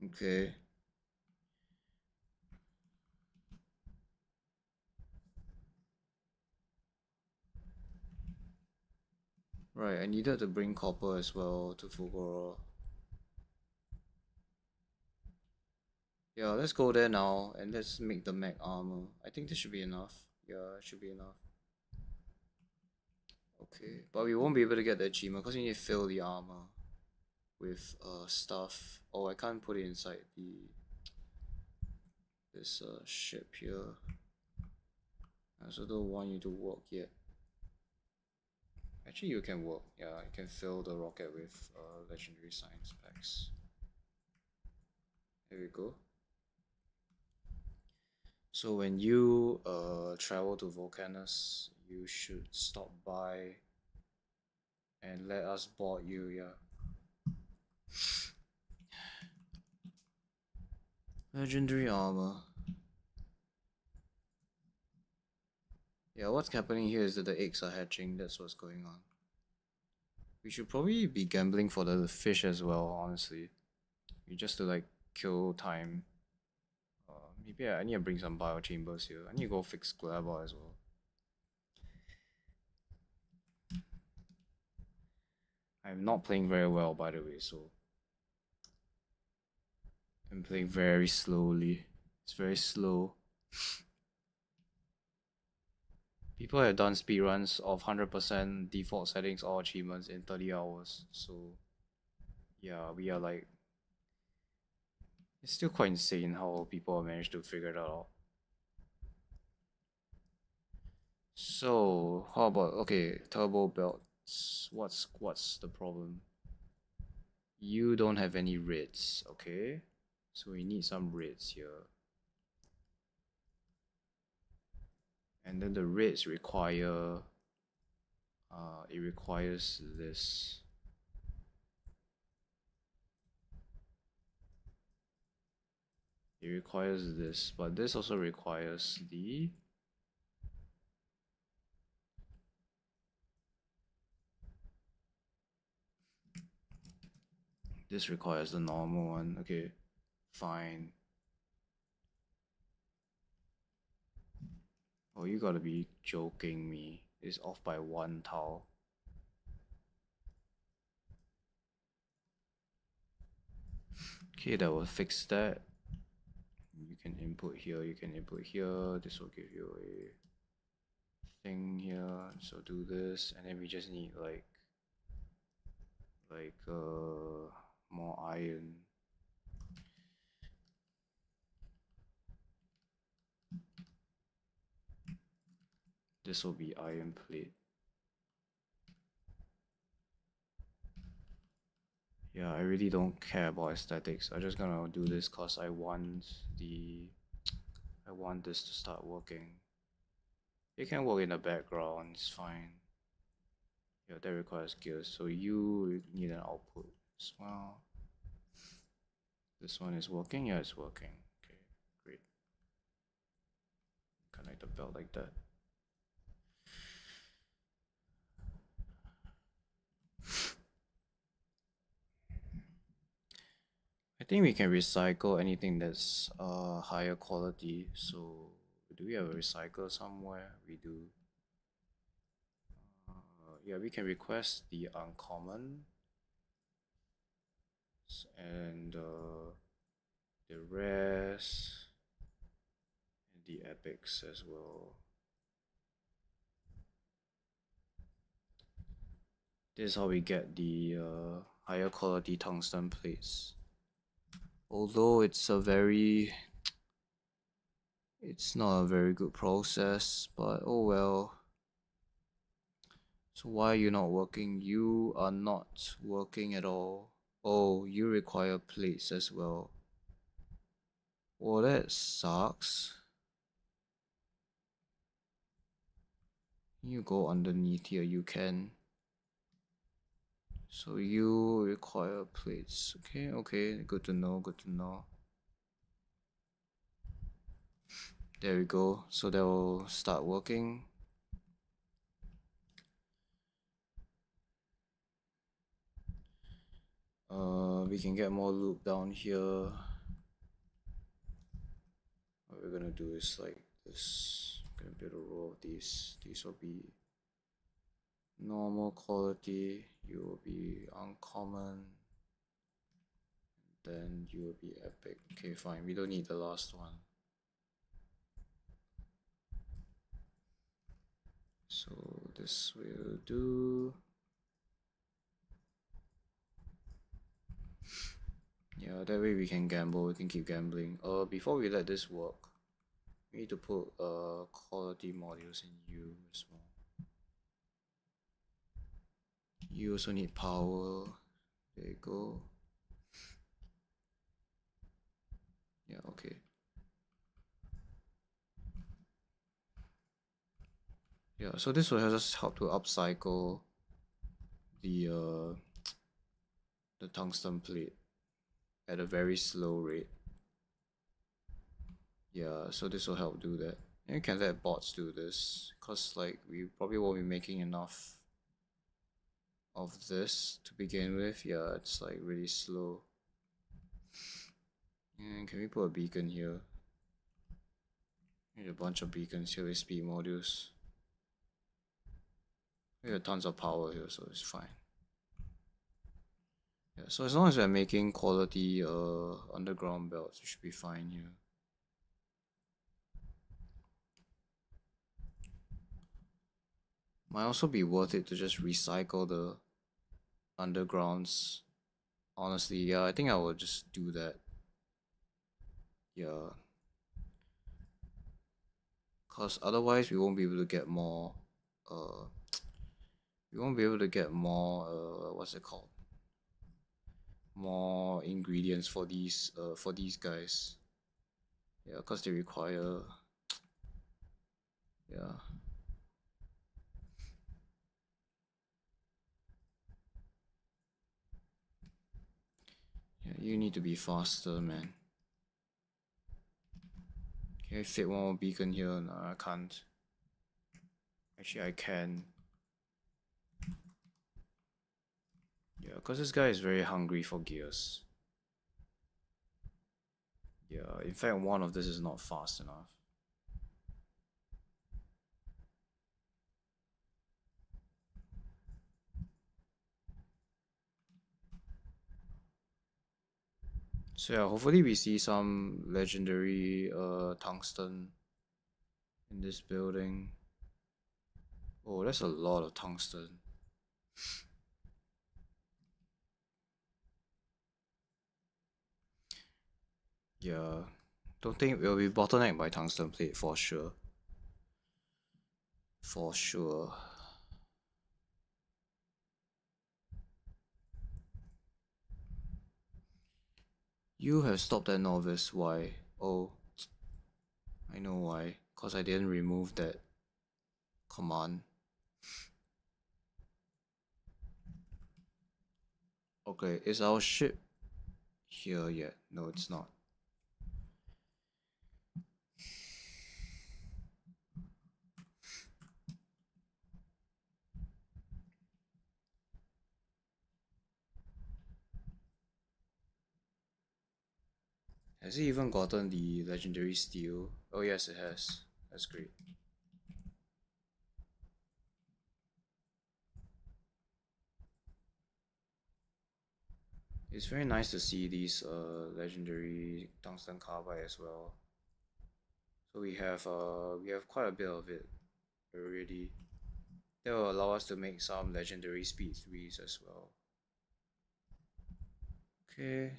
Okay. Right, I needed to bring copper as well to Fugoro. Yeah, let's go there now and let's make the mech armor. I think this should be enough. Yeah, it should be enough. Okay, but we won't be able to get the achievement because we need to fill the armor with stuff. Oh, I can't put it inside this ship here. I also don't want you to work yet. Actually, you can work. Yeah, you can fill the rocket with legendary science packs. There we go. So when you travel to Volcanus, you should stop by and let us board you. Yeah. Legendary armor. Yeah, what's happening here is that the eggs are hatching. That's what's going on. We should probably be gambling for the fish as well, honestly. Just to like kill time. Maybe I need to bring some bio chambers here. I need to go fix Glabber as well. I'm not playing very well, by the way, so I'm playing very slowly. It's very slow. People have done speedruns of 100% default settings or achievements in 30 hours, so yeah, we are like... It's still quite insane how people managed to figure that out. So, how about, okay, turbo belts. What's the problem? You don't have any reds, okay? So we need some reds here. And then the reds require it requires this. It requires this, but this also requires the... This requires the normal one. Okay, fine. Oh, you gotta be joking me. It's off by 1 tile. Okay, that will fix that. You can input here, you can input here. This will give you a thing here. So do this, and then we just need more iron. This will be iron plate. Yeah, I really don't care about aesthetics. I'm just gonna do this cause I want this to start working. It can work in the background, it's fine. Yeah, that requires gears, so you need an output as well. This one is working? Yeah, it's working. Okay, great. Connect the belt like that. I think we can recycle anything that's higher quality. So do we have a recycle somewhere? We do. Yeah, we can request the uncommon and the rares and the epics as well. This is how we get the higher quality tungsten plates. Although it's not a very good process, but oh well. So why are you not working? You are not working at all. Oh, you require plates as well. Well, that sucks. You go underneath here, you can. So you require plates. Okay, okay, good to know, good to know. There we go. So that will start working. We can get more loop down here. What we're gonna do is like this. Gonna build a row of these. These will be normal quality. You will be uncommon. Then you will be epic. Okay, fine. We don't need the last one. So this will do. Yeah, that way we can gamble. We can keep gambling. Before we let this work, we need to put quality modules in you as well. You also need power. There you go. Yeah, okay. Yeah, so this will just help to upcycle the the tungsten plate at a very slow rate. Yeah, so this will help do that. And you can let bots do this, cause like we probably won't be making enough of this to begin with. Yeah, it's like really slow. And can we put a beacon here? Need a bunch of beacons here with speed modules. We have tons of power here, so it's fine. Yeah, so as long as we're making quality underground belts, it should be fine here. Might also be worth it to just recycle the undergrounds. Honestly, yeah, I think I will just do that. Yeah. Cause otherwise we won't be able to get more we won't be able to get more what's it called? More ingredients for these guys. Yeah, cause they require yeah. Yeah, you need to be faster, man. Can I fit one more beacon here? No, I can't. Actually, I can. Yeah, because this guy is very hungry for gears. Yeah, in fact, one of this is not fast enough. So yeah, hopefully we see some legendary tungsten in this building. Oh, that's a lot of tungsten. Yeah, don't think we'll be bottlenecked by tungsten plate for sure. For sure. You have stopped that novice. Why? Oh, I know why. Cause I didn't remove that command. Okay, is our ship here yet? No, it's not. Has he even gotten the legendary steel? Oh yes, it has. That's great. It's very nice to see these legendary tungsten carbide as well. So we have quite a bit of it already. That will allow us to make some legendary speed 3s as well. Okay.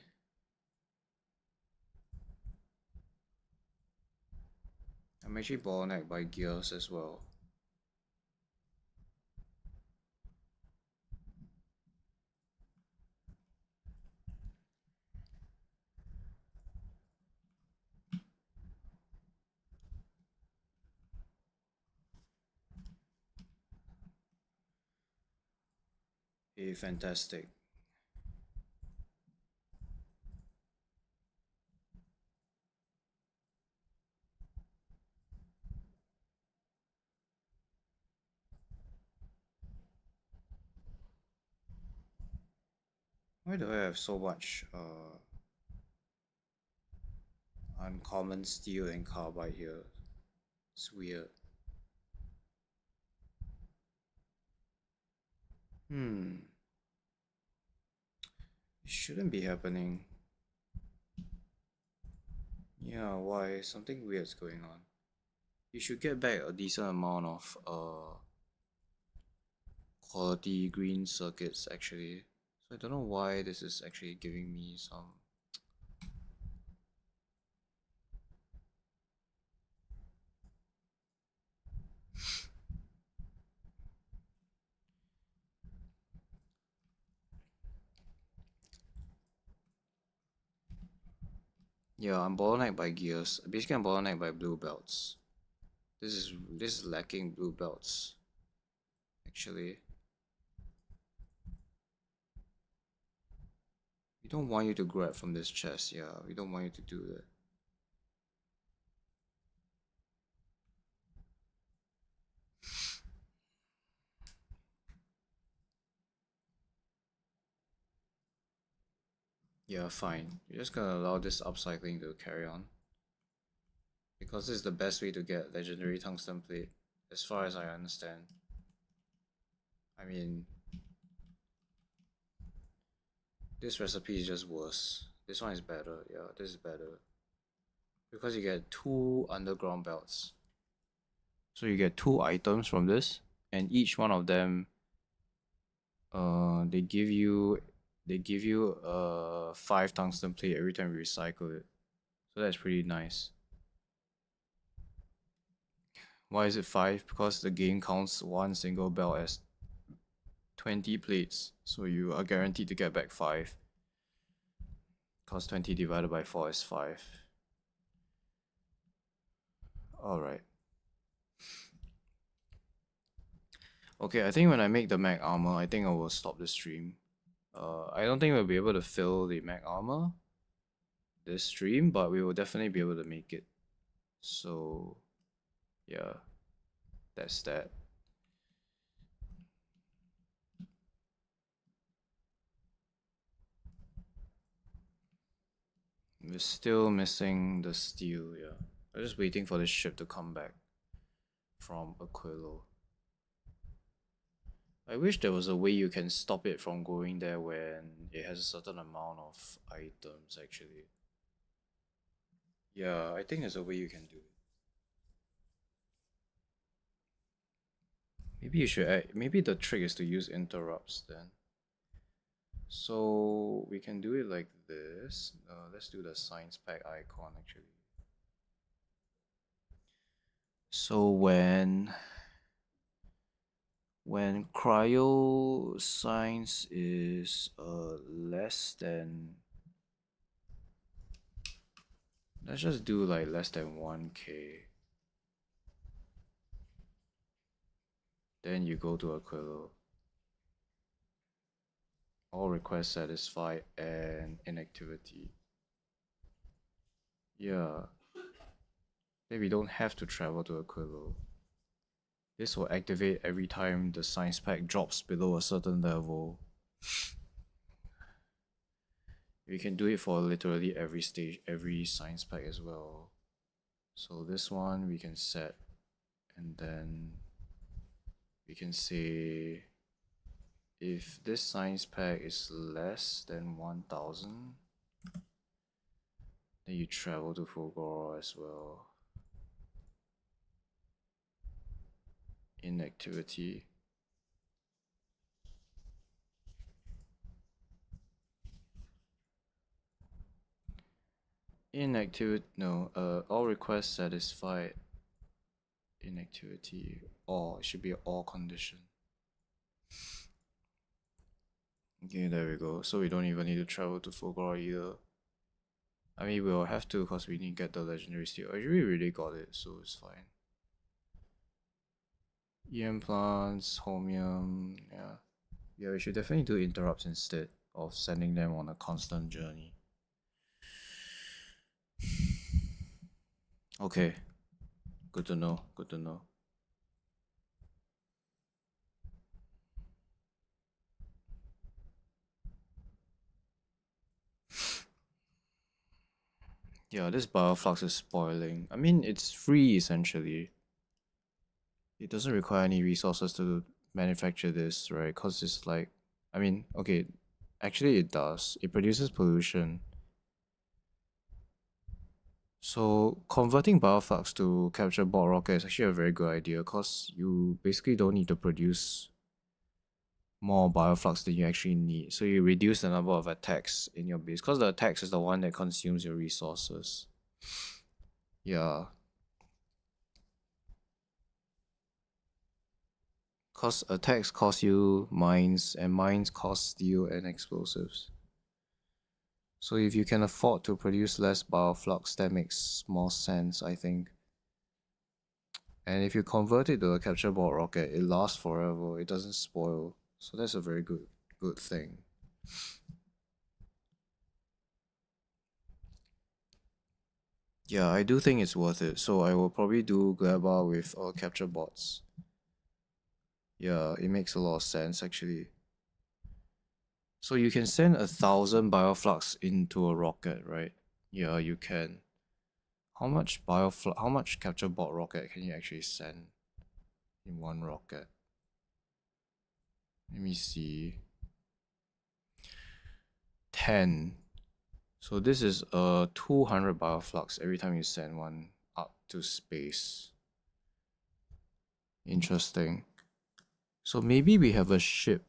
I'm actually bottlenecked by gears as well. Okay, fantastic. Why do I have so much uncommon steel and carbide here? It's weird. Hmm. It shouldn't be happening. Yeah, why? Something weird's going on. You should get back a decent amount of quality green circuits actually. So I don't know why this is actually giving me some. Yeah, I'm bottlenecked by gears. Basically, I'm bottlenecked by blue belts. This is lacking blue belts. Actually, we don't want you to grab from this chest. Yeah, we don't want you to do that. Yeah, fine. You're just gonna allow this upcycling to carry on. Because this is the best way to get legendary tungsten plate, as far as I understand. I mean, this recipe is just worse. This one is better. Yeah, this is better. Because you get two underground belts. So you get two items from this, and each one of them, they give you 5 tungsten plate every time you recycle it. So that's pretty nice. Why is it 5? Because the game counts one single belt as 20 plates, so you are guaranteed to get back 5. Because 20 divided by 4 is 5. Alright. Okay, I think when I make the mech armor, I think I will stop the stream. I don't think we'll be able to fill the mech armor this stream, but we will definitely be able to make it. So, yeah, that's that. We're still missing the steel, yeah. I'm just waiting for this ship to come back from Aquilo. I wish there was a way you can stop it from going there when it has a certain amount of items, actually. Yeah, I think there's a way you can do it. Maybe you should. Maybe the trick is to use interrupts then. So we can do it like this. Let's do the science pack icon actually. So when cryo science is less than, let's just do like less than 1k. Then you go to Aquilo. All requests satisfied and inactivity. Yeah. Then we don't have to travel to Aquilo. This will activate every time the science pack drops below a certain level. We can do it for literally every stage, every science pack as well. So this one we can set, and then we can say if this science pack is less than 1000, then you travel to Fulgora as well. Inactivity. Inactivity, no, all requests satisfied. Inactivity, all, it should be all condition. Okay, there we go. So we don't even need to travel to Fulgora either. I mean, we'll have to because we need to get the legendary steel. Actually, we already got it, so it's fine. EM plants, Homium, yeah. Yeah, we should definitely do interrupts instead of sending them on a constant journey. Okay, good to know. Good to know. Yeah, this bioflux is spoiling. I mean, it's free essentially. It doesn't require any resources to manufacture this, right? Because it's like, I mean, okay, actually it does. It produces pollution. So converting bioflux to capture bot rocket is actually a very good idea because you basically don't need to produce more bioflux than you actually need. So you reduce the number of attacks in your base because the attacks is the one that consumes your resources. Yeah. Because attacks cost you mines and mines cost steel and explosives. So if you can afford to produce less bioflux, that makes more sense, I think. And if you convert it to a capture bot rocket, it lasts forever. It doesn't spoil. So that's a very good thing. Yeah, I do think it's worth it. So I will probably do Gleba with capture bots. Yeah, it makes a lot of sense actually. So you can send 1,000 bioflux into a rocket, right? Yeah, you can. How much capture bot rocket can you actually send in one rocket? Let me see. 10. So this is 200 bioflux every time you send one up to space. Interesting. So maybe we have a ship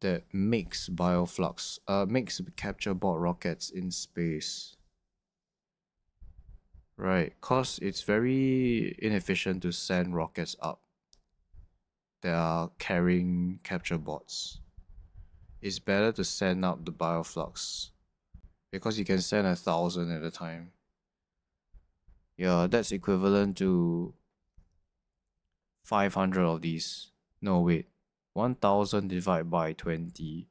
that makes makes capture bot rockets in space. Right, cause it's very inefficient to send rockets up that are carrying capture bots. It's better to send up the bioflux because you can send 1,000 at a time. Yeah, that's equivalent to 500 of these. No, wait. 1,000 divided by 20.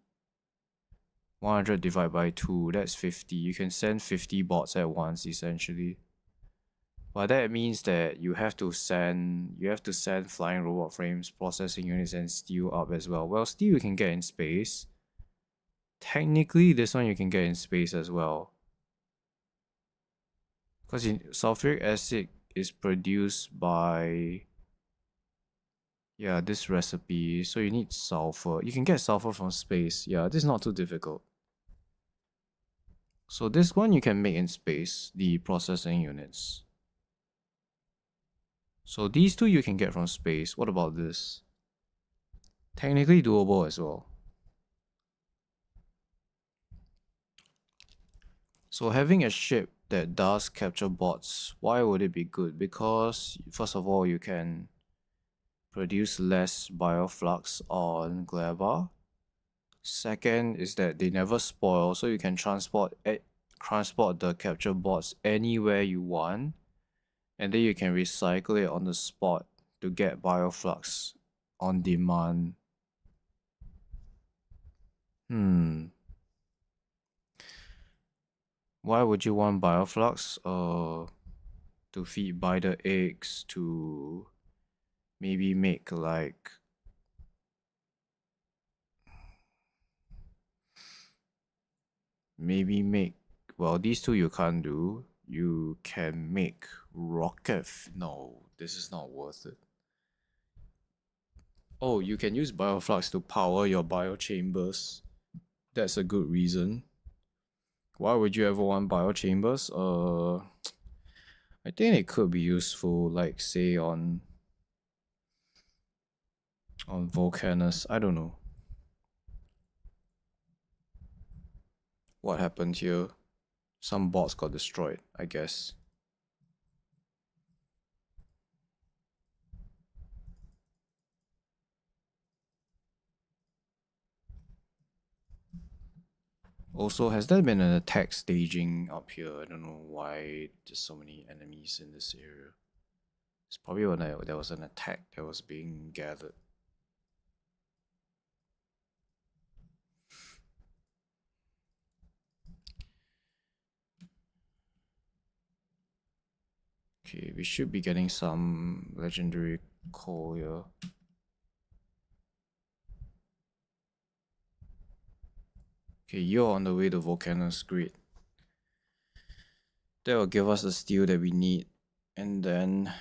100 divided by 2, that's 50. You can send 50 bots at once, essentially. But that means that you have to send flying robot frames, processing units, and steel up as well. Well, steel you can get in space. Technically, this one you can get in space as well. Because sulfuric acid is produced by this recipe. So you need sulfur. You can get sulfur from space. Yeah, this is not too difficult. So this one you can make in space, the processing units. So these two you can get from space. What about this? Technically doable as well. So having a ship that does capture bots, why would it be good? Because first of all, you can produce less bioflux on Gleba. Second is that they never spoil, so you can transport the capture bots anywhere you want, and then you can recycle it on the spot to get bioflux on demand. Hmm. Why would you want bioflux? To feed Biter eggs, to maybe make like maybe make well, these two you can't do. You can make no, this is not worth it. Oh, you can use bioflux to power your biochambers. That's a good reason. Why would you ever want biochambers? I think it could be useful, like say on Volcanus. I don't know what happened here. Some bots got destroyed, I guess. Also, has there been an attack staging up here? I don't know why there's so many enemies in this area. It's probably when there was an attack that was being gathered. Okay, we should be getting some legendary coal here. Okay, you're on the way to Volcanus, great. That will give us the steel that we need. And then...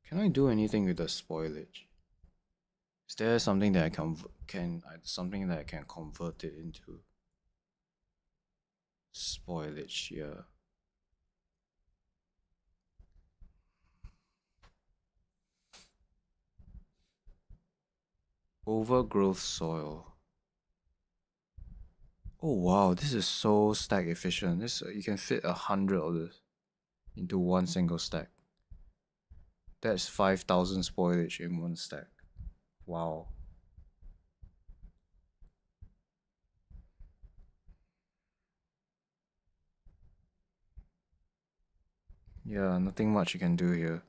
Can I do anything with the spoilage? Is there something that I something that I can convert it into? Spoilage, yeah. Overgrowth soil. Oh wow, this is so stack efficient. This you can fit 100 of this into one single stack. That's 5,000 spoilage in one stack. Wow. Yeah, nothing much you can do here.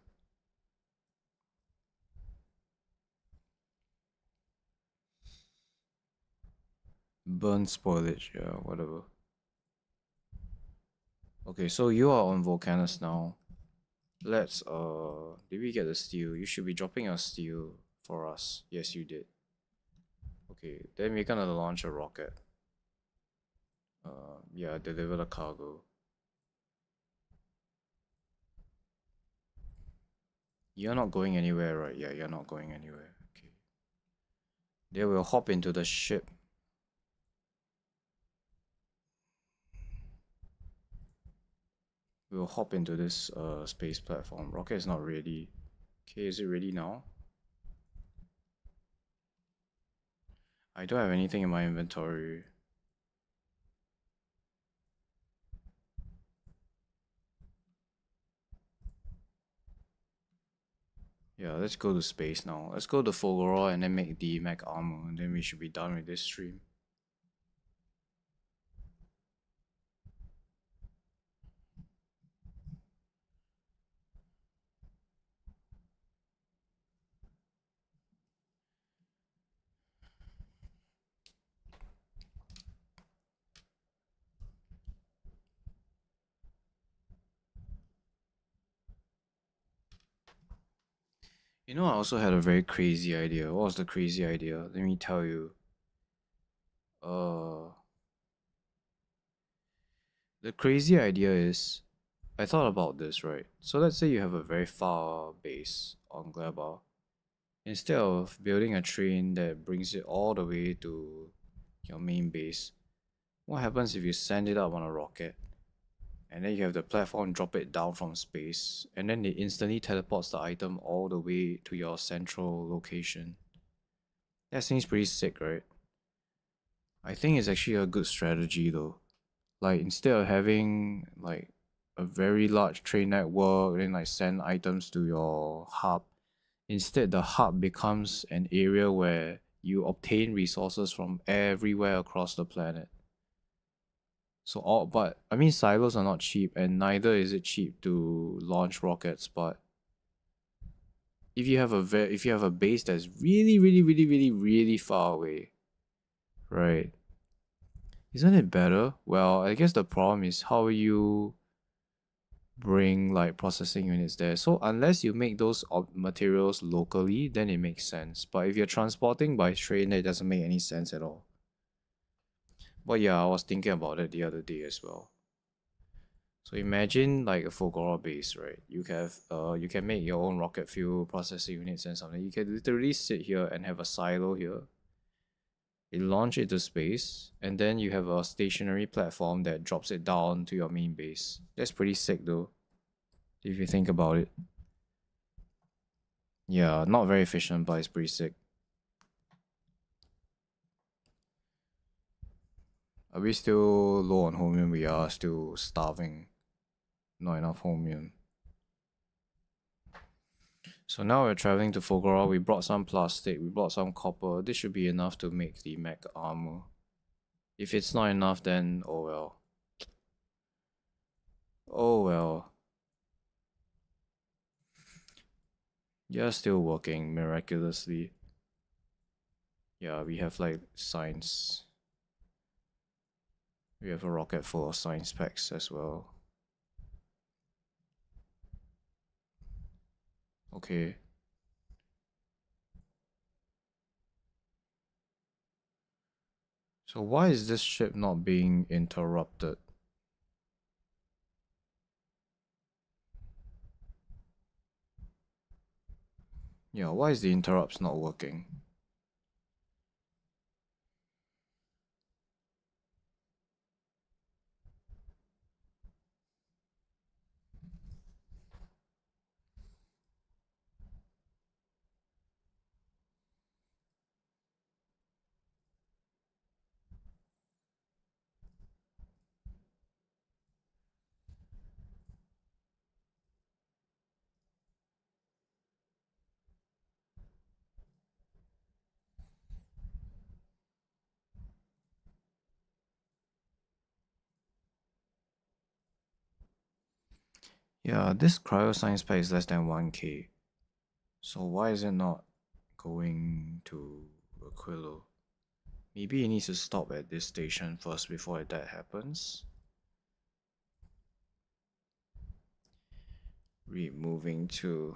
Burn spoilage, yeah, whatever. Okay, so you are on Volcanus now. Let's did we get the steel? You should be dropping a steel for us. Yes, you did. Okay, then we're gonna launch a rocket. Yeah, deliver the cargo. You're not going anywhere, right? Yeah, you're not going anywhere. Okay. They will hop into the ship. We'll hop into this space platform. Rocket is not ready. Okay, is it ready now? I don't have anything in my inventory. Yeah, let's go to space now. Let's go to Fulgora and then make the mech armor, and then we should be done with this stream. You know, I also had a very crazy idea. What was the crazy idea? Let me tell you. Uh, the crazy idea is, I thought about this, right? So let's say you have a very far base on Glabal. Instead of building a train that brings it all the way to your main base, what happens if you send it up on a rocket? And then you have the platform drop it down from space, and then it instantly teleports the item all the way to your central location. That seems pretty sick, right? I think it's actually a good strategy though. Like instead of having like a very large train network, then like send items to your hub, instead the hub becomes an area where you obtain resources from everywhere across the planet. So all but I mean silos are not cheap and neither is it cheap to launch rockets, but if you have a base that's really far away, right? Isn't it better? Well, I guess the problem is how you bring like processing units there. So unless you make those materials locally, then it makes sense. But if you're transporting by train, it doesn't make any sense at all. But yeah, I was thinking about it the other day as well. So imagine like a Fulgora base, right? You can make your own rocket fuel processing units and something. You can literally sit here and have a silo here. You launch it to space, and then you have a stationary platform that drops it down to your main base. That's pretty sick though, if you think about it. Yeah, not very efficient, but it's pretty sick. Are we still low on homium? We are still starving. Not enough homium. So now we're traveling to Fulgora. We brought some plastic, we brought some copper. This should be enough to make the mech armor. If it's not enough, then oh well. Oh well. Yeah, still working miraculously. Yeah, we have like science. We have a rocket full of science packs as well. Okay. So why is this ship not being interrupted? Yeah, why is the interrupts not working? Yeah, this cryoscience pack is less than 1k. So why is it not going to Aquilo? Maybe it needs to stop at this station first before that happens. Moving to...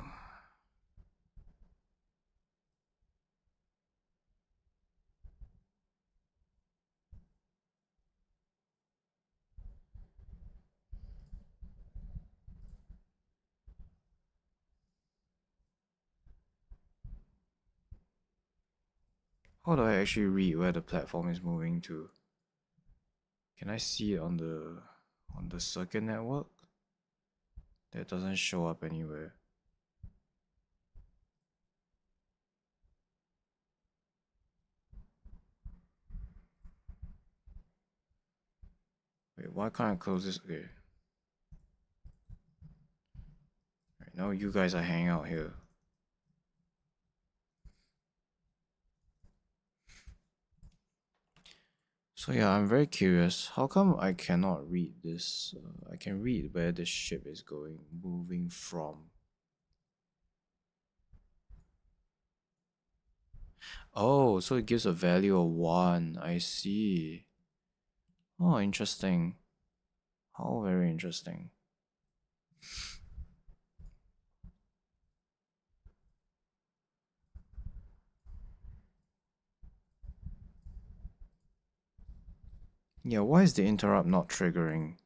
How do I actually read where the platform is moving to? Can I see it on the circuit network? That doesn't show up anywhere. Wait, why can't I close this? Okay. Right, now you guys are hanging out here. So yeah, I'm very curious. How come I cannot read this? I can read where the ship is going, moving from. Oh, so it gives a value of 1. I see. Oh, interesting. How very interesting. Yeah, why is the interrupt not triggering?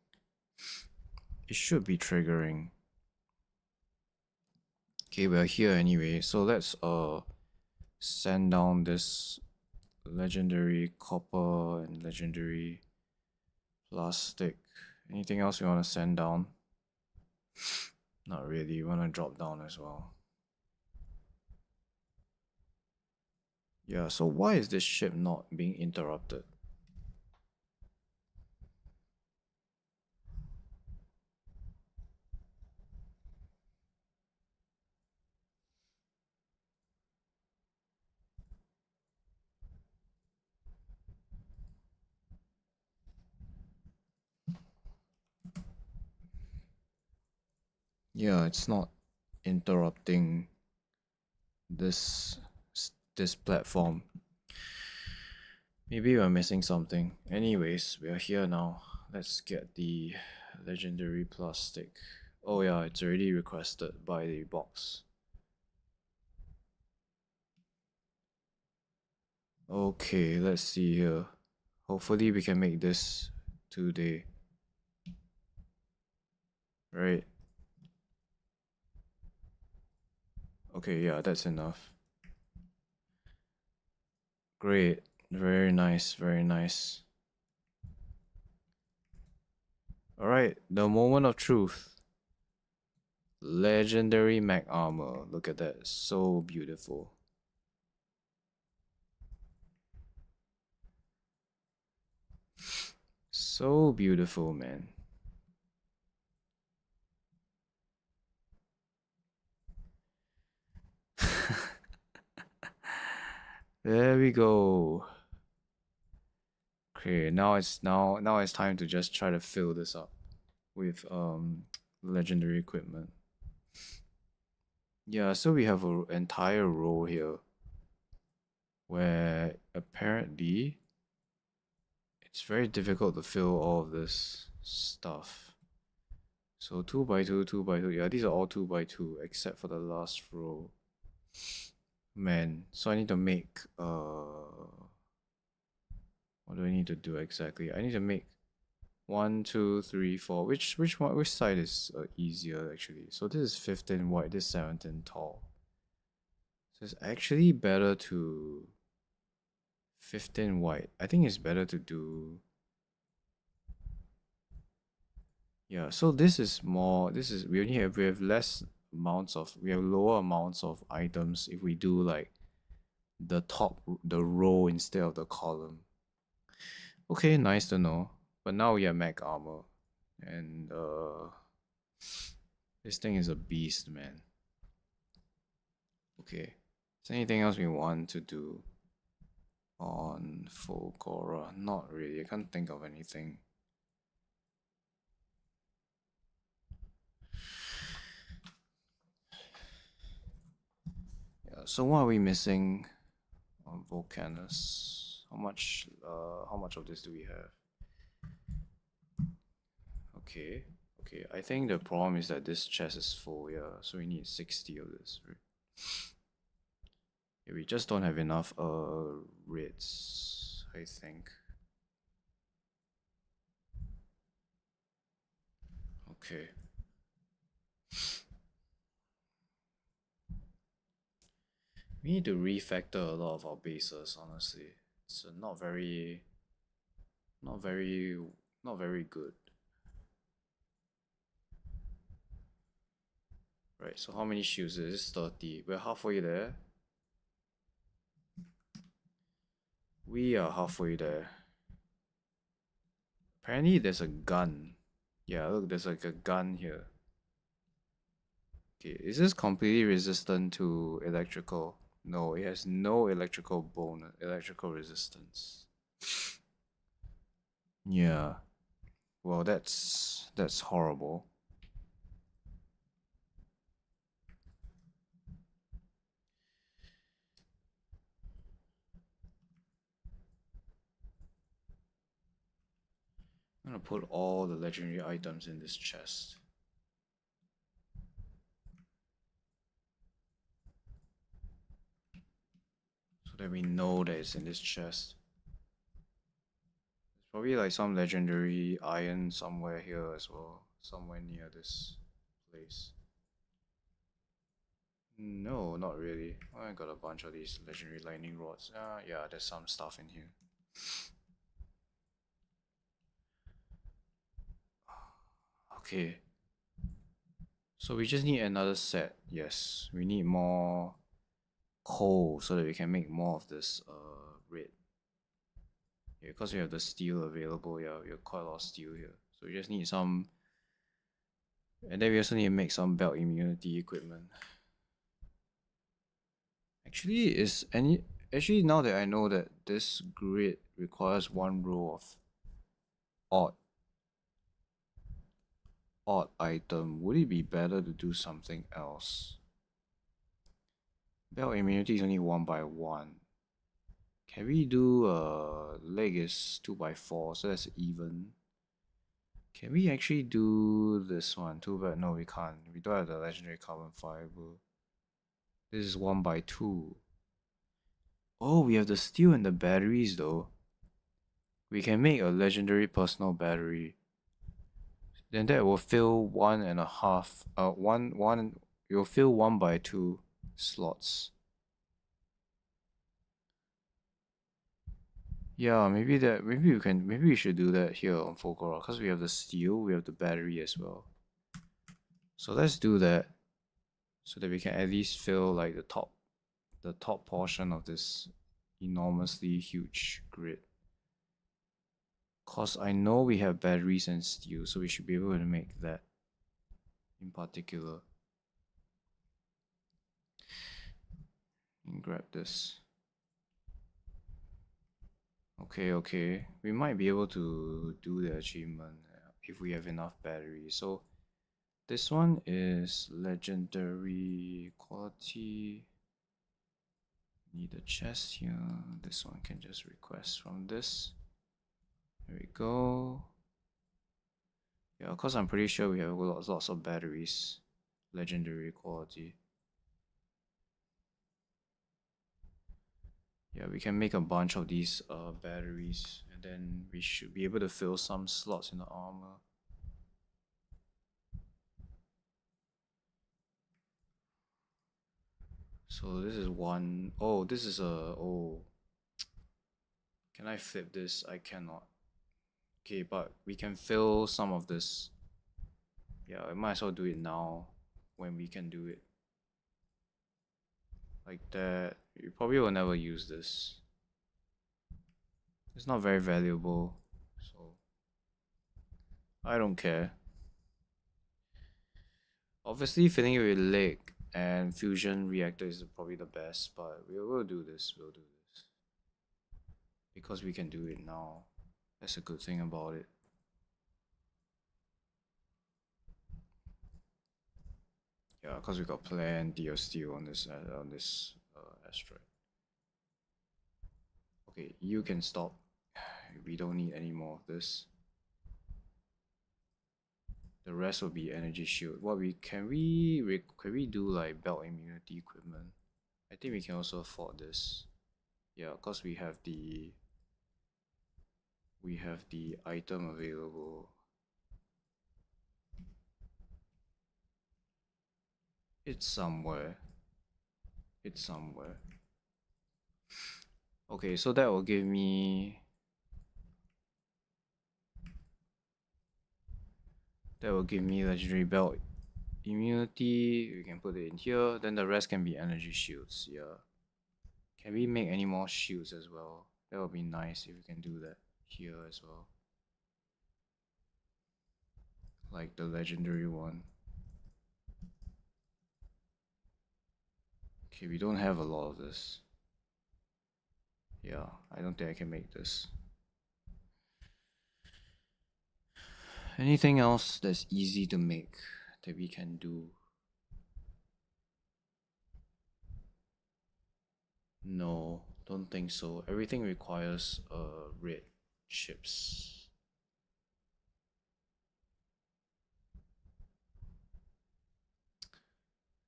It should be triggering. Okay, we're here anyway, so let's send down this legendary copper and legendary plastic. Anything else you want to send down? Not really, you want to drop down as well. Yeah, so why is this ship not being interrupted? Yeah, it's not interrupting this this platform. Maybe we're missing something. Anyways, we are here now. Let's get the legendary plastic. Oh yeah, it's already requested by the box. Okay, let's see here. Hopefully we can make this today. Right. Okay, yeah, that's enough. Great. Very nice, very nice. Alright, the moment of truth. Legendary mech armor. Look at that. So beautiful. So beautiful, man. There we go. Okay, now it's time to just try to fill this up with legendary equipment. Yeah, so we have an entire row here where apparently it's very difficult to fill all of this stuff. So 2 by 2, 2 by 2. Yeah, these are all 2 by 2 except for the last row. Man, so I need to make what do I need to do exactly? I need to make 1, 2, 3, 4. Which side is easier actually? So this is 15 wide, this is 17 tall. So it's actually better to 15 wide. I think it's better to do. Yeah, so this is more, we have less amounts of, we have lower amounts of items if we do like the row instead of the column. Okay, nice to know. But now we have mech armor. And this thing is a beast, man. Okay. Is there anything else we want to do on Fulgora? Not really. I can't think of anything. Yeah, so what are we missing on Volcanus? How much of this do we have? Okay. Okay, I think the problem is that this chest is full, yeah, so we need 60 of this, right? Yeah, we just don't have enough writs, I think. Okay. We need to refactor a lot of our bases, honestly. It's not very, not very good. Right, so how many shields is this? 30. We're halfway there. We are halfway there. Apparently there's a gun. Yeah, look, there's like a gun here. Okay, is this completely resistant to electrical? No, it has no electrical resistance. Yeah. Well, that's horrible. I'm gonna put all the legendary items in this chest. So that we know that it's in this chest. There's probably like some legendary iron somewhere here as well. Somewhere near this place. No, not really. I got a bunch of these legendary lightning rods. Yeah, there's some stuff in here. Okay. So we just need another set. Yes, we need more coal so that we can make more of this red. Yeah, because we have the steel available. Yeah, we have quite a lot of steel here. So we just need some. And then we also need to make some belt immunity equipment. Actually now that I know that this grid requires one row of odd item, would it be better to do something else? Belt immunity is only 1 by 1. Can we do leg is 2 by 4, so that's even. Can we actually do this one? Too bad, no, we can't. We don't have the legendary carbon fiber. This is 1 by 2. Oh, we have the steel and the batteries though. We can make a legendary personal battery. Then that will fill one and a half. It will fill 1 by 2 slots. Yeah, maybe we should do that here on Fulgora because we have the steel, we have the battery as well. So let's do that so that we can at least fill like the top portion of this enormously huge grid. Cause I know we have batteries and steel, so we should be able to make that in particular. And grab this. Okay. We might be able to do the achievement if we have enough batteries. So This one is legendary quality. Need a chest here. This one can just request from this. There we go. Yeah, because I'm pretty sure we have lots of batteries. Legendary quality. Yeah, we can make a bunch of these batteries, and then we should be able to fill some slots in the armor. So this is one. Oh, this is a. Oh. Can I flip this? I cannot. Okay, but we can fill some of this. Yeah, I might as well do it now when we can do it. Like that. You probably will never use this. It's not very valuable, so I don't care. Obviously, filling it with Lake and Fusion Reactor is probably the best, but we'll do this. We'll do this. Because we can do it now. That's a good thing about it. Yeah, because we got plenty of steel on this asteroid. Okay, you can stop. We don't need any more of this. The rest will be energy shield. What can we do like belt immunity equipment? I think we can also afford this. Yeah, because we have the item available. It's somewhere. It's somewhere. Okay, so that will give me legendary belt immunity. We can put it in here. Then the rest can be energy shields. Yeah. Can we make any more shields as well? That would be nice if we can do that here as well. Like the legendary one. Okay, we don't have a lot of this. Yeah, I don't think I can make this. Anything else that's easy to make that we can do? No, don't think so. Everything requires red chips.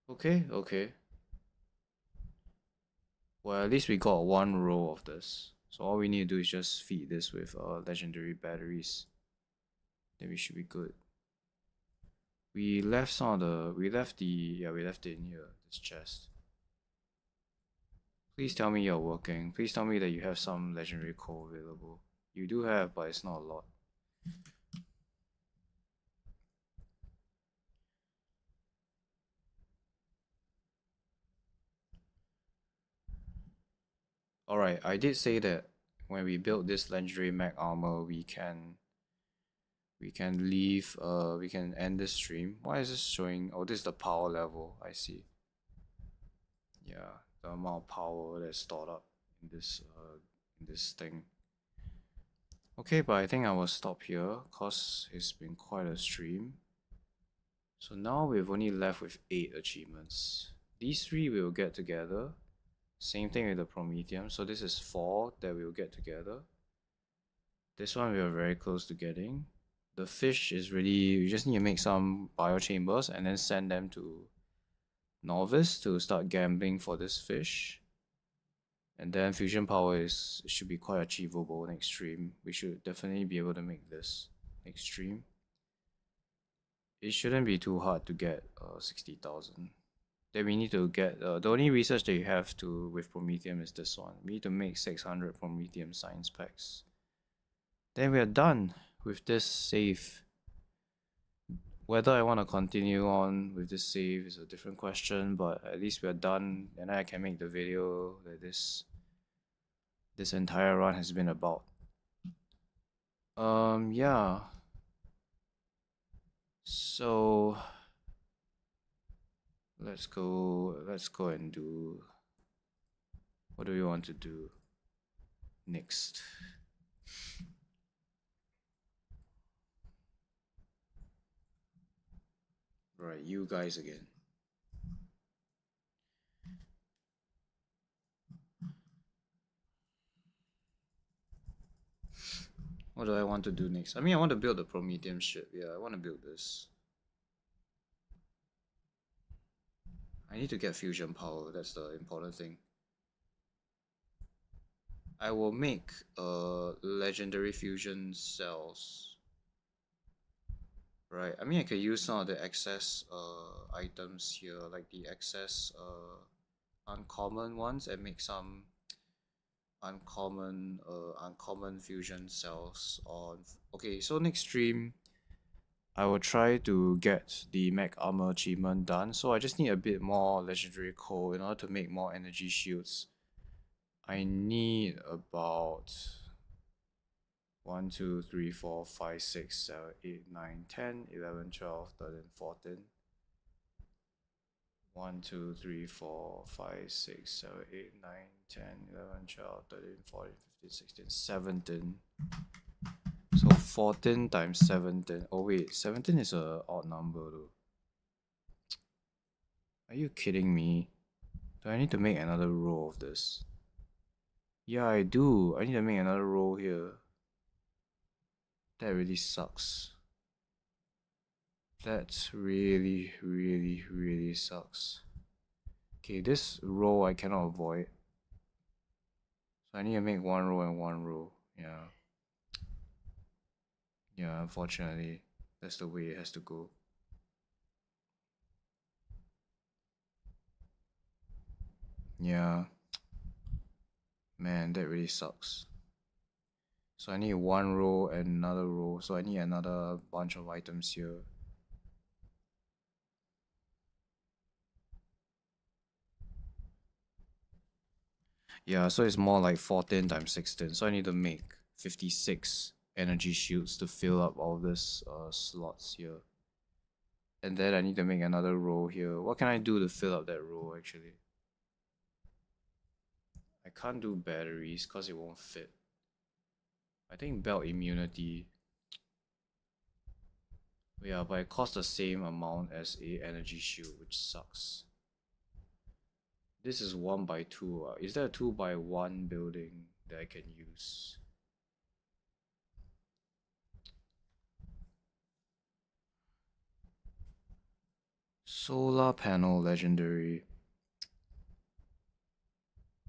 Okay, okay. Well, at least we got one row of this. So all we need to do is just feed this with legendary batteries. Then we should be good. We left we left it in here, this chest. Please tell me you're working. Please tell me that you have some legendary coal available. You do have, but it's not a lot. Alright, I did say that when we build this legendary mech armor, we can leave, we can end this stream. Why is this showing? Oh, this is the power level. I see. Yeah, the amount of power that's stored up in this thing. Okay, but I think I will stop here because it's been quite a stream. So now we've only left with 8 achievements. These 3 we will get together. Same thing with the Prometheum. So this is 4 that we'll get together. This one we are very close to getting. The fish is really, you just need to make some biochambers and then send them to Novice to start gambling for this fish. And then fusion power should be quite achievable next stream. We should definitely be able to make this next stream. It shouldn't be too hard to get 60,000. Then we need to get the only research that you have to with Prometheum is this one. We need to make 600 Prometheum science packs. Then we are done with this save. Whether I want to continue on with this save is a different question, but at least we are done, and I can make the video that this entire run has been about. Yeah. So let's go and do, what do we want to do next? Alright, you guys again. What do I want to do next? I mean, I want to build the Prometheum ship. Yeah, I want to build this. I need to get fusion power. That's the important thing. I will make legendary fusion cells. Right. I mean, I could use some of the excess items here, like the excess uncommon ones, and make some uncommon fusion cells on. Okay, so next stream I will try to get the mech armor achievement done. So I just need a bit more legendary coal in order to make more energy shields. I need about 1, 2, 3, 4, 5, 6, 7, 8, 9, 10, 11, 12, 13, 14. 1, 2, 3, 4, 5, 6, 7, 8, 9, 10, 11, 12, 13, 14, 15, 16, 17. So 14 times 17. Oh wait, 17 is a odd number though. Are you kidding me? Do I need to make another row of this? Yeah, I do. I need to make another row here. That really sucks. That really sucks. Okay, this row I cannot avoid. So I need to make one row and one row. Yeah. Yeah, unfortunately, that's the way it has to go. Yeah. Man, that really sucks. So I need one row and another row. So I need another bunch of items here. Yeah, so it's more like 14 times 16. So I need to make 56 energy shields to fill up all this slots here. And then I need to make another row here. What can I do to fill up that row actually? I can't do batteries because it won't fit. I think belt immunity. Yeah, but it costs the same amount as a energy shield, which sucks. This is 1 by 2. Is there a 2 by 1 building that I can use? Solar panel legendary.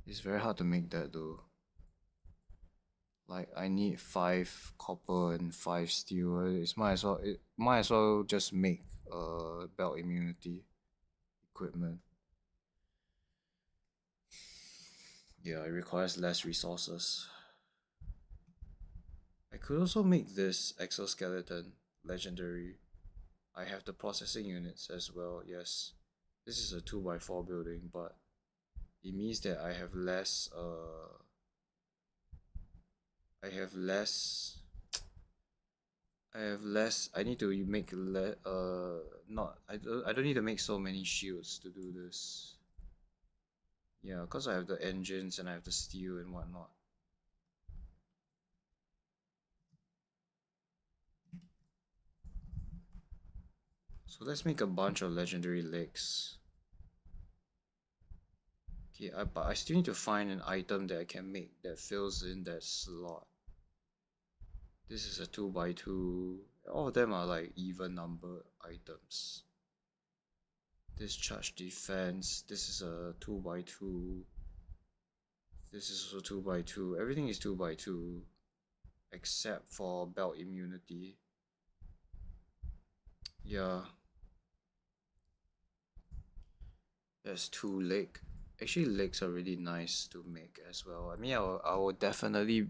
It's very hard to make that though. Like I need 5 copper and 5 steel. It might as well just make belt immunity equipment. Yeah, it requires less resources. I could also make this exoskeleton legendary. I have the processing units as well, yes. This is a 2 by 4 building, but it means that I have less I need to make not I don't need to make so many shields to do this. Yeah, because I have the engines and I have the steel and whatnot. So let's make a bunch of legendary legs. Okay, but I still need to find an item that I can make that fills in that slot. This is a 2 by 2. All of them are like even number items. Discharge defense. This is a 2 by 2. This is also 2 by 2. Everything is 2 by 2 except for belt immunity. Yeah. There's 2 leg. Actually, legs are really nice to make as well. I mean, I would definitely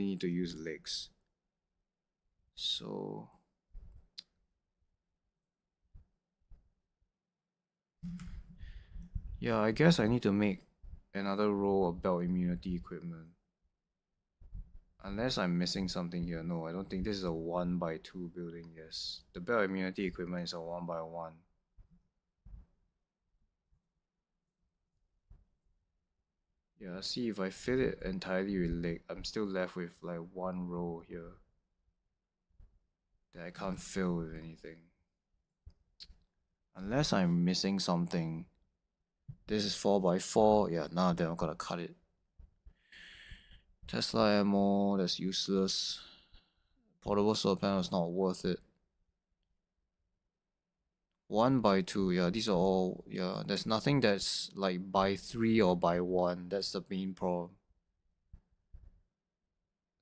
need to use legs. So yeah, I guess I need to make another row of belt immunity equipment. Unless I'm missing something here. No, I don't think this is a 1 by 2 building. Yes, the belt immunity equipment is a 1 by 1. Yeah, see, if I fill it entirely with leg, I'm still left with like 1 row here that I can't fill with anything. Unless I'm missing something. This is 4x4. Yeah, now then I'm gonna cut it. Tesla ammo, that's useless. Portable solar panel is not worth it. 1x2, yeah, these are all, yeah, there's nothing that's like by 3 or by 1. That's the main problem.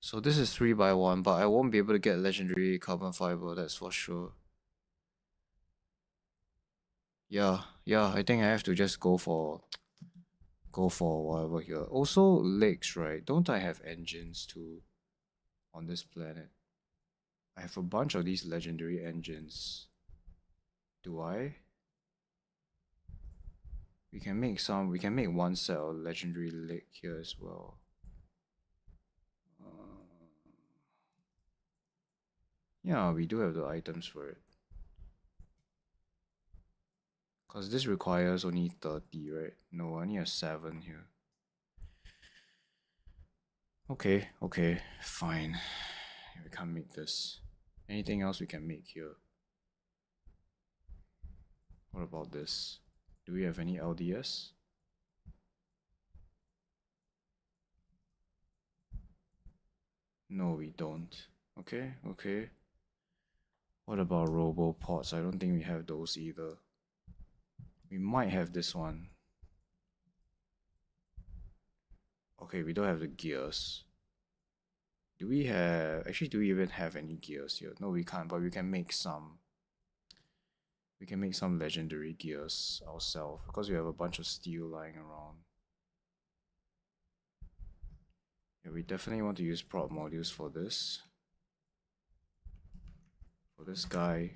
So this is 3x1, but I won't be able to get legendary carbon fiber, that's for sure. Yeah, I think I have to just go for whatever here. Also legs, right? Don't I have engines too on this planet? I have a bunch of these legendary engines. Do I? We can make one set of legendary leg here as well. Yeah, we do have the items for it. Cause this requires only 30, right? No, I only have 7 here. Okay, fine. We can't make this. Anything else we can make here? What about this? Do we have any LDS? No, we don't. Okay. What about robopods? I don't think we have those either. We might have this one. Okay, we don't have the gears. Do we have... Actually, do we even have any gears here? No, we can't, but we can make some. We can make some legendary gears ourselves because we have a bunch of steel lying around. Yeah, we definitely want to use prop modules for this. For this guy.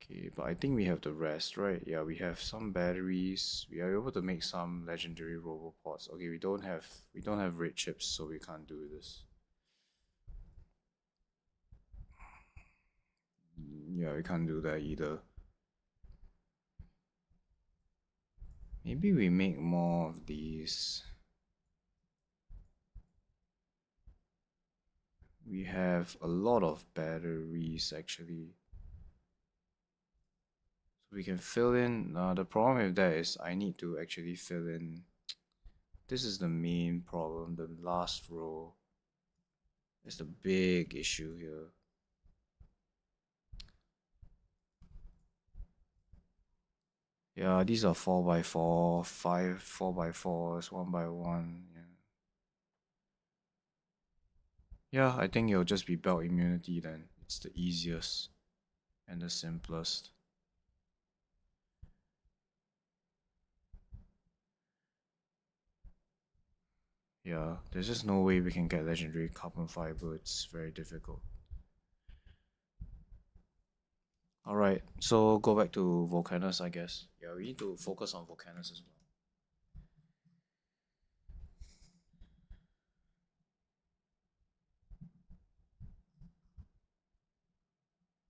Okay, but I think we have the rest, right? Yeah, we have some batteries. We are able to make some legendary robopods. Okay, we don't have red chips, so we can't do this. Yeah, we can't do that either. Maybe we make more of these. We have a lot of batteries actually. So we can fill in. The problem with that is I need to actually fill in. This is the main problem. The last row is the big issue here. Yeah, these are 4x4, 4x4s, 1x1. Yeah, I think it'll just be belt immunity then. It's the easiest and the simplest. Yeah, there's just no way we can get legendary carbon fiber. It's very difficult. Alright, so go back to Volcanus, I guess. Yeah, we need to focus on Volcanus as well.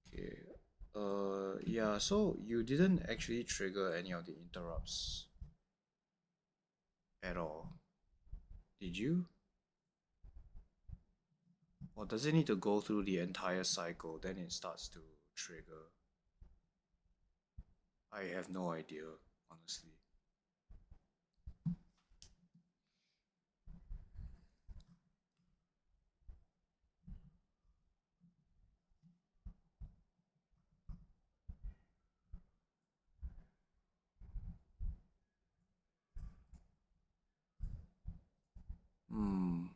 Okay. Yeah, so you didn't actually trigger any of the interrupts at all, did you? Or does it need to go through the entire cycle, then it starts to trigger? I have no idea, honestly. Hmm.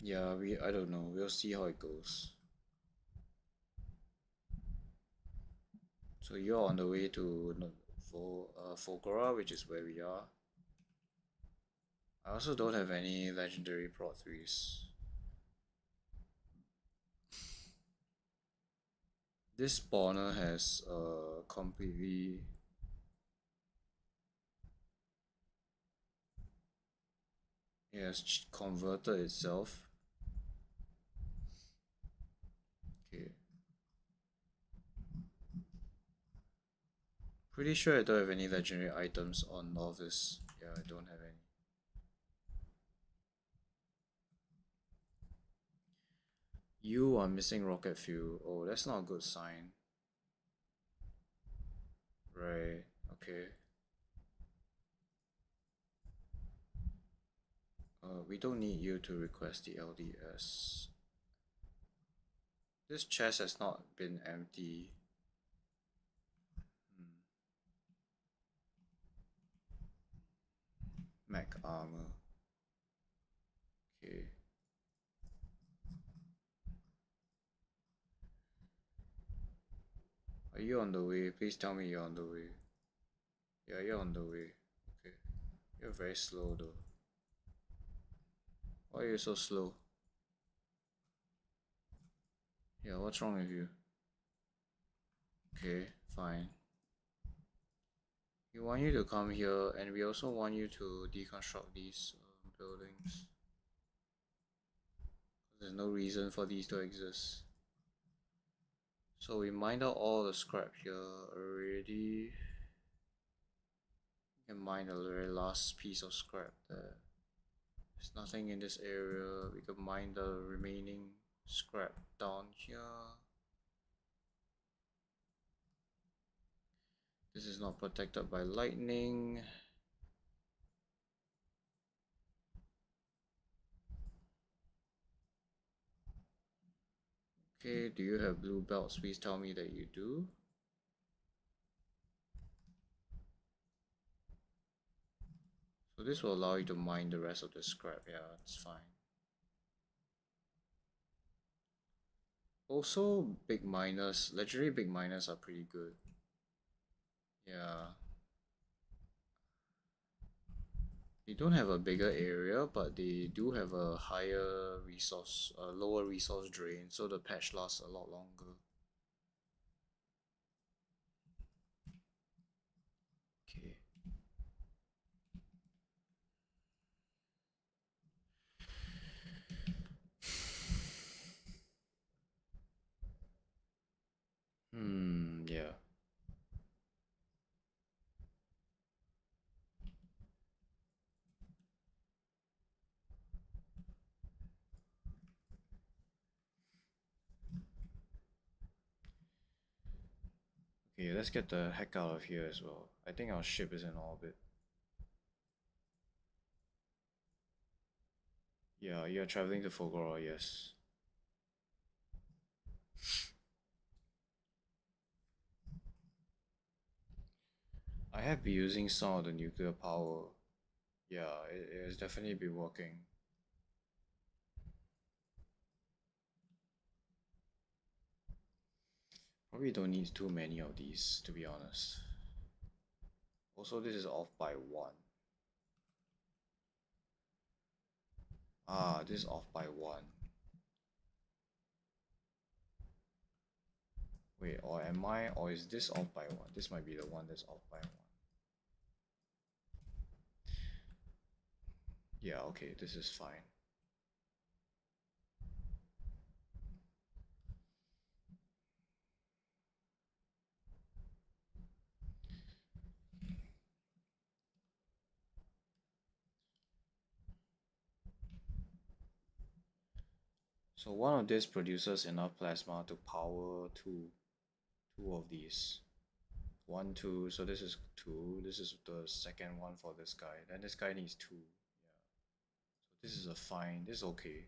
Yeah, I don't know. We'll see how it goes. So you're on the way to Fulgora, which is where we are. I also don't have any legendary Prot 3s. This spawner has completely... It has converted itself. Okay. Pretty sure I don't have any legendary items on Novice. Yeah, I don't have any. You are missing rocket fuel. Oh, that's not a good sign. Right, okay. We don't need you to request the LDS. This chest has not been empty. Hmm. Mech armor. Okay. Are you on the way? Please tell me you're on the way. Yeah, you're on the way. Okay. You're very slow though. Why are you so slow? Yeah, what's wrong with you? Okay, fine. We want you to come here, and we also want you to deconstruct these buildings. There's no reason for these to exist. So we mined out all the scrap here already. You can mine the very last piece of scrap there. There's nothing in this area. We can mine the remaining scrap down here. This is not protected by lightning. Okay, do you have blue belts? Please tell me that you do. So this will allow you to mine the rest of the scrap. Yeah, it's fine. Also, big miners, legendary big miners are pretty good. Yeah. They don't have a bigger area, but they do have a higher resource, lower resource drain, so the patch lasts a lot longer. Okay. Yeah. Okay, let's get the heck out of here as well. I think our ship is in orbit. Yeah, you're traveling to Fogora, yes. I have been using some of the nuclear power. Yeah, it has definitely been working. Probably don't need too many of these, to be honest. Also, this is off by 1. Ah, this is off by 1. Wait, or am I, or is this off by 1? This might be the one that's off by 1. Yeah, okay, this is fine. So one of this produces enough plasma to power two of these. 1, 2, so this is 2. This is the second one for this guy. Then this guy needs 2. Yeah. So this is a fine. This is okay.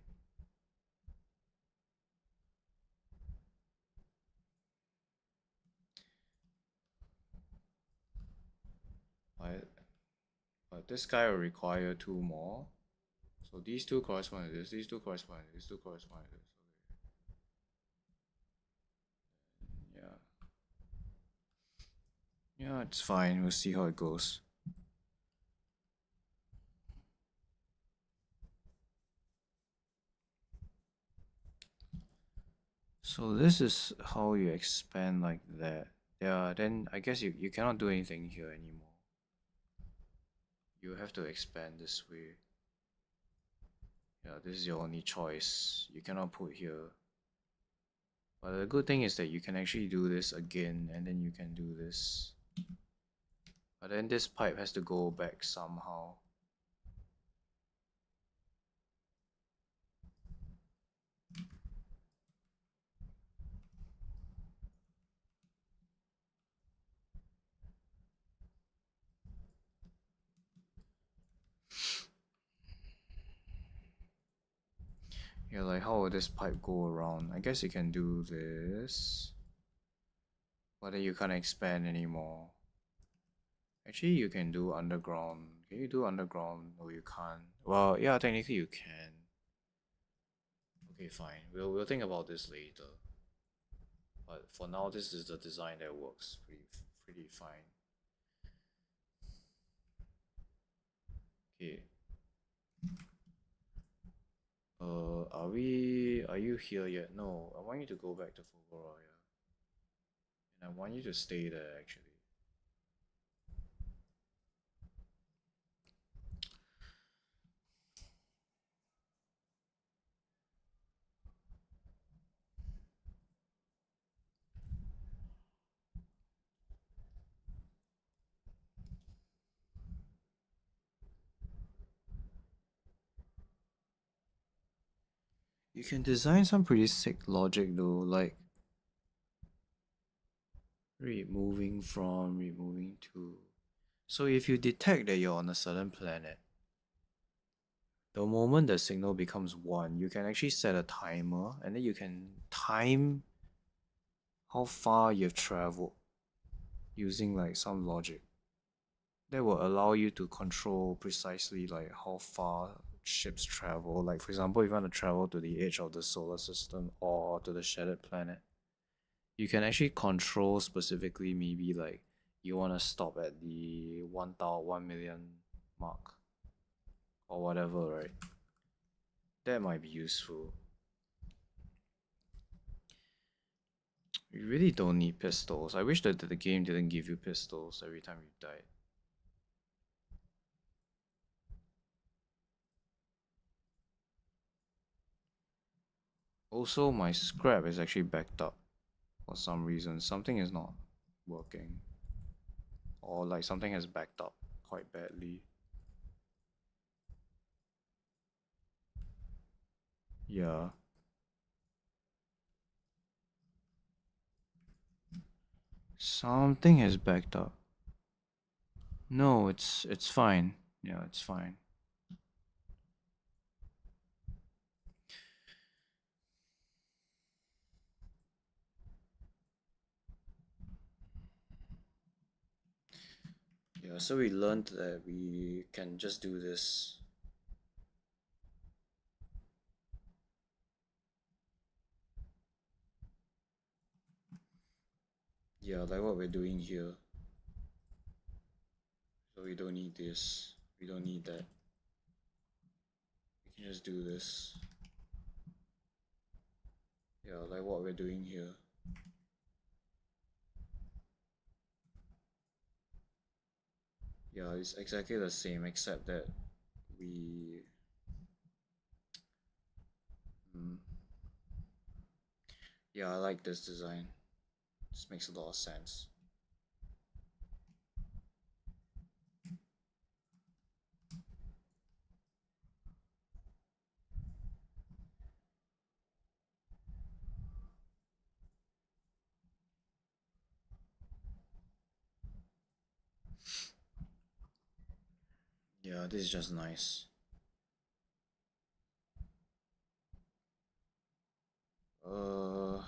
But this guy will require 2 more. So these 2 correspond to this. These 2 correspond to this. These 2 correspond to this. Okay. Yeah. Yeah, it's fine. We'll see how it goes. So this is how you expand like that. Yeah, then I guess you cannot do anything here anymore. You have to expand this way. Yeah, this is your only choice. You cannot put here. But the good thing is that you can actually do this again, and then you can do this. But then this pipe has to go back somehow. Yeah, like how will this pipe go around? I guess you can do this, but then you can't expand anymore. Actually, you can do underground. Can you do underground? No, you can't. Well, yeah, technically you can. Okay, fine. We'll think about this later. But for now, this is the design that works pretty fine. Okay. Are you here yet? No, I want you to go back to Fulgoroya. And I want you to stay there actually. You can design some pretty sick logic though, like removing to. So if you detect that you're on a certain planet, the moment the signal becomes one, you can actually set a timer and then you can time how far you've traveled using like some logic. That will allow you to control precisely like how far ships travel. Like for example, if you want to travel to the edge of the solar system or to the shattered planet, you can actually control specifically maybe like you want to stop at the 1,000,000 mark or whatever, right? That might be useful. You really don't need pistols. I wish that the game didn't give you pistols every time you died. Also, my scrap is actually backed up for some reason. Something is not working. Or like something has backed up quite badly. Yeah. Something has backed up. No, it's fine. Yeah, it's fine. Yeah, so we learned that we can just do this. Yeah, like what we're doing here. So we don't need this. We don't need that. We can just do this. Yeah, like what we're doing here. Yeah, it's exactly the same except that we mm, yeah, I like this design. This makes a lot of sense. Yeah, this is just nice. Uh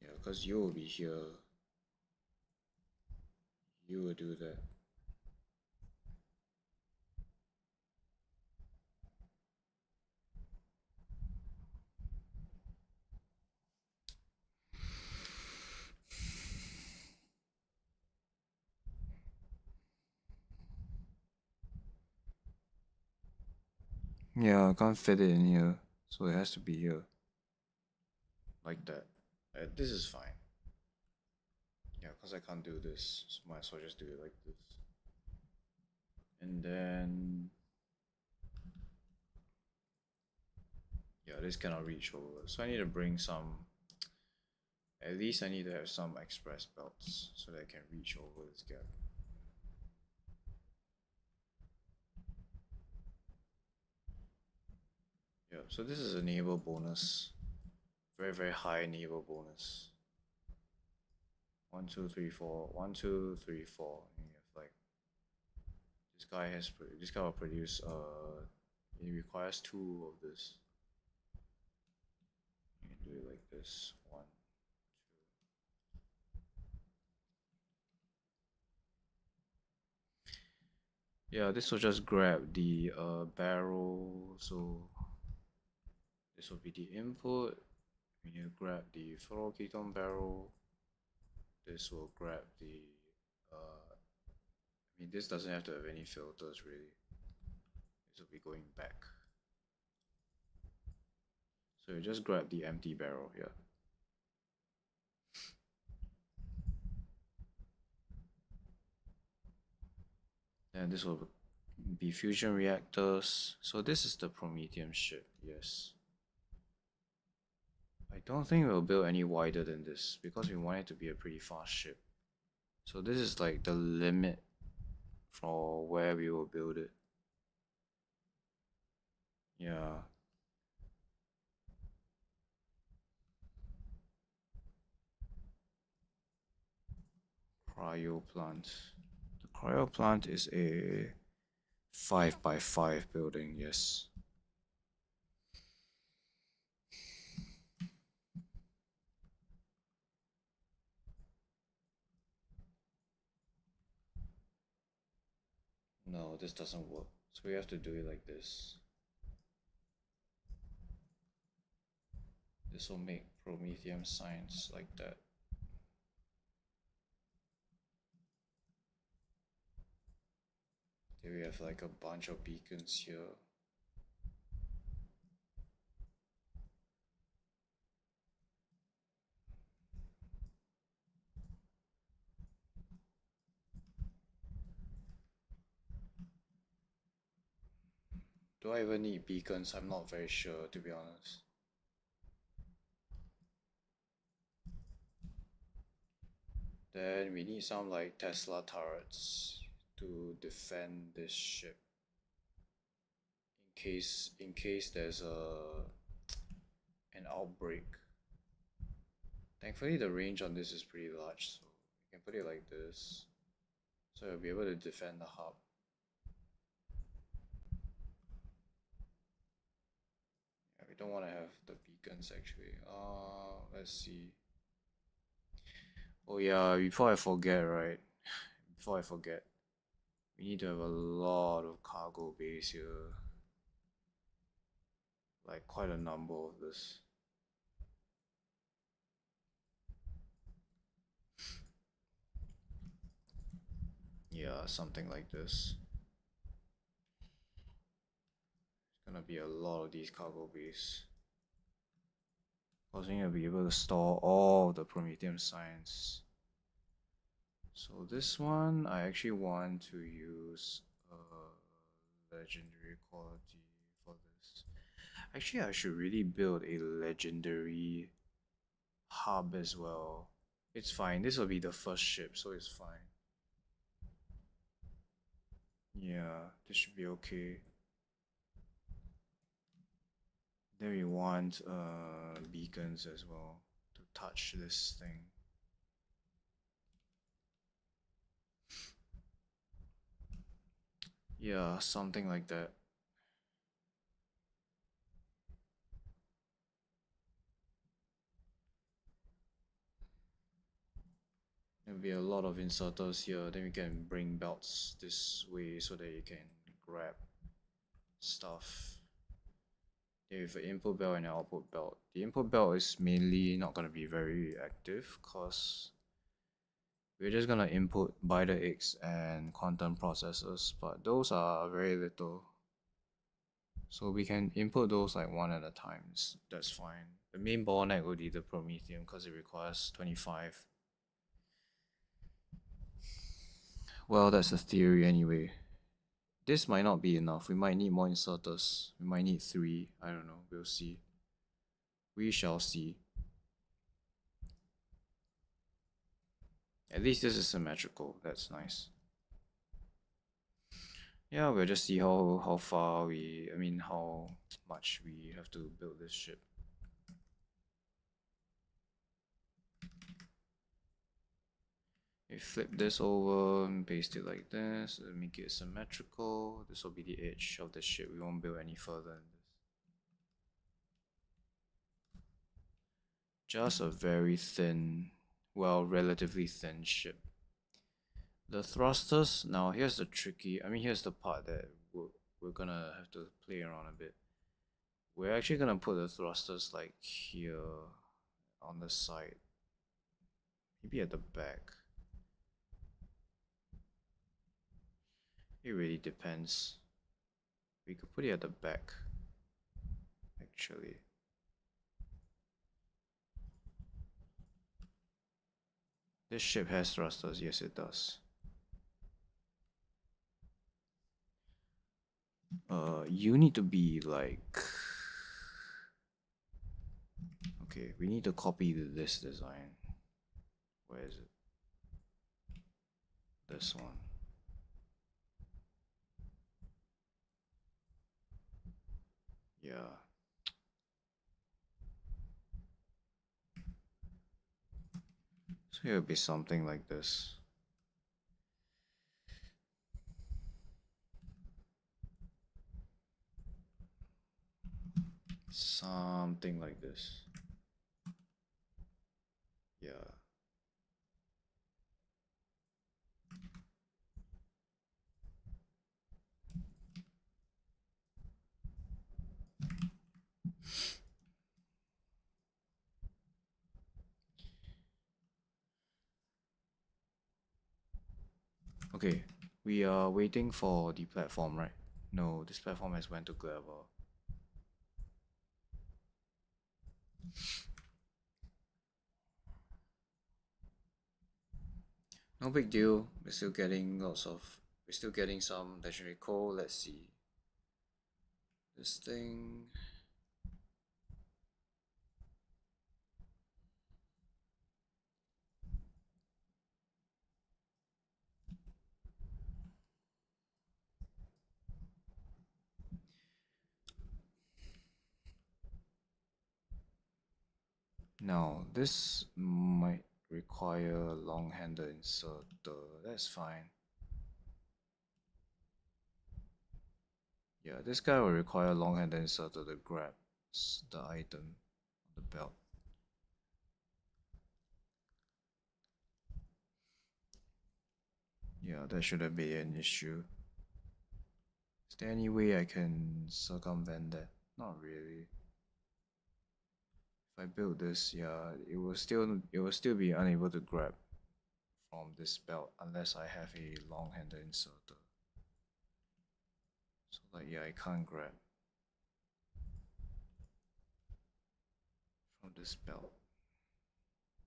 yeah, because you will be here. You will do that. Yeah, I can't fit it in here, so it has to be here. Like that. This is fine. Yeah, because I can't do this, so might as well just do it like this. And then yeah, this cannot reach over. So I need to bring some. At least I need to have some express belts so that I can reach over this gap. so this is a neighbor bonus. Very, very high neighbor bonus. 1, 2, 3, 4. 1, 2, 3, 4. And you have like this guy will produce it requires 2 of this. You can do it like this. 1, 2. Yeah, this will just grab the barrel. So this will be the input. We need to grab the fluoroketone barrel. This will grab the I mean, this doesn't have to have any filters really. This will be going back. So you just grab the empty barrel here. And this will be fusion reactors. So this is the Prometheum ship, yes. I don't think we'll build any wider than this because we want it to be a pretty fast ship. So this is like the limit for where we will build it. Yeah. Cryo plant. The cryo plant is a 5x5 building, yes. No, this doesn't work. So we have to do it like this. This will make Prometheum signs like that. Then we have like a bunch of beacons here. Do I even need beacons? I'm not very sure, to be honest. Then we need some like Tesla turrets to defend this ship in case there's an outbreak. Thankfully the range on this is pretty large, so you can put it like this, so you'll be able to defend the hub. Yeah, we don't want to have the beacons actually. Let's see. Oh yeah, before I forget, right? Before I forget, we need to have a lot of cargo bays here. Like quite a number of this. Yeah, something like this. It's gonna be a lot of these cargo bays. Causing you to be able to store all the Prometheum signs. So this one, I actually want to use legendary quality for this. Actually, I should really build a legendary hub as well. It's fine. This will be the first ship, so it's fine. Yeah, this should be okay. Then we want beacons as well to touch this thing. Yeah, something like that. There'll be a lot of inserters here, then we can bring belts this way so that you can grab stuff. Then with an input belt and an output belt. The input belt is mainly not going to be very active because we're just going to input BiDAX and quantum processors, but those are very little. So we can input those like one at a time, that's fine. The main bottleneck would be the Prometheum because it requires 25. Well, that's the theory anyway. This might not be enough. We might need more inserters. We might need 3. I don't know. We'll see. We shall see. At least this is symmetrical. That's nice. Yeah, we'll just see how far I mean how much we have to build this ship. We flip this over and paste it like this, make it symmetrical. This will be the edge of the ship. We won't build any further than this. Just a very thin, well, relatively thin ship. The thrusters, now here's the here's the part that we're gonna have to play around a bit. We're actually gonna put the thrusters like here on the side, maybe at the back. It really depends. We could put it at the back, actually. This ship has thrusters, yes it does. You need to be like... Okay, we need to copy this design. Where is it? This one. Yeah. So it would be something like this. Something like this. Yeah. Okay, we are waiting for the platform, right? No, this platform has went to Clever. No big deal. We're still getting some legendary coal. Let's see. This thing. Now, this might require a long-handed inserter. That's fine. Yeah, this guy will require a long-handed inserter to grab the item on the belt. Yeah, that shouldn't be an issue. Is there any way I can circumvent that? Not really. If I build this, yeah, it will still be unable to grab from this belt unless I have a long-handed inserter. So like yeah, I can't grab from this belt.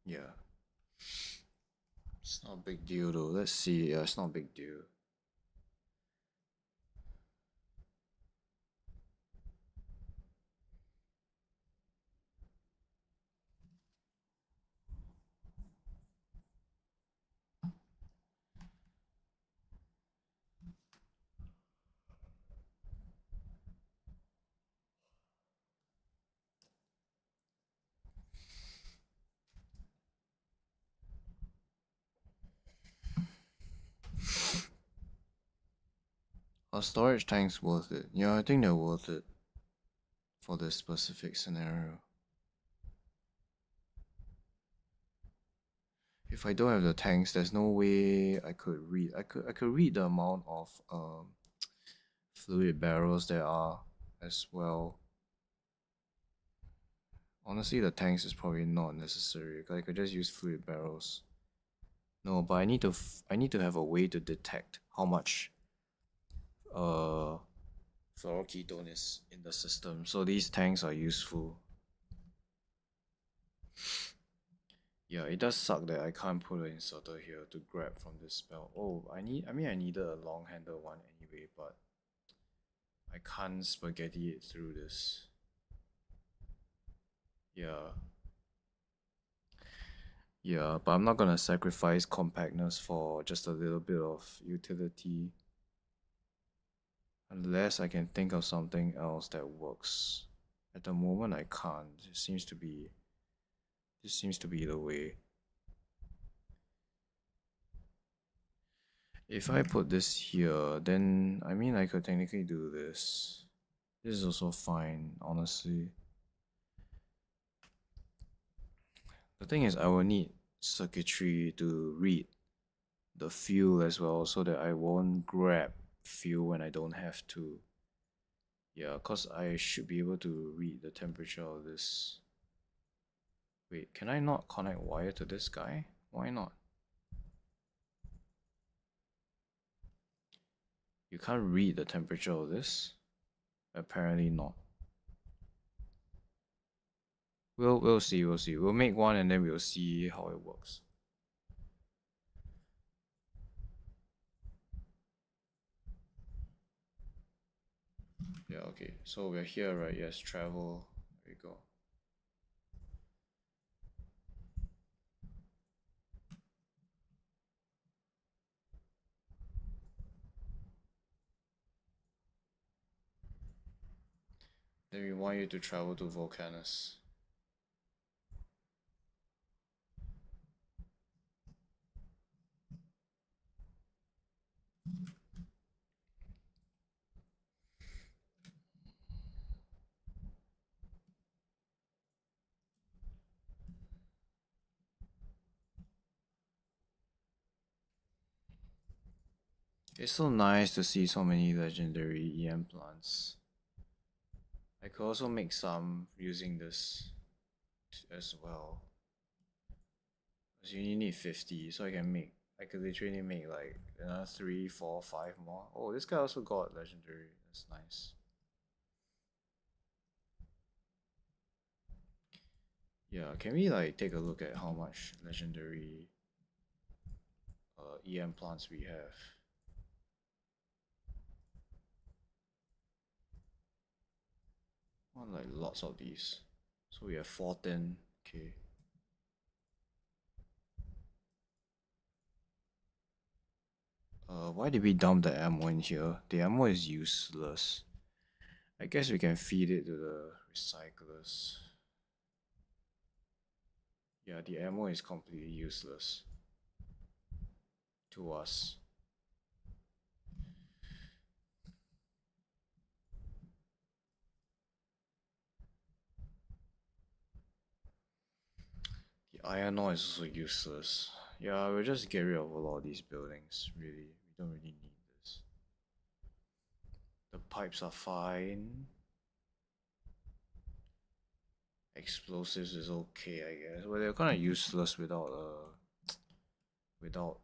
Yeah. It's not a big deal though. Let's see. Yeah, it's not a big deal. Are storage tanks worth it? Yeah, I think they're worth it for this specific scenario. If I don't have the tanks, there's no way I could read. I could read the amount of fluid barrels there are as well. Honestly, the tanks is probably not necessary. I could just use fluid barrels. No, but I need to have a way to detect how much fluoroketone is in the system. So these tanks are useful. Yeah, it does suck that I can't put an inserter here to grab from this spell. Oh, I needed a long-handed one anyway, but I can't spaghetti it through this. Yeah. Yeah, but I'm not gonna sacrifice compactness for just a little bit of utility. Unless I can think of something else that works. At the moment I can't. This seems to be the way. If I put this here, then I mean I could technically do this. This is also fine, honestly. The thing is I will need circuitry to read the fuel as well so that I won't grab fuel when I don't have to. Yeah, because I should be able to read the temperature of this. Wait, can I not connect wire to this guy? Why not? You can't read the temperature of this? Apparently not. We'll see, we'll see. We'll make one and then we'll see how it works. Yeah, okay. So we're here, right? Yes, travel. There we go. Then we want you to travel to Volcanus. It's so nice to see so many legendary EM plants. I could also make some using this as well. Because you only need 50, so I could literally make like another 3, 4, 5 more. Oh, this guy also got legendary. That's nice. Yeah, can we like take a look at how much legendary EM plants we have? Oh, like lots of these. So we have 14. Okay. Why did we dump the ammo in here? The ammo is useless. I guess we can feed it to the recyclers. Yeah, the ammo is completely useless to us. The iron ore is also useless. Yeah, we'll just get rid of a lot of these buildings, really. We don't really need this. The pipes are fine. Explosives is okay, I guess. Well, they're kind of useless without without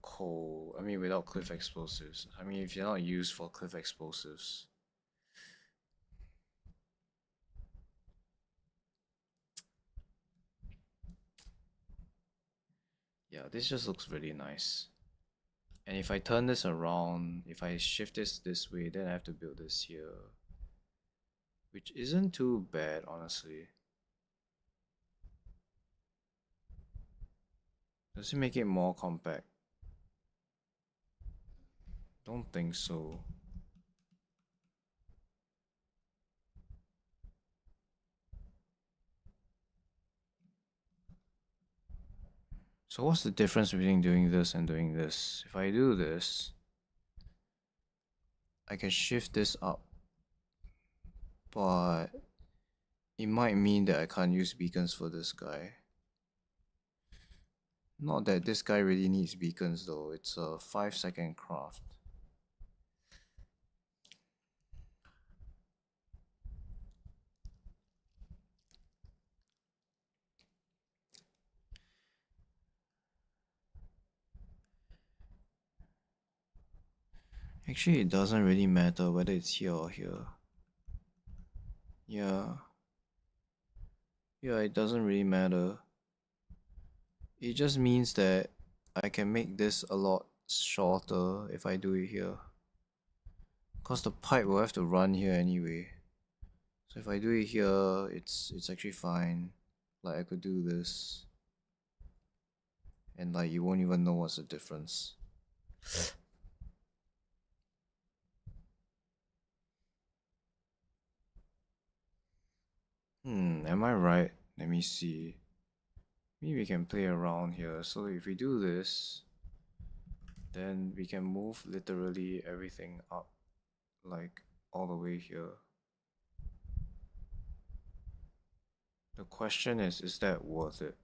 coal. I mean, without cliff explosives. I mean, if you're not used for cliff explosives. Yeah, this just looks really nice. And if I turn this around, if I shift this way, then I have to build this here. Which isn't too bad, honestly. Does it make it more compact? Don't think so. So what's the difference between doing this and doing this? If I do this, I can shift this up. But it might mean that I can't use beacons for this guy. Not that this guy really needs beacons though, it's a 5-second craft. Actually, it doesn't really matter whether it's here or here. Yeah. Yeah, it doesn't really matter. It just means that I can make this a lot shorter if I do it here. Cause the pipe will have to run here anyway. So if I do it here, it's actually fine. Like I could do this. And like you won't even know what's the difference. Am I right? Let me see. Maybe we can play around here. So if we do this, then we can move literally everything up, like all the way here. The question is that worth it?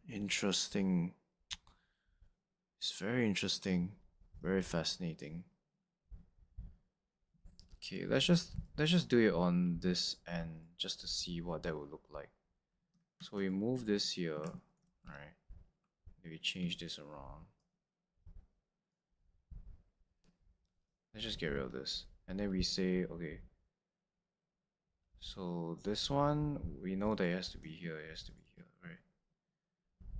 Interesting. It's very interesting, very fascinating. Okay, let's just do it on this end just to see what that would look like. So we move this here, right? Maybe change this around. Let's just get rid of this. And then we say, okay, so this one, we know that it has to be here, it has to be here, right?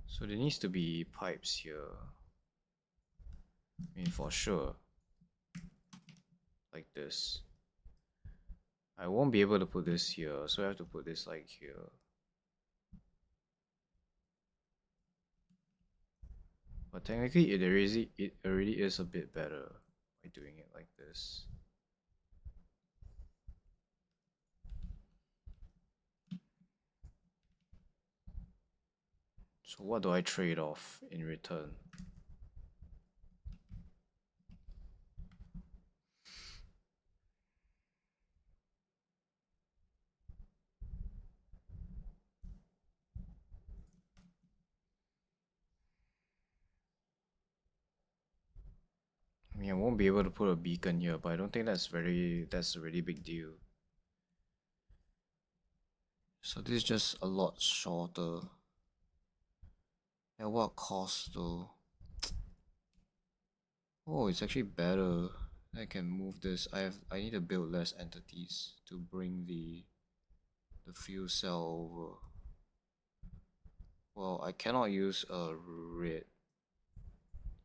So there needs to be pipes here. I mean, for sure. Like this. I won't be able to put this here, so I have to put this like here. But technically, it already is a bit better by doing it like this. So what do I trade off in return? I mean, I won't be able to put a beacon here, but I don't think that's a really big deal. So this is just a lot shorter. At what cost though? Oh, it's actually better. I can move this. I need to build less entities to bring the fuel cell over. Well, I cannot use a red.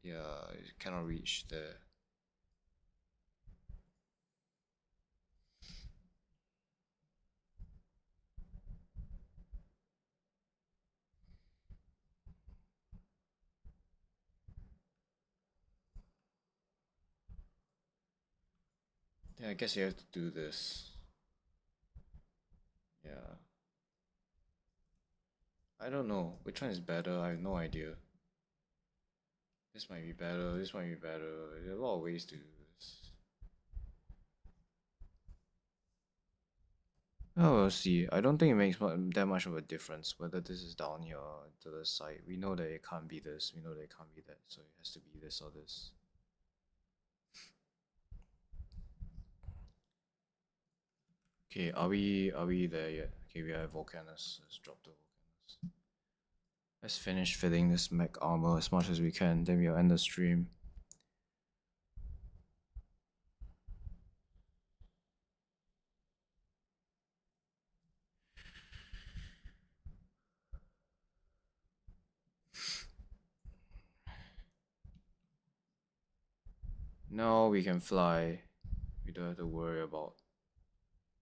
Yeah, it cannot reach there. Yeah, I guess you have to do this. Yeah. I don't know. Which one is better? I have no idea. This might be better. This might be better. There are a lot of ways to do this. Oh, we'll see. I don't think it makes that much of a difference whether this is down here or to the side. We know that it can't be this. We know that it can't be that. So it has to be this or this. Okay, are we there yet? Okay, we have Volcanus. Let's drop the Volcanus. Let's finish filling this mech armor as much as we can. Then we'll end the stream. Now we can fly. We don't have to worry about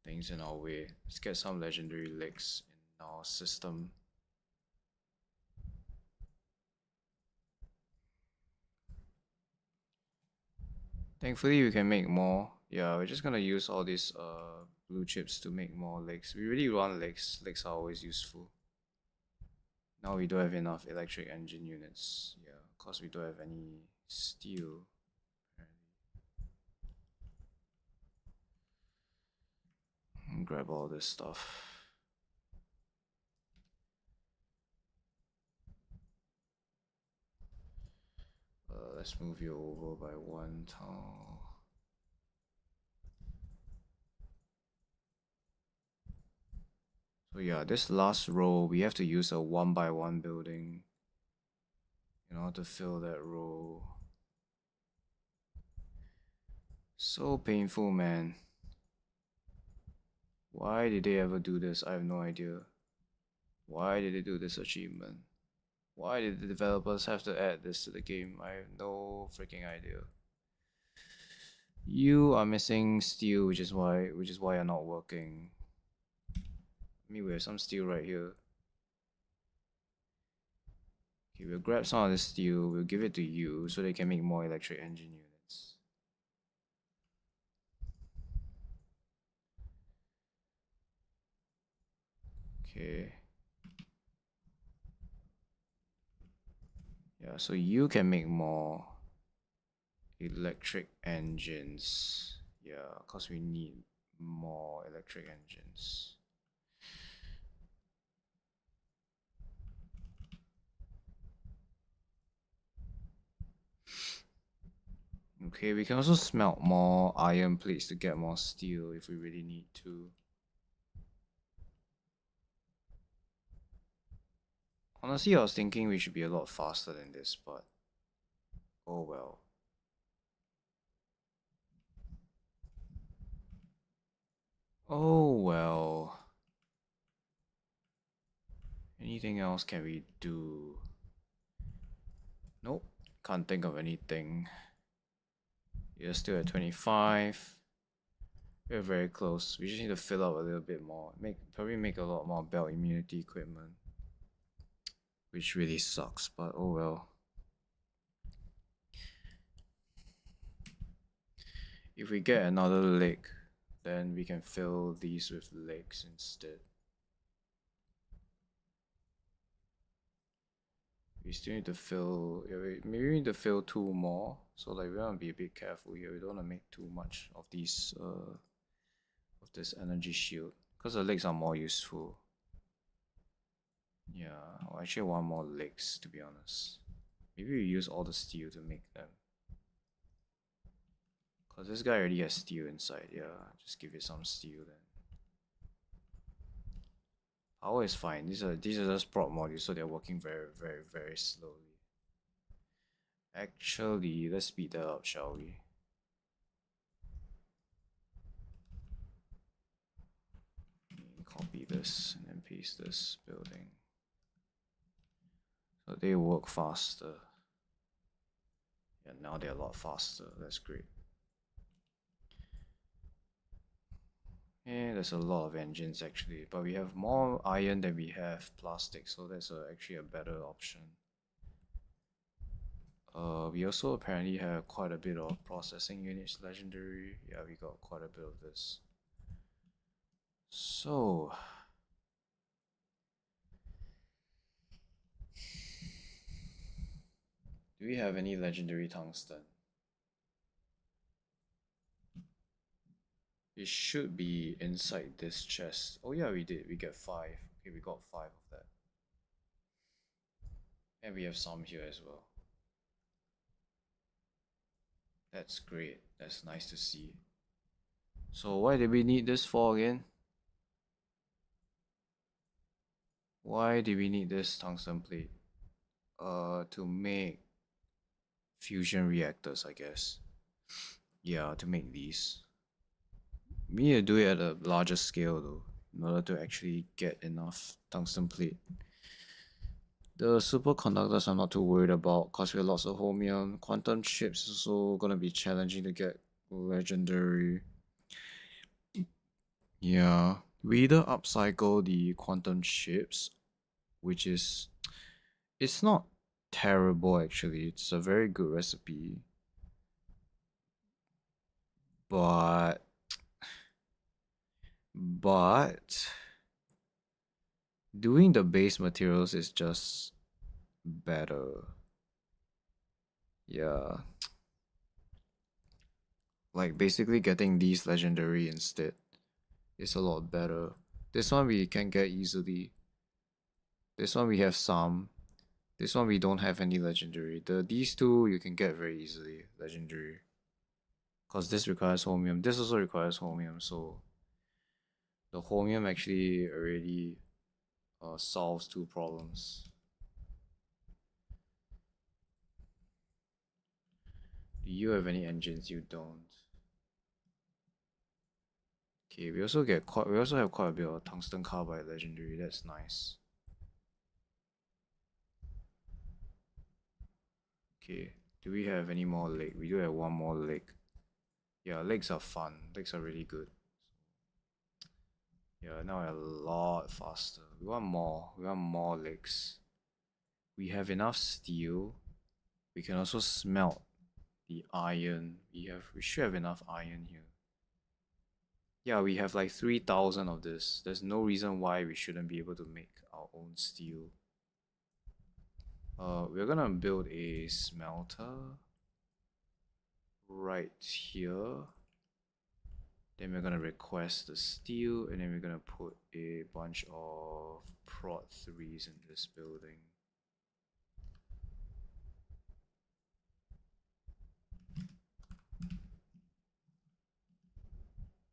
things in our way. Let's get some legendary licks in our system. Thankfully, we can make more. Yeah, we're just gonna use all these blue chips to make more legs. We really want legs. Legs are always useful. Now we don't have enough electric engine units. Yeah, cause we don't have any steel. Grab all this stuff. Let's move you over by one tile. So yeah, this last row, we have to use a 1 by 1 building in order to fill that row. So painful, man. Why did they ever do this? I have no idea. Why did they do this achievement? Why did the developers have to add this to the game? I have no freaking idea. You are missing steel, which is why you're not working. I mean, we have some steel right here. Okay, we'll grab some of this steel, we'll give it to you so they can make more electric engine units. Okay. Yeah, so you can make more electric engines. Yeah, because we need more electric engines. Okay, we can also smelt more iron plates to get more steel if we really need to. Honestly, I was thinking we should be a lot faster than this, but oh well. Oh well. Anything else can we do? Nope, can't think of anything. You're still at 25. We're very close. We just need to fill up a little bit more. Probably make a lot more belt immunity equipment. Which really sucks, but oh well. If we get another leg, then we can fill these with legs instead. We still need to fill, maybe we need to fill 2 more. So like we want to be a bit careful here. We don't want to make too much of these, of this energy shield. Because the legs are more useful. Yeah, I actually want more legs to be honest. Maybe we use all the steel to make them. Because this guy already has steel inside, yeah. Just give it some steel then. Power is fine. These are just prop modules, so they're working very slowly. Actually, let's speed that up, shall we? Copy this and then paste this building. So they work faster. Yeah, now they're a lot faster. That's great. Yeah, there's a lot of engines actually, but we have more iron than we have plastic, so that's actually a better option. We also apparently have quite a bit of processing units legendary. Yeah, we got quite a bit of this. So, do we have any legendary tungsten? It should be inside this chest. Oh yeah, we did. We get 5. Okay, we got 5 of that. And we have some here as well. That's great. That's nice to see. So why did we need this for again? Why do we need this tungsten plate? To make fusion reactors, I guess. Yeah, to make these. We need to do it at a larger scale though, in order to actually get enough tungsten plate. The superconductors I'm not too worried about because we have lots of holmium. Quantum chips is also gonna be challenging to get legendary. Yeah, we either upcycle the quantum chips, which is it's not terrible actually. It's a very good recipe, but but doing the base materials is just better. Yeah. Like basically getting these legendary instead is a lot better. This one we can get easily. This one we have some. This one we don't have any legendary. These two you can get very easily legendary. Cause this requires holmium. This also requires holmium, so the holmium actually already solves 2 problems. Do you have any engines? You don't. Okay, we also have quite a bit of tungsten carbide legendary. That's nice. Okay, do we have any more leg? We do have 1 more leg. Yeah, legs are fun. Legs are really good. Yeah, now we're a lot faster. We want more. We want more legs. We have enough steel. We can also smelt the iron. We should have enough iron here. Yeah, we have like 3,000 of this. There's no reason why we shouldn't be able to make our own steel. We're gonna build a smelter right here. Then we're gonna request the steel, and then we're gonna put a bunch of prot 3s in this building.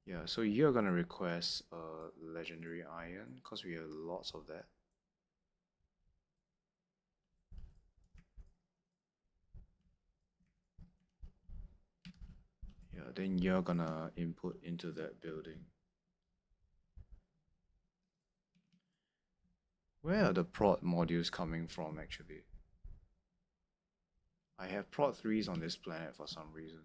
Yeah, so you're gonna request legendary iron because we have lots of that. Yeah, then you're gonna input into that building. Where are the prot modules coming from actually? I have prot 3s on this planet for some reason.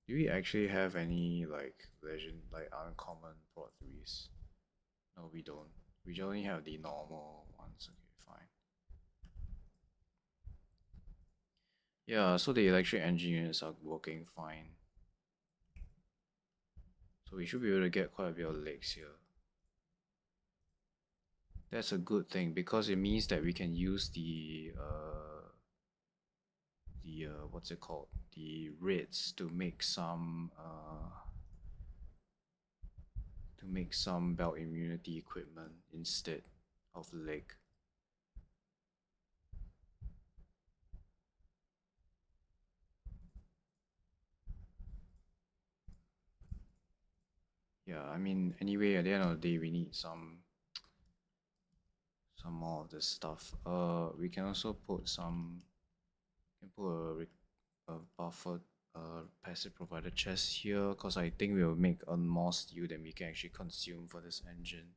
Do we actually have any like uncommon prot 3s? No, we don't. We only have the normal ones. Okay, fine. Yeah, so the electric engine units are working fine. So we should be able to get quite a bit of legs here. That's a good thing because it means that we can use the what's it called? The RIDs to make some belt immunity equipment instead of leg. Yeah, I mean, anyway, at the end of the day, we need some more of this stuff. We can also put some, we can put a buffer passive provider chest here, because I think we'll make a more steel than we can actually consume for this engine.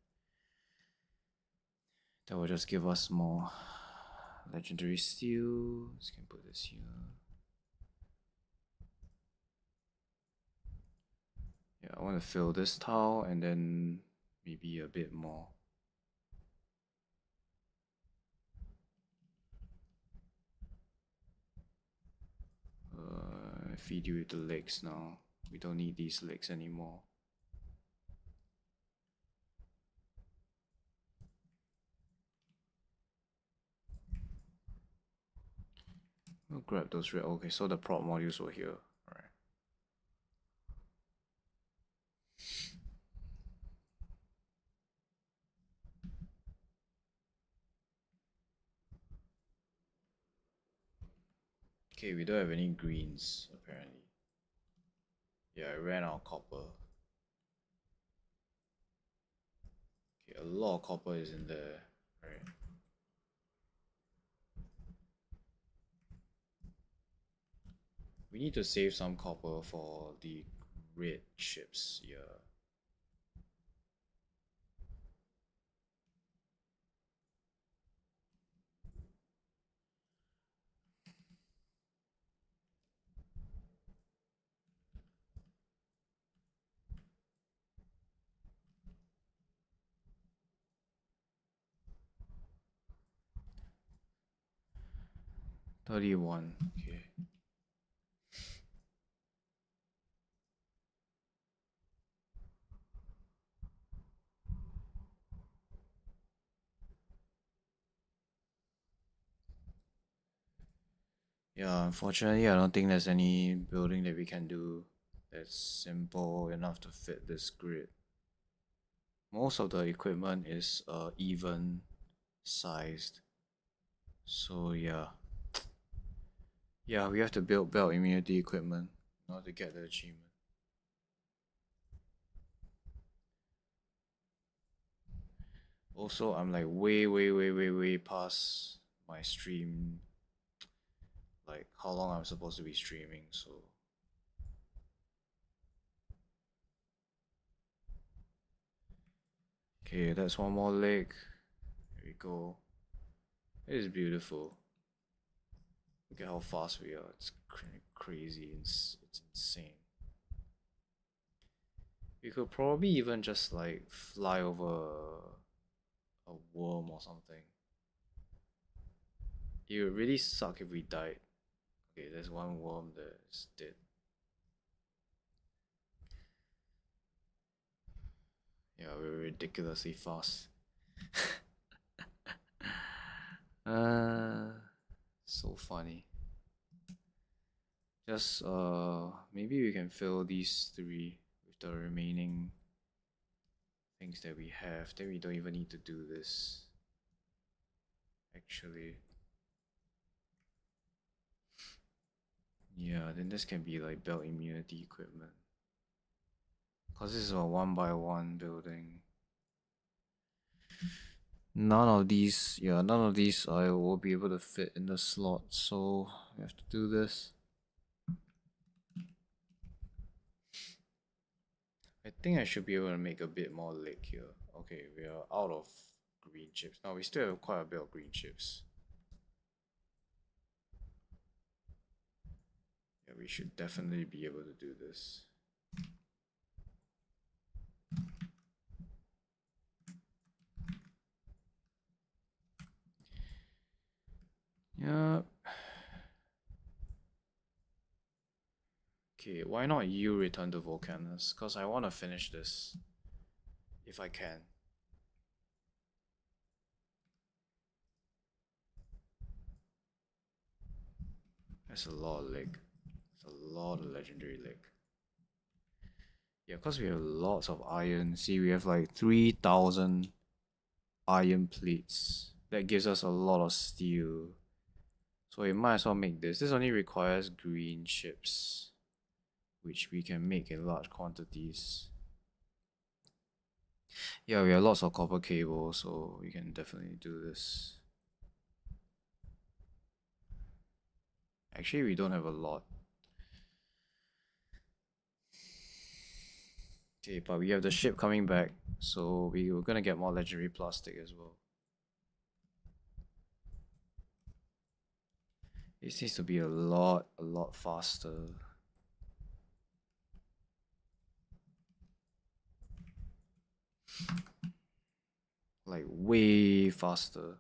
That will just give us more legendary steel. Let's can put this here. Yeah, I want to fill this tile and then maybe a bit more. Feed you with the legs now. We don't need these legs anymore. We'll grab those red. Okay, so the prop modules were here. Alright. Okay, we don't have any greens apparently. Yeah, I ran out of copper. Okay, a lot of copper is in there. Alright. We need to save some copper for the red ships. Yeah. $31. Okay. Yeah, unfortunately, I don't think there's any building that we can do that's simple enough to fit this grid. Most of the equipment is even sized. So yeah. Yeah, we have to build belt immunity equipment in order to get the achievement. Also, I'm like way past my stream, like how long I'm supposed to be streaming, so okay, that's one more leg. Here we go. It is beautiful. Look at how fast we are. It's crazy. It's insane. We could probably even just like fly over a worm or something. It would really suck if we died. Okay, there's one worm that's dead. Yeah, we're ridiculously fast. So funny. Just maybe we can fill these three with the remaining things that we have. Then we don't even need to do this. Actually. Yeah, then this can be like belt immunity equipment. Cause this is a 1 by 1 building. None of these I will be able to fit in the slot, so we have to do this. I think I should be able to make a bit more lick here. Okay, we are out of green chips. Now we still have quite a bit of green chips. Yeah, we should definitely be able to do this. Yeah. Okay, why not you return to Volcanus? Because I want to finish this. If I can. That's a lot of leg. That's a lot of legendary leg. Yeah, because we have lots of iron. See, we have like 3,000 iron plates. That gives us a lot of steel. So we might as well make this. This only requires green chips, which we can make in large quantities. Yeah, we have lots of copper cable, so we can definitely do this. Actually, we don't have a lot. Okay, but we have the ship coming back, so we're gonna get more legendary plastic as well. This needs to be a lot faster. Like way faster.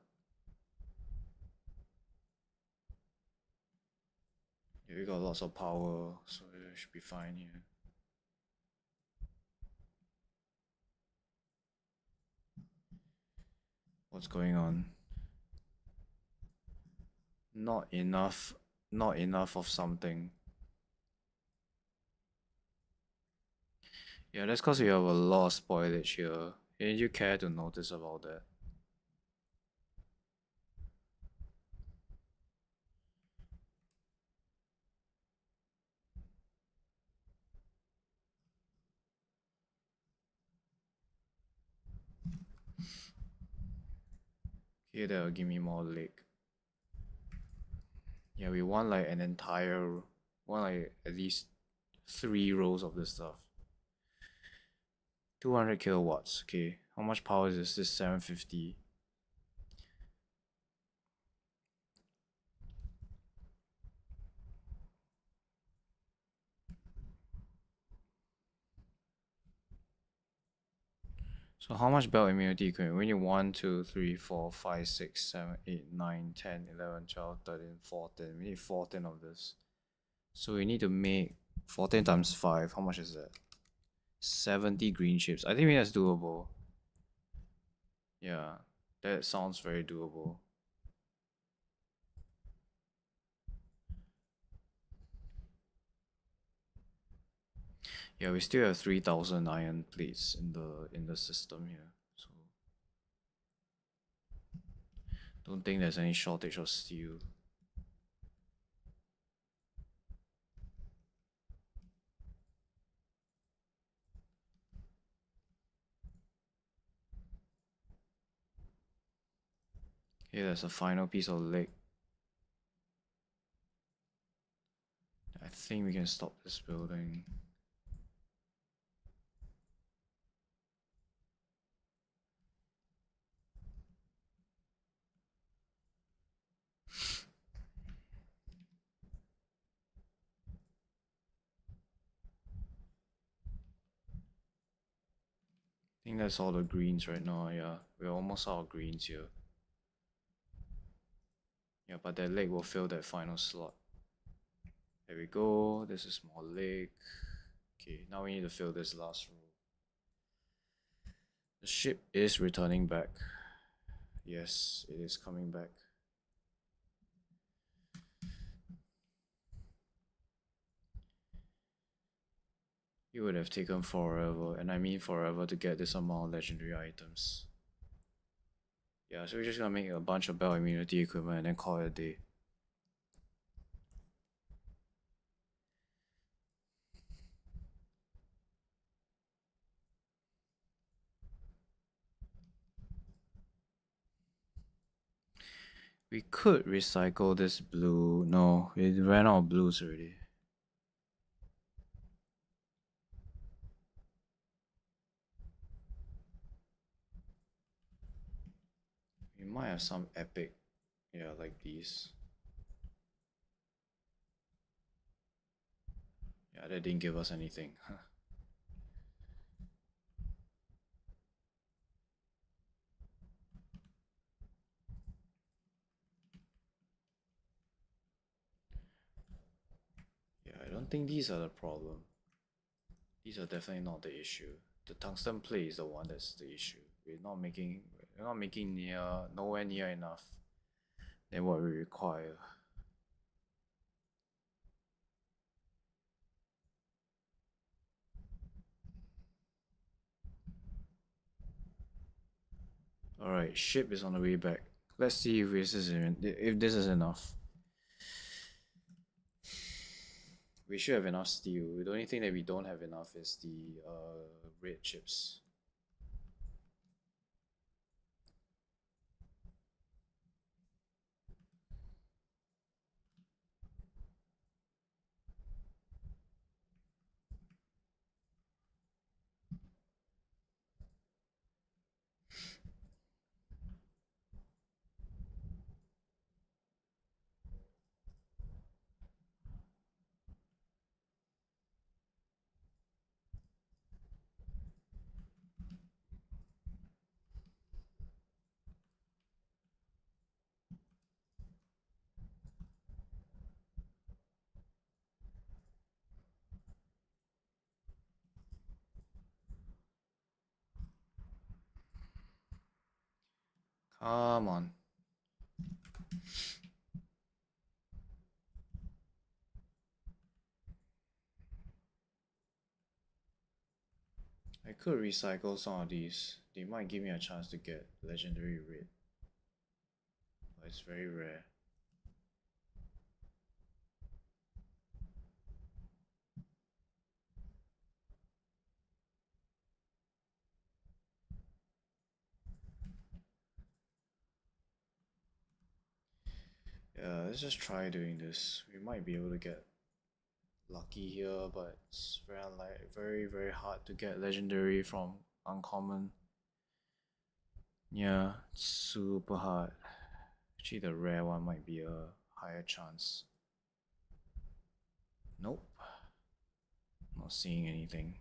Yeah, we got lots of power, so it should be fine here. What's going on? Not enough. Not enough of something. Yeah, that's because we have a lot of spoilage here. Didn't you care to notice about that? Here, that'll give me more leg. Yeah, we want like an entire, want like at least 3 rows of this stuff. 200 kilowatts. Okay, how much power is this? This 750. So how much belt immunity equipment? We need 1, 2, 3, 4, 5, 6, 7, 8, 9, 10, 11, 12, 13, 14. We need 14 of this. So we need to make 14 times 5. How much is that? 70 green chips. I think that's doable. Yeah, that sounds very doable. Yeah, we still have 3,000 iron plates in the system here. So don't think there's any shortage of steel. Here, there's a final piece of leg. I think we can stop this building. I think that's all the greens right now. Yeah, we're almost out of greens here. Yeah, but that leg will fill that final slot. There we go. This is more leg. Okay, now we need to fill this last row. The ship is returning back. Yes, it is coming back. It would have taken forever, and I mean forever, to get this amount of legendary items. Yeah, so we're just gonna make a bunch of belt immunity equipment and then call it a day. We could recycle this blue. No, it ran out of blues already. We might have some epic, yeah, like these. Yeah, that didn't give us anything. Yeah, I don't think these are the problem. These are definitely not the issue. The tungsten plate is the one that's the issue. We're not making nowhere near enough than what we require. Alright, ship is on the way back. Let's see if this is enough. We should have enough steel. The only thing that we don't have enough is the red chips. Come on. I could recycle some of these. They might give me a chance to get legendary red. But it's very rare. Yeah, let's just try doing this. We might be able to get lucky here, but it's very hard to get legendary from uncommon. Yeah, it's super hard. Actually, the rare one might be a higher chance. Nope, not seeing anything.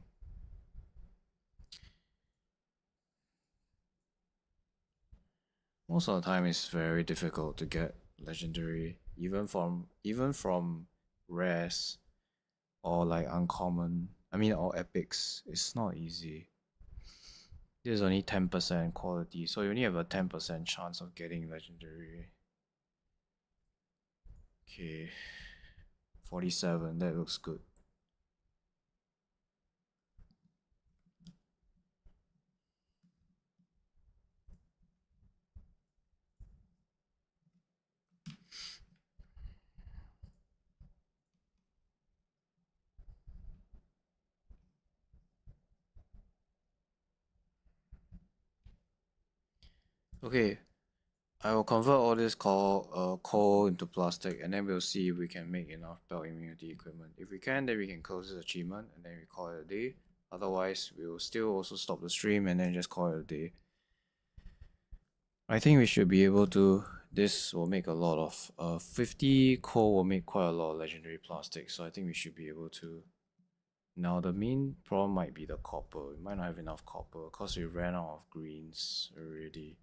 Most of the time, it's very difficult to get legendary, even from rares or like uncommon. I mean, or epics. It's not easy. This is only 10% quality, so you only have a 10% chance of getting legendary. Okay, 47. That looks good. Okay, I will convert all this coal into plastic, and then we'll see if we can make enough belt immunity equipment. If we can, then we can close this achievement, and then we call it a day. Otherwise, we will still also stop the stream and then just call it a day. I think we should be able to. This will make a lot of 50 coal will make quite a lot of legendary plastic, so I think we should be able to. Now the main problem might be the copper. We might not have enough copper because we ran out of greens already.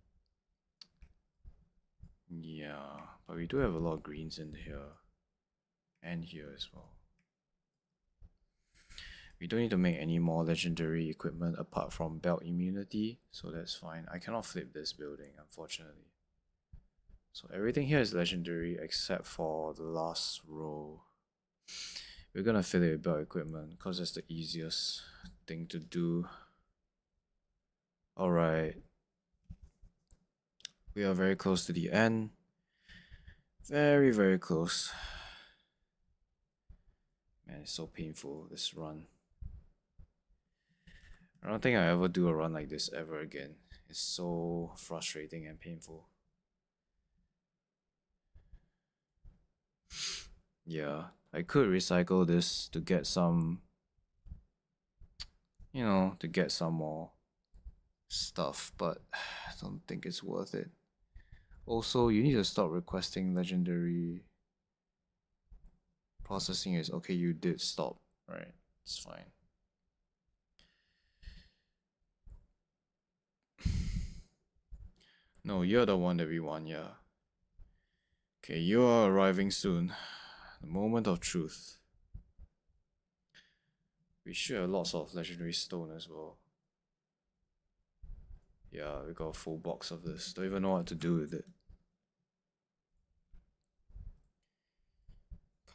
Yeah, but we do have a lot of greens in here and here as well. We don't need to make any more legendary equipment apart from belt immunity, so that's fine. I cannot flip this building, unfortunately. So everything here is legendary except for the last row. We're gonna fill it with belt equipment because that's the easiest thing to do. Alright. We are very close to the end. Very, very close. Man, it's so painful, this run. I don't think I ever do a run like this ever again. It's so frustrating and painful. Yeah, I could recycle this to get some, to get some more stuff, but I don't think it's worth it. Also, you need to stop requesting legendary processing is okay, you did stop, right? It's fine. No, you're the one that we want, yeah. Okay, you are arriving soon. The moment of truth. We should have lots of legendary stone as well. Yeah, we got a full box of this. Don't even know what to do with it.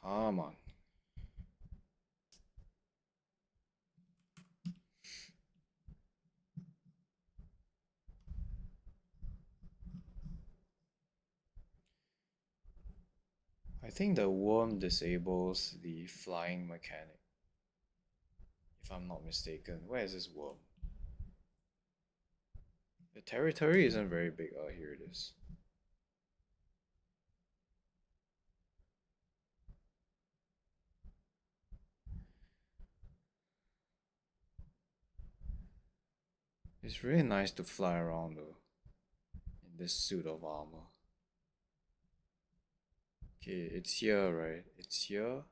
Come on. I think the worm disables the flying mechanic. If I'm not mistaken. Where is this worm? The territory isn't very big. Oh, here it is. It's really nice to fly around though. In this suit of armor. Okay, it's here, right? It's here.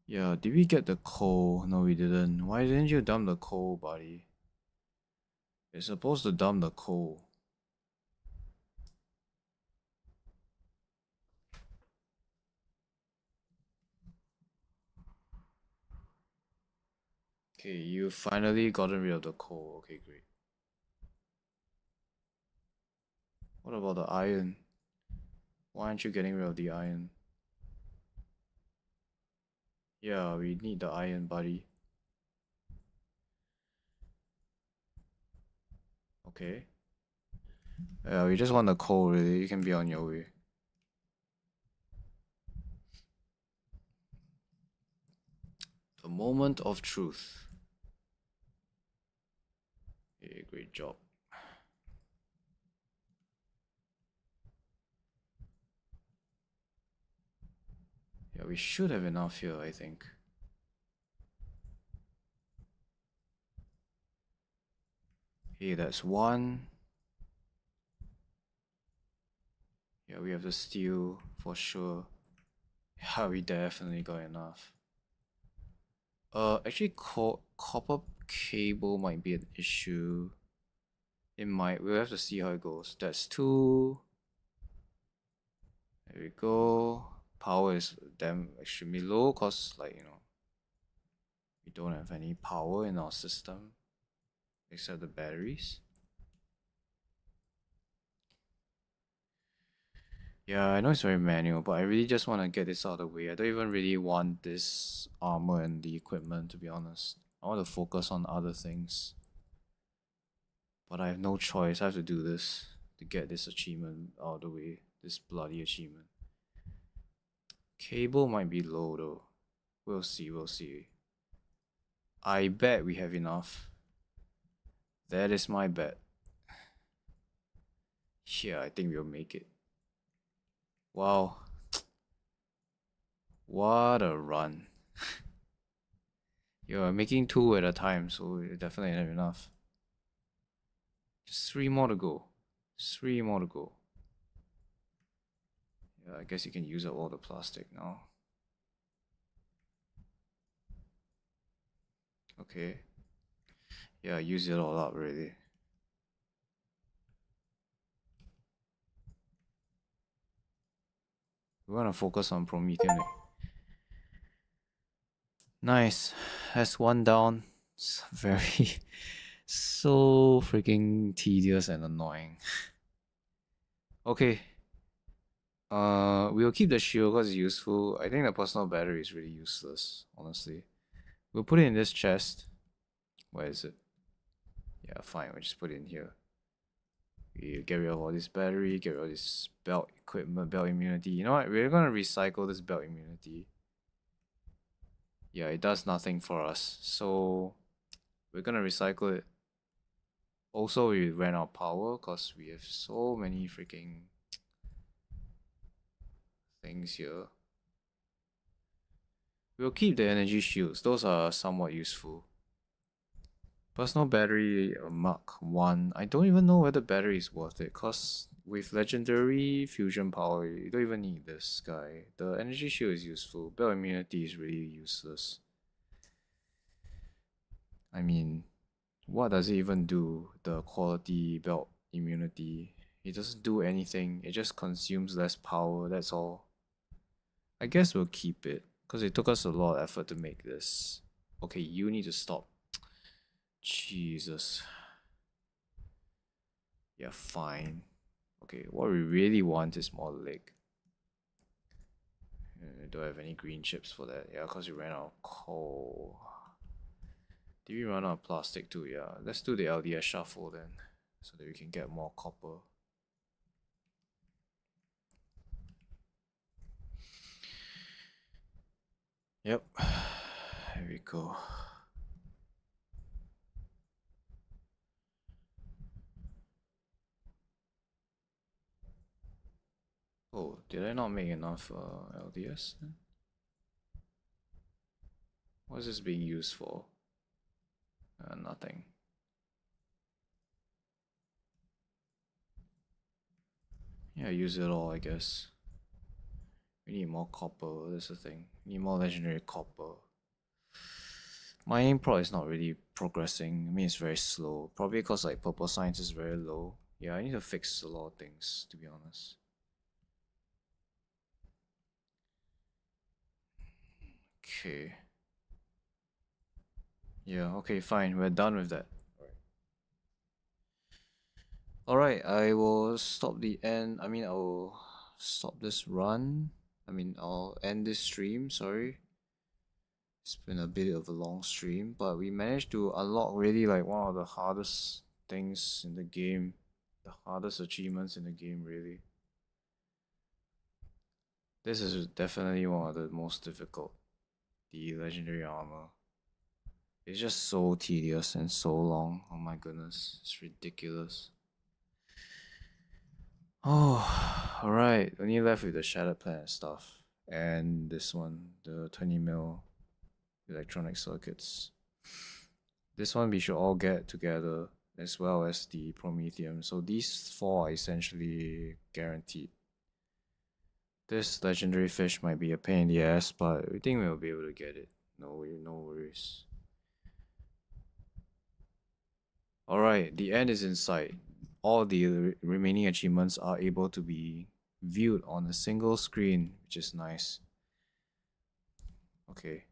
Yeah, did we get the coal? No, we didn't. Why didn't you dump the coal, buddy? You're supposed to dump the coal. Okay, you finally gotten rid of the coal. Okay, great. What about the iron? Why aren't you getting rid of the iron? Yeah, we need the iron, buddy. Okay. Yeah, we just want the coal, really. You can be on your way. The moment of truth. Okay, great job. Yeah, we should have enough here, I think. Okay, that's one. Yeah, we have the steel for sure. Yeah, we definitely got enough. Actually, copper cable might be an issue. It might. We'll have to see how it goes. That's two. There we go. Power is damn extremely low because, like, we don't have any power in our system except the batteries. Yeah, I know it's very manual, but I really just want to get this out of the way. I don't even really want this armor and the equipment, to be honest. I want to focus on other things. But I have no choice. I have to do this to get this achievement out of the way. This bloody achievement. Cable might be low though. We'll see, we'll see. I bet we have enough. That is my bet. Yeah, I think we'll make it. Wow. What a run. You're making two at a time, so you definitely have enough. Just three more to go. Three more to go. Yeah, I guess you can use up all the plastic now. Okay. Yeah, use it all up really. We want to focus on Promethean. Nice. That's one down. It's very so freaking tedious and annoying. Okay. We'll keep the shield because it's useful. I think the personal battery is really useless, honestly. We'll put it in this chest. Where is it? Yeah, fine. We'll just put it in here. We get rid of all this battery, get rid of this belt equipment, belt immunity. You know what? We're gonna recycle this belt immunity. Yeah, it does nothing for us. So we're gonna recycle it. Also, we ran out of power because we have so many freaking things here. We'll keep the energy shields. Those are somewhat useful. Personal battery Mark 1. I don't even know whether battery is worth it because with legendary fusion power, you don't even need this guy. The energy shield is useful. Belt immunity is really useless. I mean, what does it even do? The quality belt immunity. It doesn't do anything. It just consumes less power. That's all. I guess we'll keep it because it took us a lot of effort to make this. Okay, you need to stop. Jesus. Yeah, fine. Okay, what we really want is more leg. Do I have any green chips for that? Yeah, because we ran out of coal. Did we run out of plastic too? Yeah, let's do the LDS shuffle then, so that we can get more copper. Yep, here we go. Oh, did I not make enough LDS then? What is this being used for? Nothing. Yeah, use it all, I guess. We need more copper, that's the thing. We need more legendary copper. Mining prod is not really progressing. I mean, it's very slow. Probably because like purple science is very low. Yeah, I need to fix a lot of things, to be honest. Okay. Yeah, okay, fine. We're done with that. Alright, I will stop the end. I mean, I'll stop this run. I mean, I'll end this stream, sorry. It's been a bit of a long stream, but we managed to unlock really like one of the hardest things in the game. The hardest achievements in the game, really. This is definitely one of the most difficult. The legendary armor. It's just so tedious and so long. Oh my goodness, it's ridiculous. Oh, alright. Only left with the Shattered Planet stuff. And this one, the 20 mil electronic circuits. This one we should all get together, as well as the Prometheum. So these four are essentially guaranteed. This legendary fish might be a pain in the ass, but we think we'll be able to get it. No worries. Alright, the end is in sight. All the remaining achievements are able to be viewed on a single screen, which is nice. Okay.